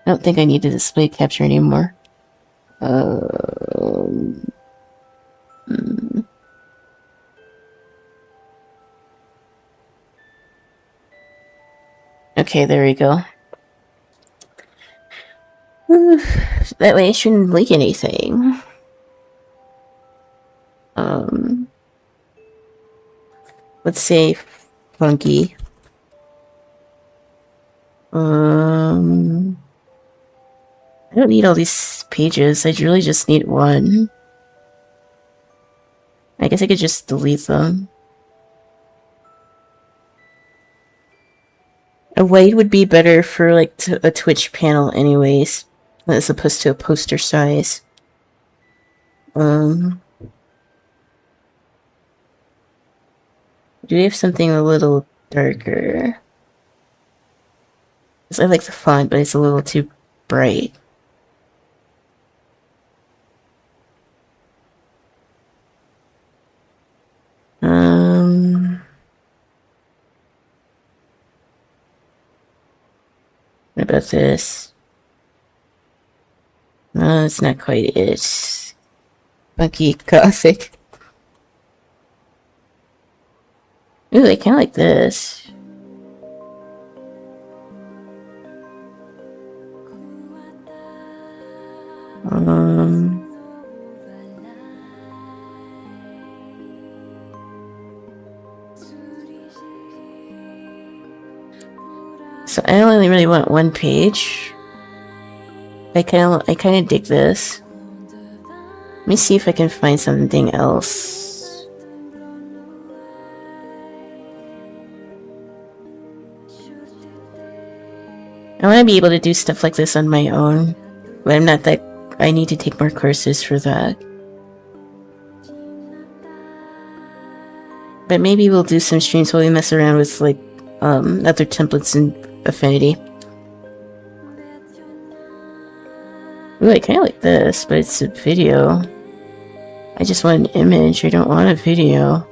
I don't think I need the display capture anymore. Okay, there we go. That way I shouldn't leak anything. Let's say funky. I don't need all these pages. I really just need one. I guess I could just delete them. A white would be better for like a Twitch panel anyways, as opposed to a poster size. Do we have something a little darker? Because I like the font, but it's a little too bright. What about this? No, it's not quite it. Funky Gothic. Ooh, I kinda like this. So I only really want one page. I kind of dig this. Let me see if I can find something else. I want to be able to do stuff like this on my own, but I'm not that. I need to take more courses for that. But maybe we'll do some streams while we mess around with like other templates in Affinity. Ooh, I kind of like this, but it's a video. I just want an image. I don't want a video.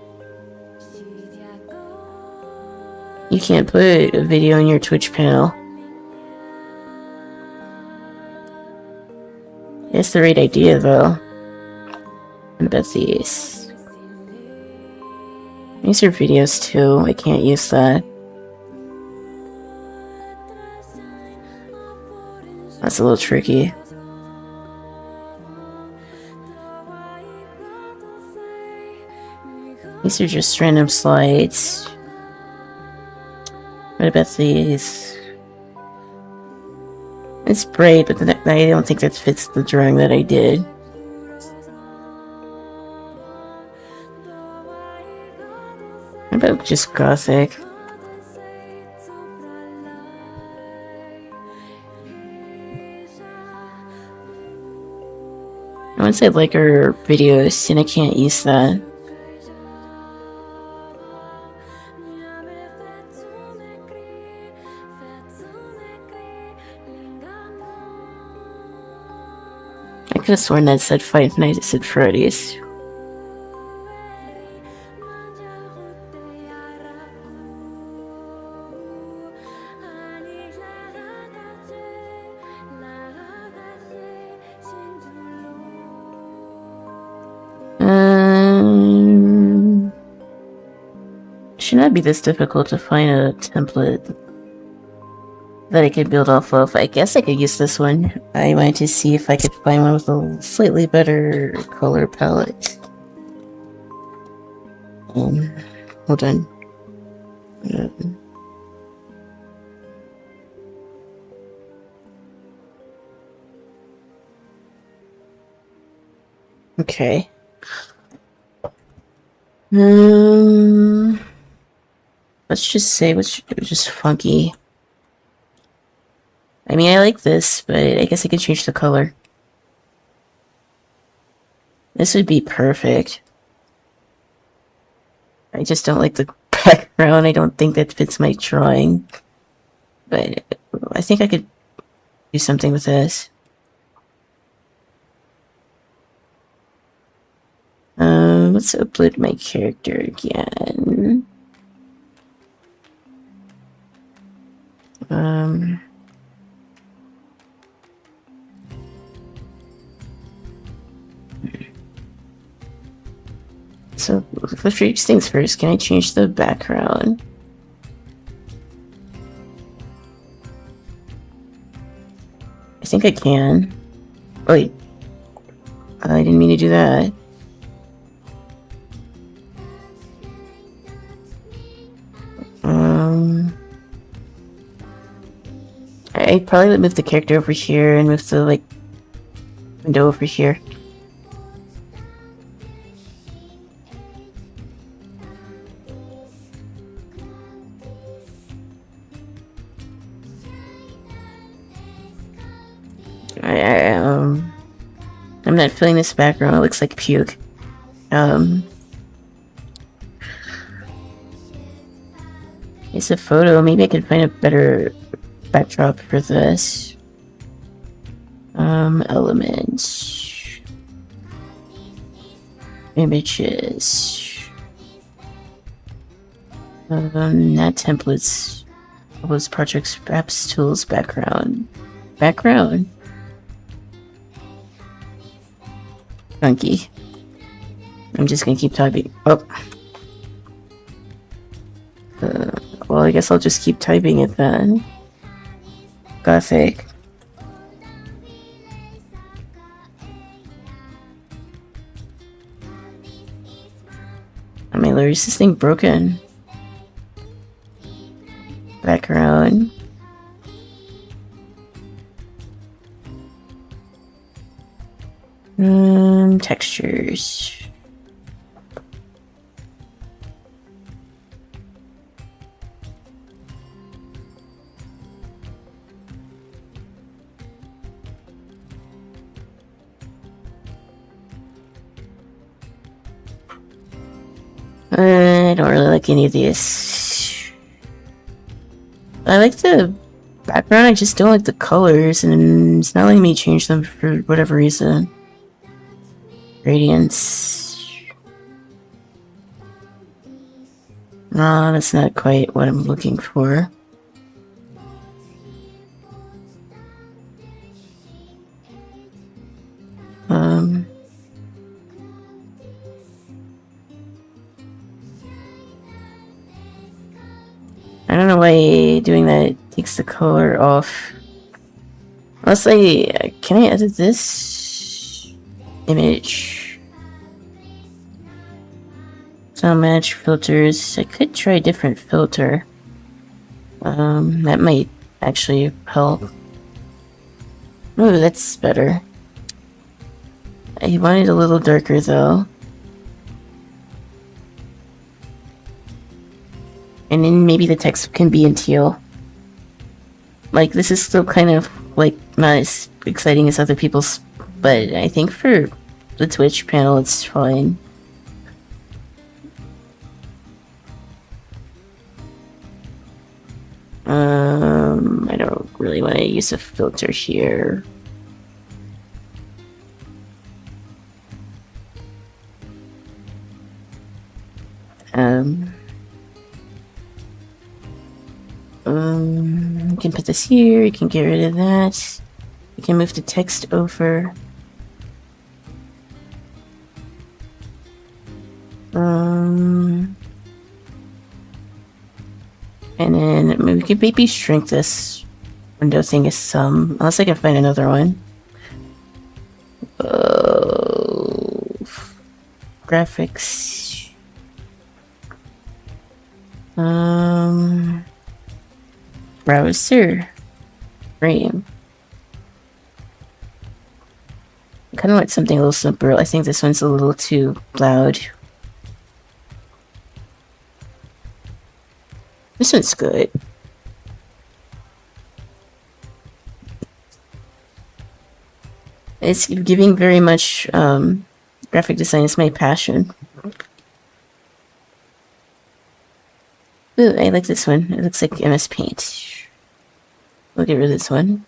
You can't put a video on your Twitch panel. It's the right idea, though. What about these? These are videos, too. I can't use that. That's a little tricky. These are just random slides. What about these? It's bright, but I don't think that fits the drawing that I did. What about just Gothic? I want to say like her videos, and I can't use that. I could have sworn that said Five Nights at Freddy's. Should not be this difficult to find a template that I could build off of. I guess I could use this one. I wanted to see if I could find one with a slightly better color palette. Hold on. Okay. Let's just say it's just funky. I mean, I like this, but I guess I could change the color. This would be perfect. I just don't like the background. I don't think that fits my drawing. But I think I could do something with this. Let's upload my character again. So let's reach things first. Can I change the background? I think I can. Wait. I didn't mean to do that. I'd probably move the character over here and move the, like, window over here. I'm not feeling this background. It looks like puke. It's a photo. Maybe I can find a better backdrop for this. Elements. Images. Not templates. Those projects, apps, tools, background. Background. Funky. I'm just gonna keep typing. Oh. Well, I guess I'll just keep typing it then. Gothic. I mean, is this thing broken? Background. Textures. I don't really like any of these. I like the background, I just don't like the colors, and it's not letting me change them for whatever reason. Gradients. No, that's not quite what I'm looking for. I don't know why doing that takes the color off. Unless can I edit this image? Sound match filters. I could try a different filter. That might actually help. Ooh, that's better. I want it a little darker though. And then maybe the text can be in teal. Like, this is still kind of, like, not as exciting as other people's, but I think for the Twitch panel it's fine. I don't really want to use a filter here. You can put this here, you can get rid of that. You can move the text over. And then we could maybe shrink this window thing some, unless I can find another one. Graphics. Browser. Frame. I kind of want something a little simpler. I think this one's a little too loud. This one's good. It's giving very much, graphic design is my passion. Ooh, I like this one. It looks like MS Paint. We'll get rid of this one.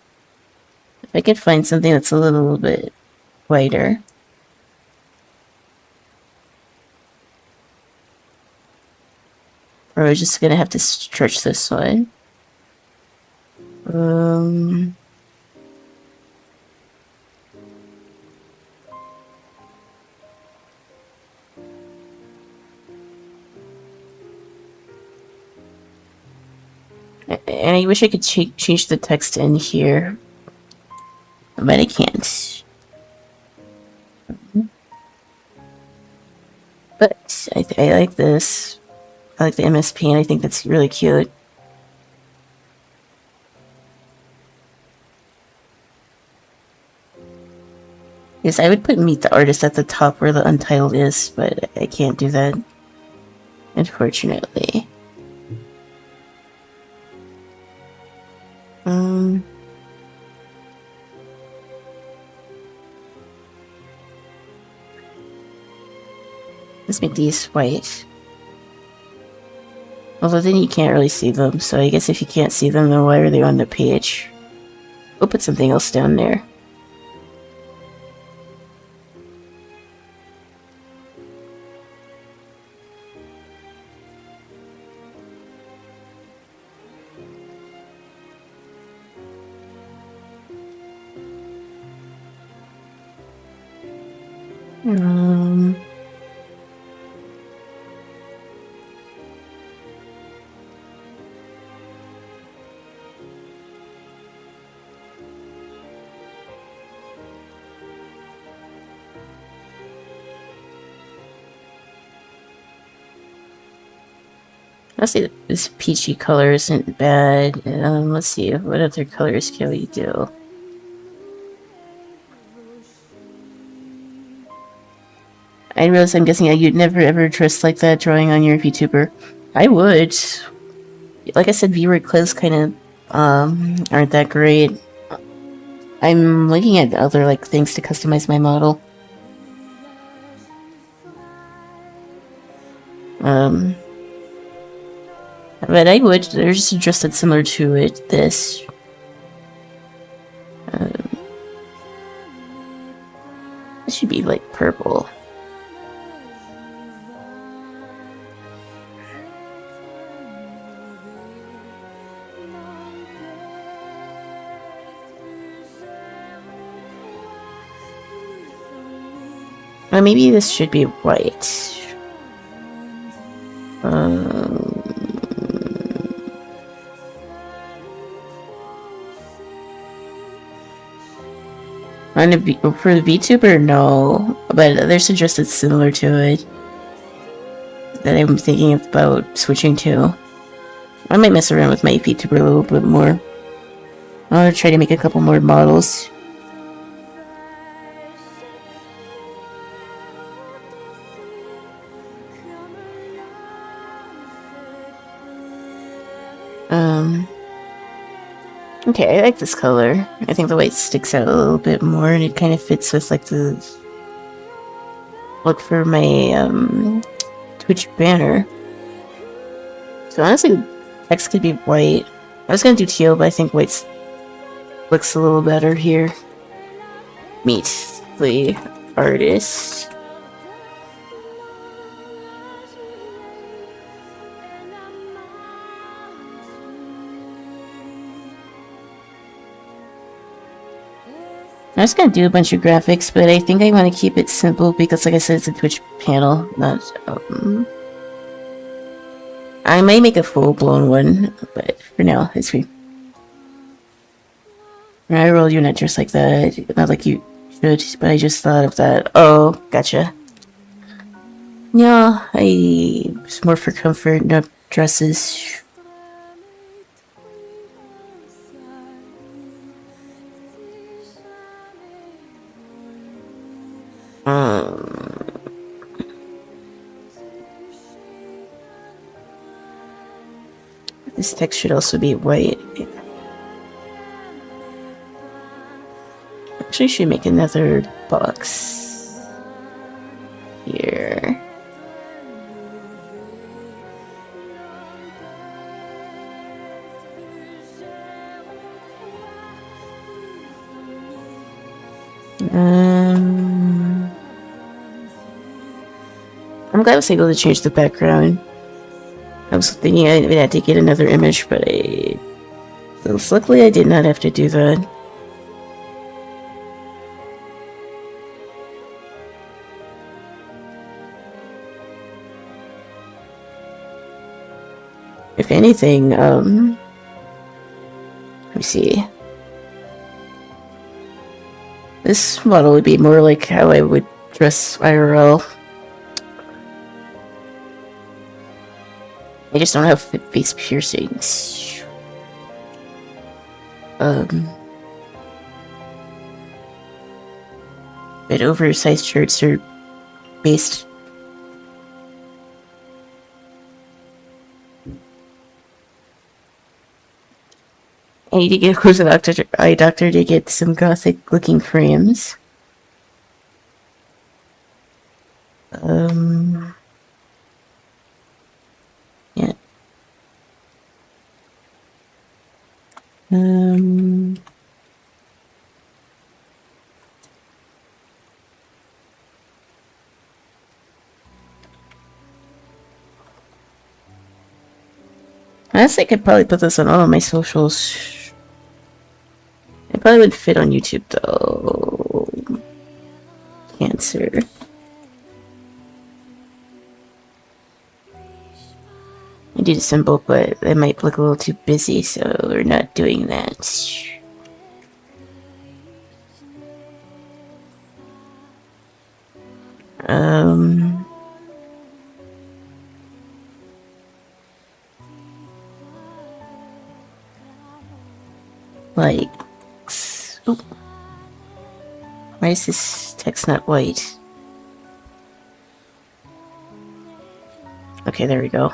If I could find something that's a little bit whiter. Or we're just gonna have to stretch this one. And I wish I could change the text in here, but I can't. But I like this. I like the MSP, and I think that's really cute. Yes, I would put Meet the Artist at the top where the Untitled is, but I can't do that, unfortunately. Let's make these white. Although then you can't really see them, so I guess if you can't see them, then why are they on the page? We'll put something else down there. Let's see, this peachy color isn't bad. Let's see, what other colors can we do? I realize I'm guessing you'd never ever trust like that drawing on your VTuber. I would. Like I said, viewer clothes kind of aren't that great. I'm looking at other like things to customize my model. But I would. There's just that similar to it. This. This should be like purple. Well, maybe this should be white. For the VTuber, no, but others suggested similar to it that I'm thinking about switching to. I might mess around with my VTuber a little bit more. I'll try to make a couple more models. Okay, I like this color. I think the white sticks out a little bit more, and it kind of fits with like the look for my Twitch banner. So honestly, X could be white. I was gonna do teal, but I think white looks a little better here. Meet the artist. I was gonna do a bunch of graphics, but I think I want to keep it simple because, like I said, it's a Twitch panel, not. I may make a full-blown one, but for now, it's free. I roll you not just like that, not like you should, but I just thought of that. Oh, gotcha. Yeah, it's more for comfort, not dresses. This text should also be white. Actually, I should make another box here. I'm glad I was able to change the background. I was thinking I had to get another image, but luckily I did not have to do that. If anything, let me see. This model would be more like how I would dress IRL. I just don't have face piercings. But oversized shirts are based. I need to get go to the eye doctor to get some gothic looking frames. Yeah. Honestly, I could probably put this on all of my socials. It probably would fit on YouTube though. Cancer. I did a symbol, but it might look a little too busy, so we're not doing that. Like, oh, why is this text not white? Okay, there we go.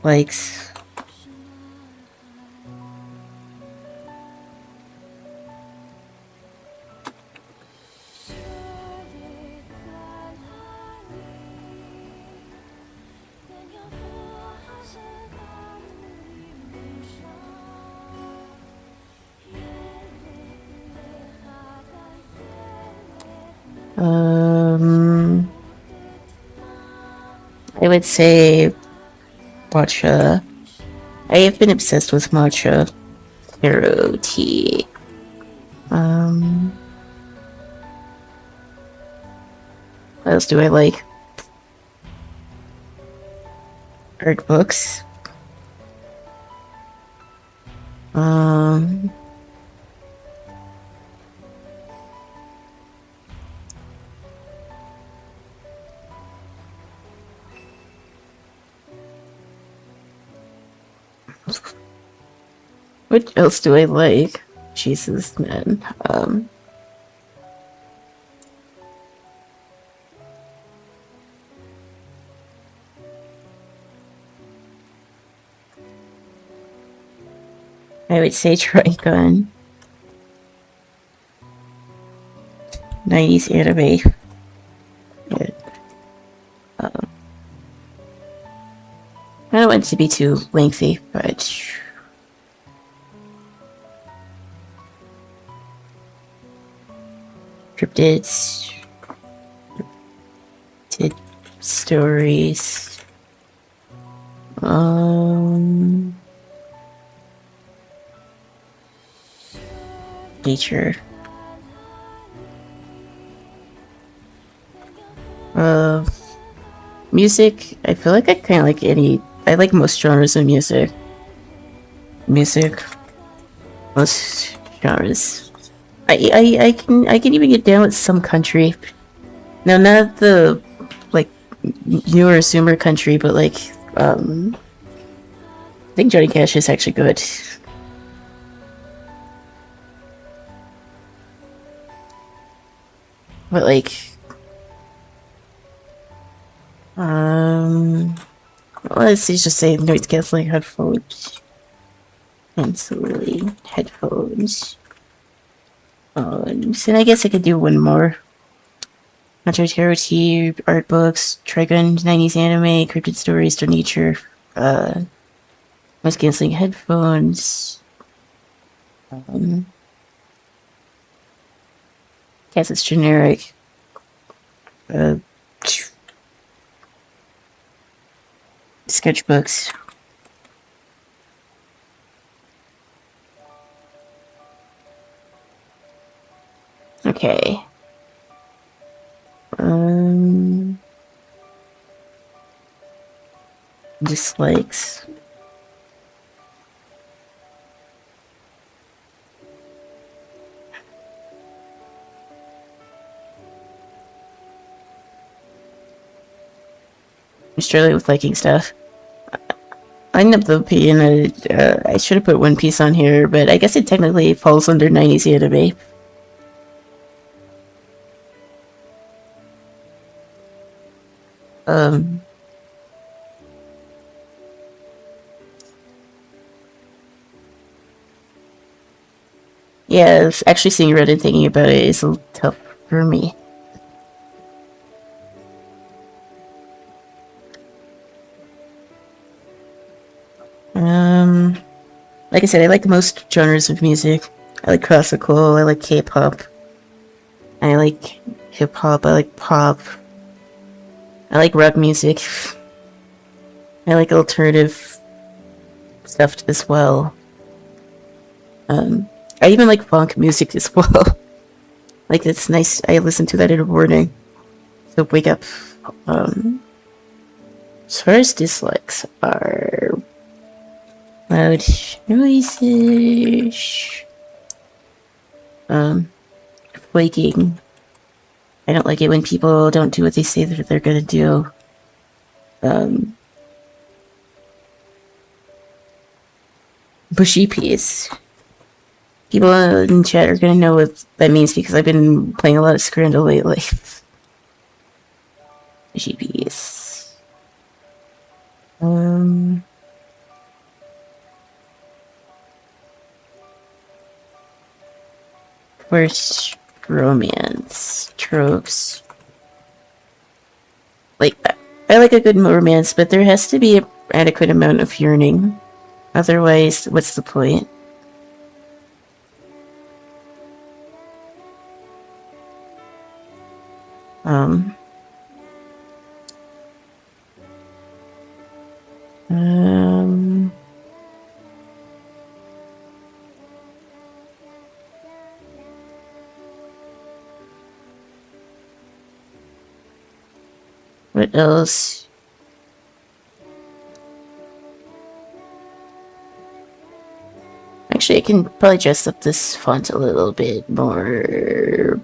Likes. I would say matcha. I have been obsessed with matcha taro tea. What else do I like? Art books. What else do I like? Jesus, man. I would say Trigun. 90s anime. Yeah. I don't want it to be too lengthy, but cryptids, stories, nature, music. I feel like I kind of like I like most genres of music. Most genres. I can even get down with some country. No, not the like newer Zoomer country, but like I think Johnny Cash is actually good. But like let's just say noise canceling headphones. Canceling headphones. So I guess I could do one more. Matcha Tarot Tea, art books, Trigun, 90s anime, cryptid stories, to nature, noise canceling headphones. Guess it's generic. Sketchbooks. Okay. Dislikes. I'm struggling with liking stuff. I end up the opinion that I should have put One Piece on here, but I guess it technically falls under 90s anime. Yeah, actually seeing Reddit and thinking about it is a little tough for me. Like I said, I like most genres of music. I like classical, I like K-pop, I like hip-hop, I like pop, I like rock music, I like alternative stuff as well. I even like funk music as well. Like, it's nice, I listen to that in the morning. So wake up. As far as dislikes are loud noises, flaking. I don't like it when people don't do what they say that they're gonna do. Bushy piece. People in chat are gonna know what that means because I've been playing a lot of Scrandal lately. Bushy piece. First romance tropes. Like, I like a good romance, but there has to be an adequate amount of yearning. Otherwise, what's the point? What else? Actually, I can probably dress up this font a little bit more.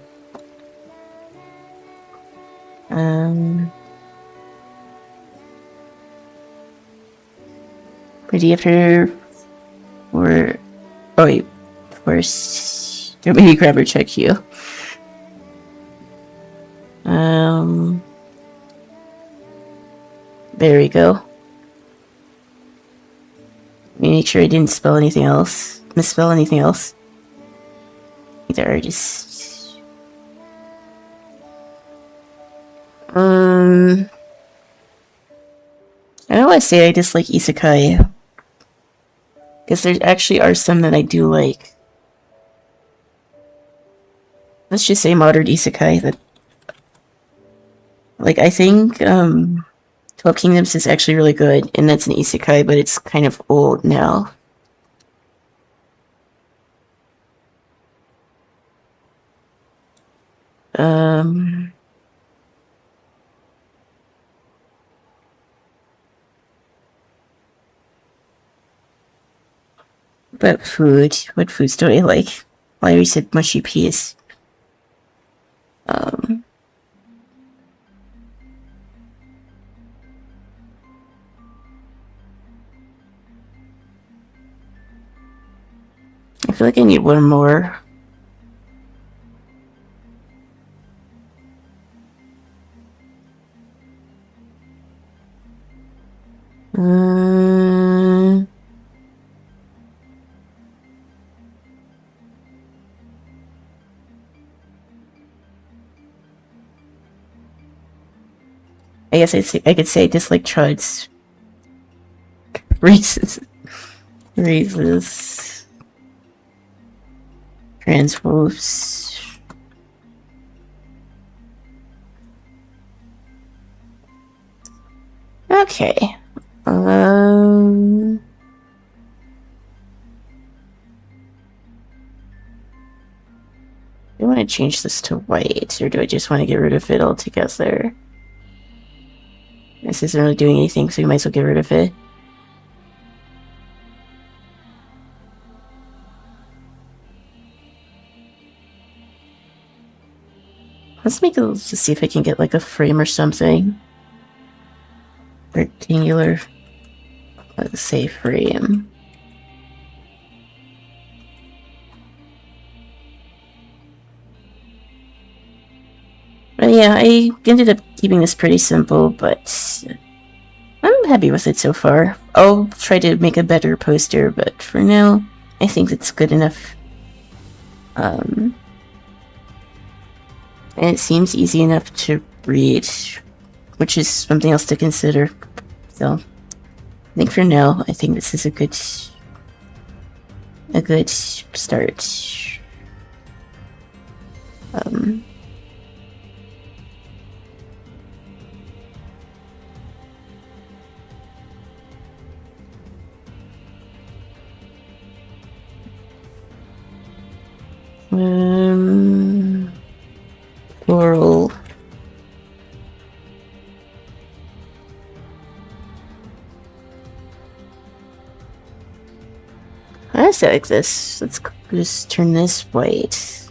Pretty after, or oh wait, first, let me grab or check you. There we go. Make sure I didn't spell anything else. Misspell anything else. Either I just... I don't know why I say I dislike isekai. Because there actually are some that I do like. Let's just say modern isekai. That, like, I think 12 Kingdoms is actually really good, and that's an isekai, but it's kind of old now. But food. What foods do I like? Well, I already said mushy peas. I feel like I need one more. I guess I could say I dislike chuds. Reasons. raises, transposed. Okay. Do I want to change this to white, or do I just want to get rid of it altogether? This isn't really doing anything, so we might as well get rid of it. Let's see if I can get like a frame or something. Rectangular, let's say frame. But yeah, I ended up keeping this pretty simple, but I'm happy with it so far. I'll try to make a better poster, but for now, I think it's good enough. And it seems easy enough to read, which is something else to consider. So, I think for now, I think this is a good start. Floral. I say like this. Let's just turn this white.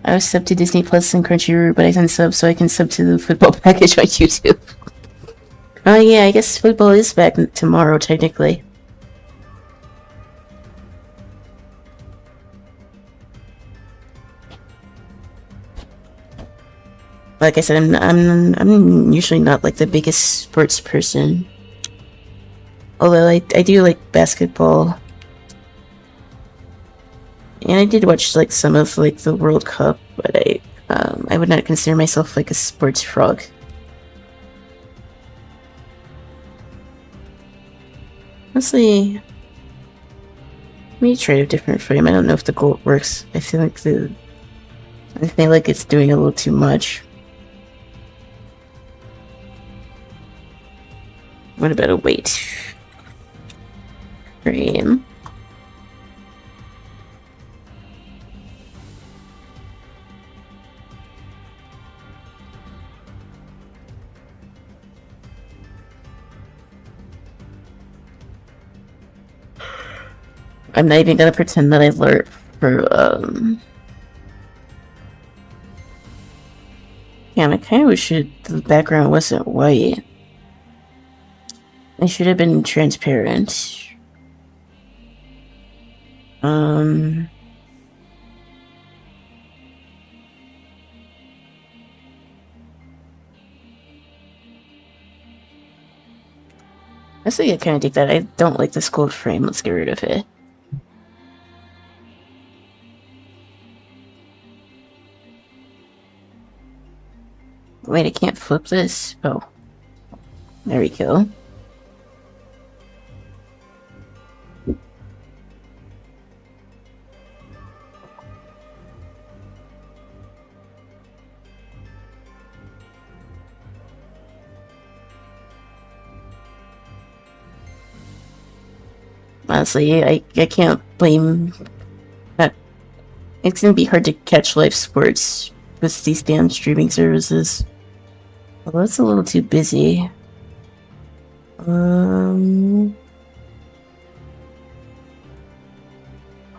I was sub to Disney Plus and Crunchyroll, but I didn't sub, so I can sub to the football package on YouTube. Oh yeah, I guess football is back tomorrow, technically. Like I said, I'm usually not like the biggest sports person. Although I do like basketball. And I did watch like some of like the World Cup, but I would not consider myself like a sports frog. Honestly, let me try a different frame. I don't know if the gold works. I feel like it's doing a little too much. What about a weight frame? I'm not even gonna pretend that I learned for yeah, I kinda wish the background wasn't white. It should have been transparent. I think I kind of dig that. I don't like this gold frame. Let's get rid of it. Wait, I can't flip this? Oh. There we go. Honestly, I can't blame that. It's gonna be hard to catch live sports with these damn streaming services. Well, that's a little too busy.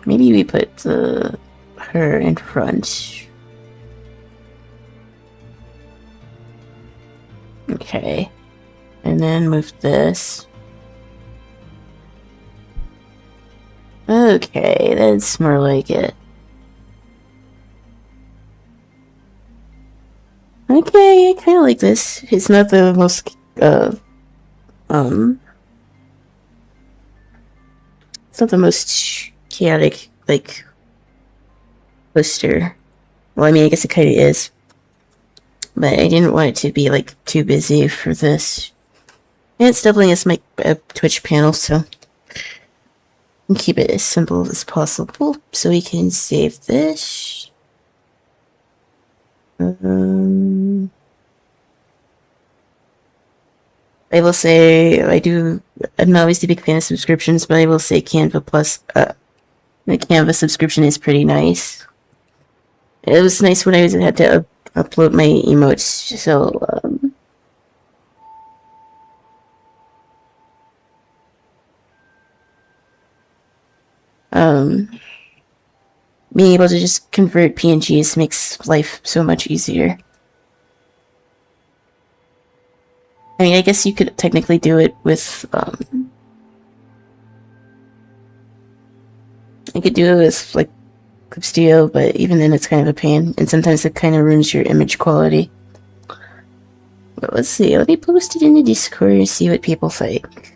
Maybe we put her in front. Okay. And then move this. Okay, that's more like it. Okay, I kind of like this. It's not the most, it's not the most chaotic, like, poster. Well, I mean, I guess it kind of is. But I didn't want it to be, like, too busy for this. And it's doubling as my Twitch panel, so keep it as simple as possible. So we can save this. I will say I'm not always a big fan of subscriptions, but I will say Canva Plus, the Canva subscription is pretty nice. It was nice when I had to upload my emotes, so, being able to just convert PNGs makes life so much easier. I mean, I guess you could technically do it with, I could do it with, like, Clip Studio, but even then it's kind of a pain, and sometimes it kind of ruins your image quality. But let's see, let me post it in the Discord and see what people think.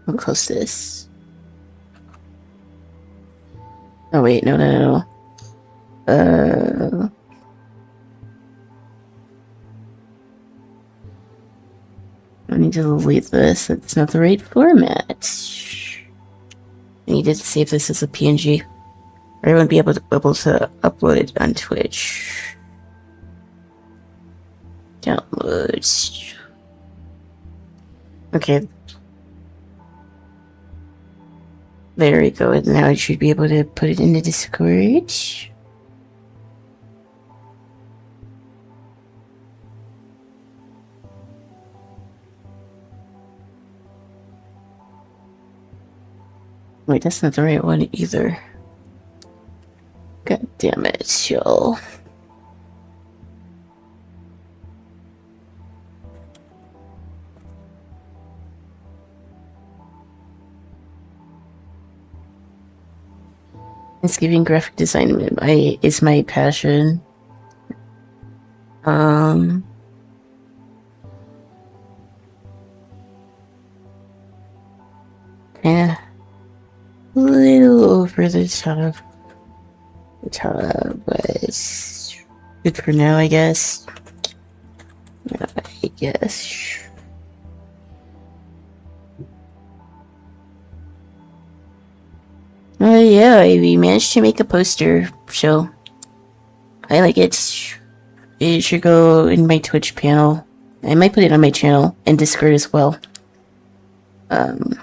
I'll close this. Oh wait, no. I need to delete this. That's not the right format. I need to save this as a PNG, or I won't be able to upload it on Twitch. Downloads. Okay. There we go. And now I should be able to put it in the Discord. Wait, that's not the right one either. God damn it, y'all. Thanksgiving graphic design is my passion. Kinda a little over the top. But it's good for now, I guess. Yeah, we managed to make a poster, so I like it. It should go in my Twitch panel. I might put it on my channel and Discord as well. But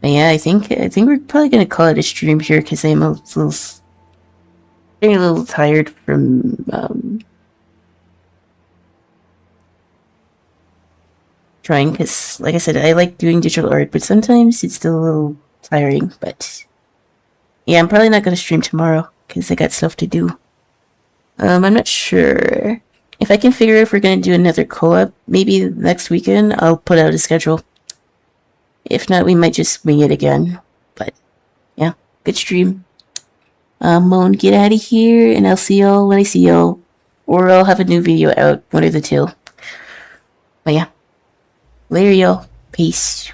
yeah, I think we're probably gonna call it a stream here because I'm getting a little tired from trying. Because, like I said, I like doing digital art, but sometimes it's still a little tiring. But yeah, I'm probably not gonna stream tomorrow because I got stuff to do. I'm not sure if I can figure if we're gonna do another collab. Maybe next weekend I'll put out a schedule. If not, we might just wing it again. But yeah, good stream. I'm gonna get out of here, and I'll see y'all when I see y'all, or I'll have a new video out, one of the two. But yeah, later, y'all. Peace.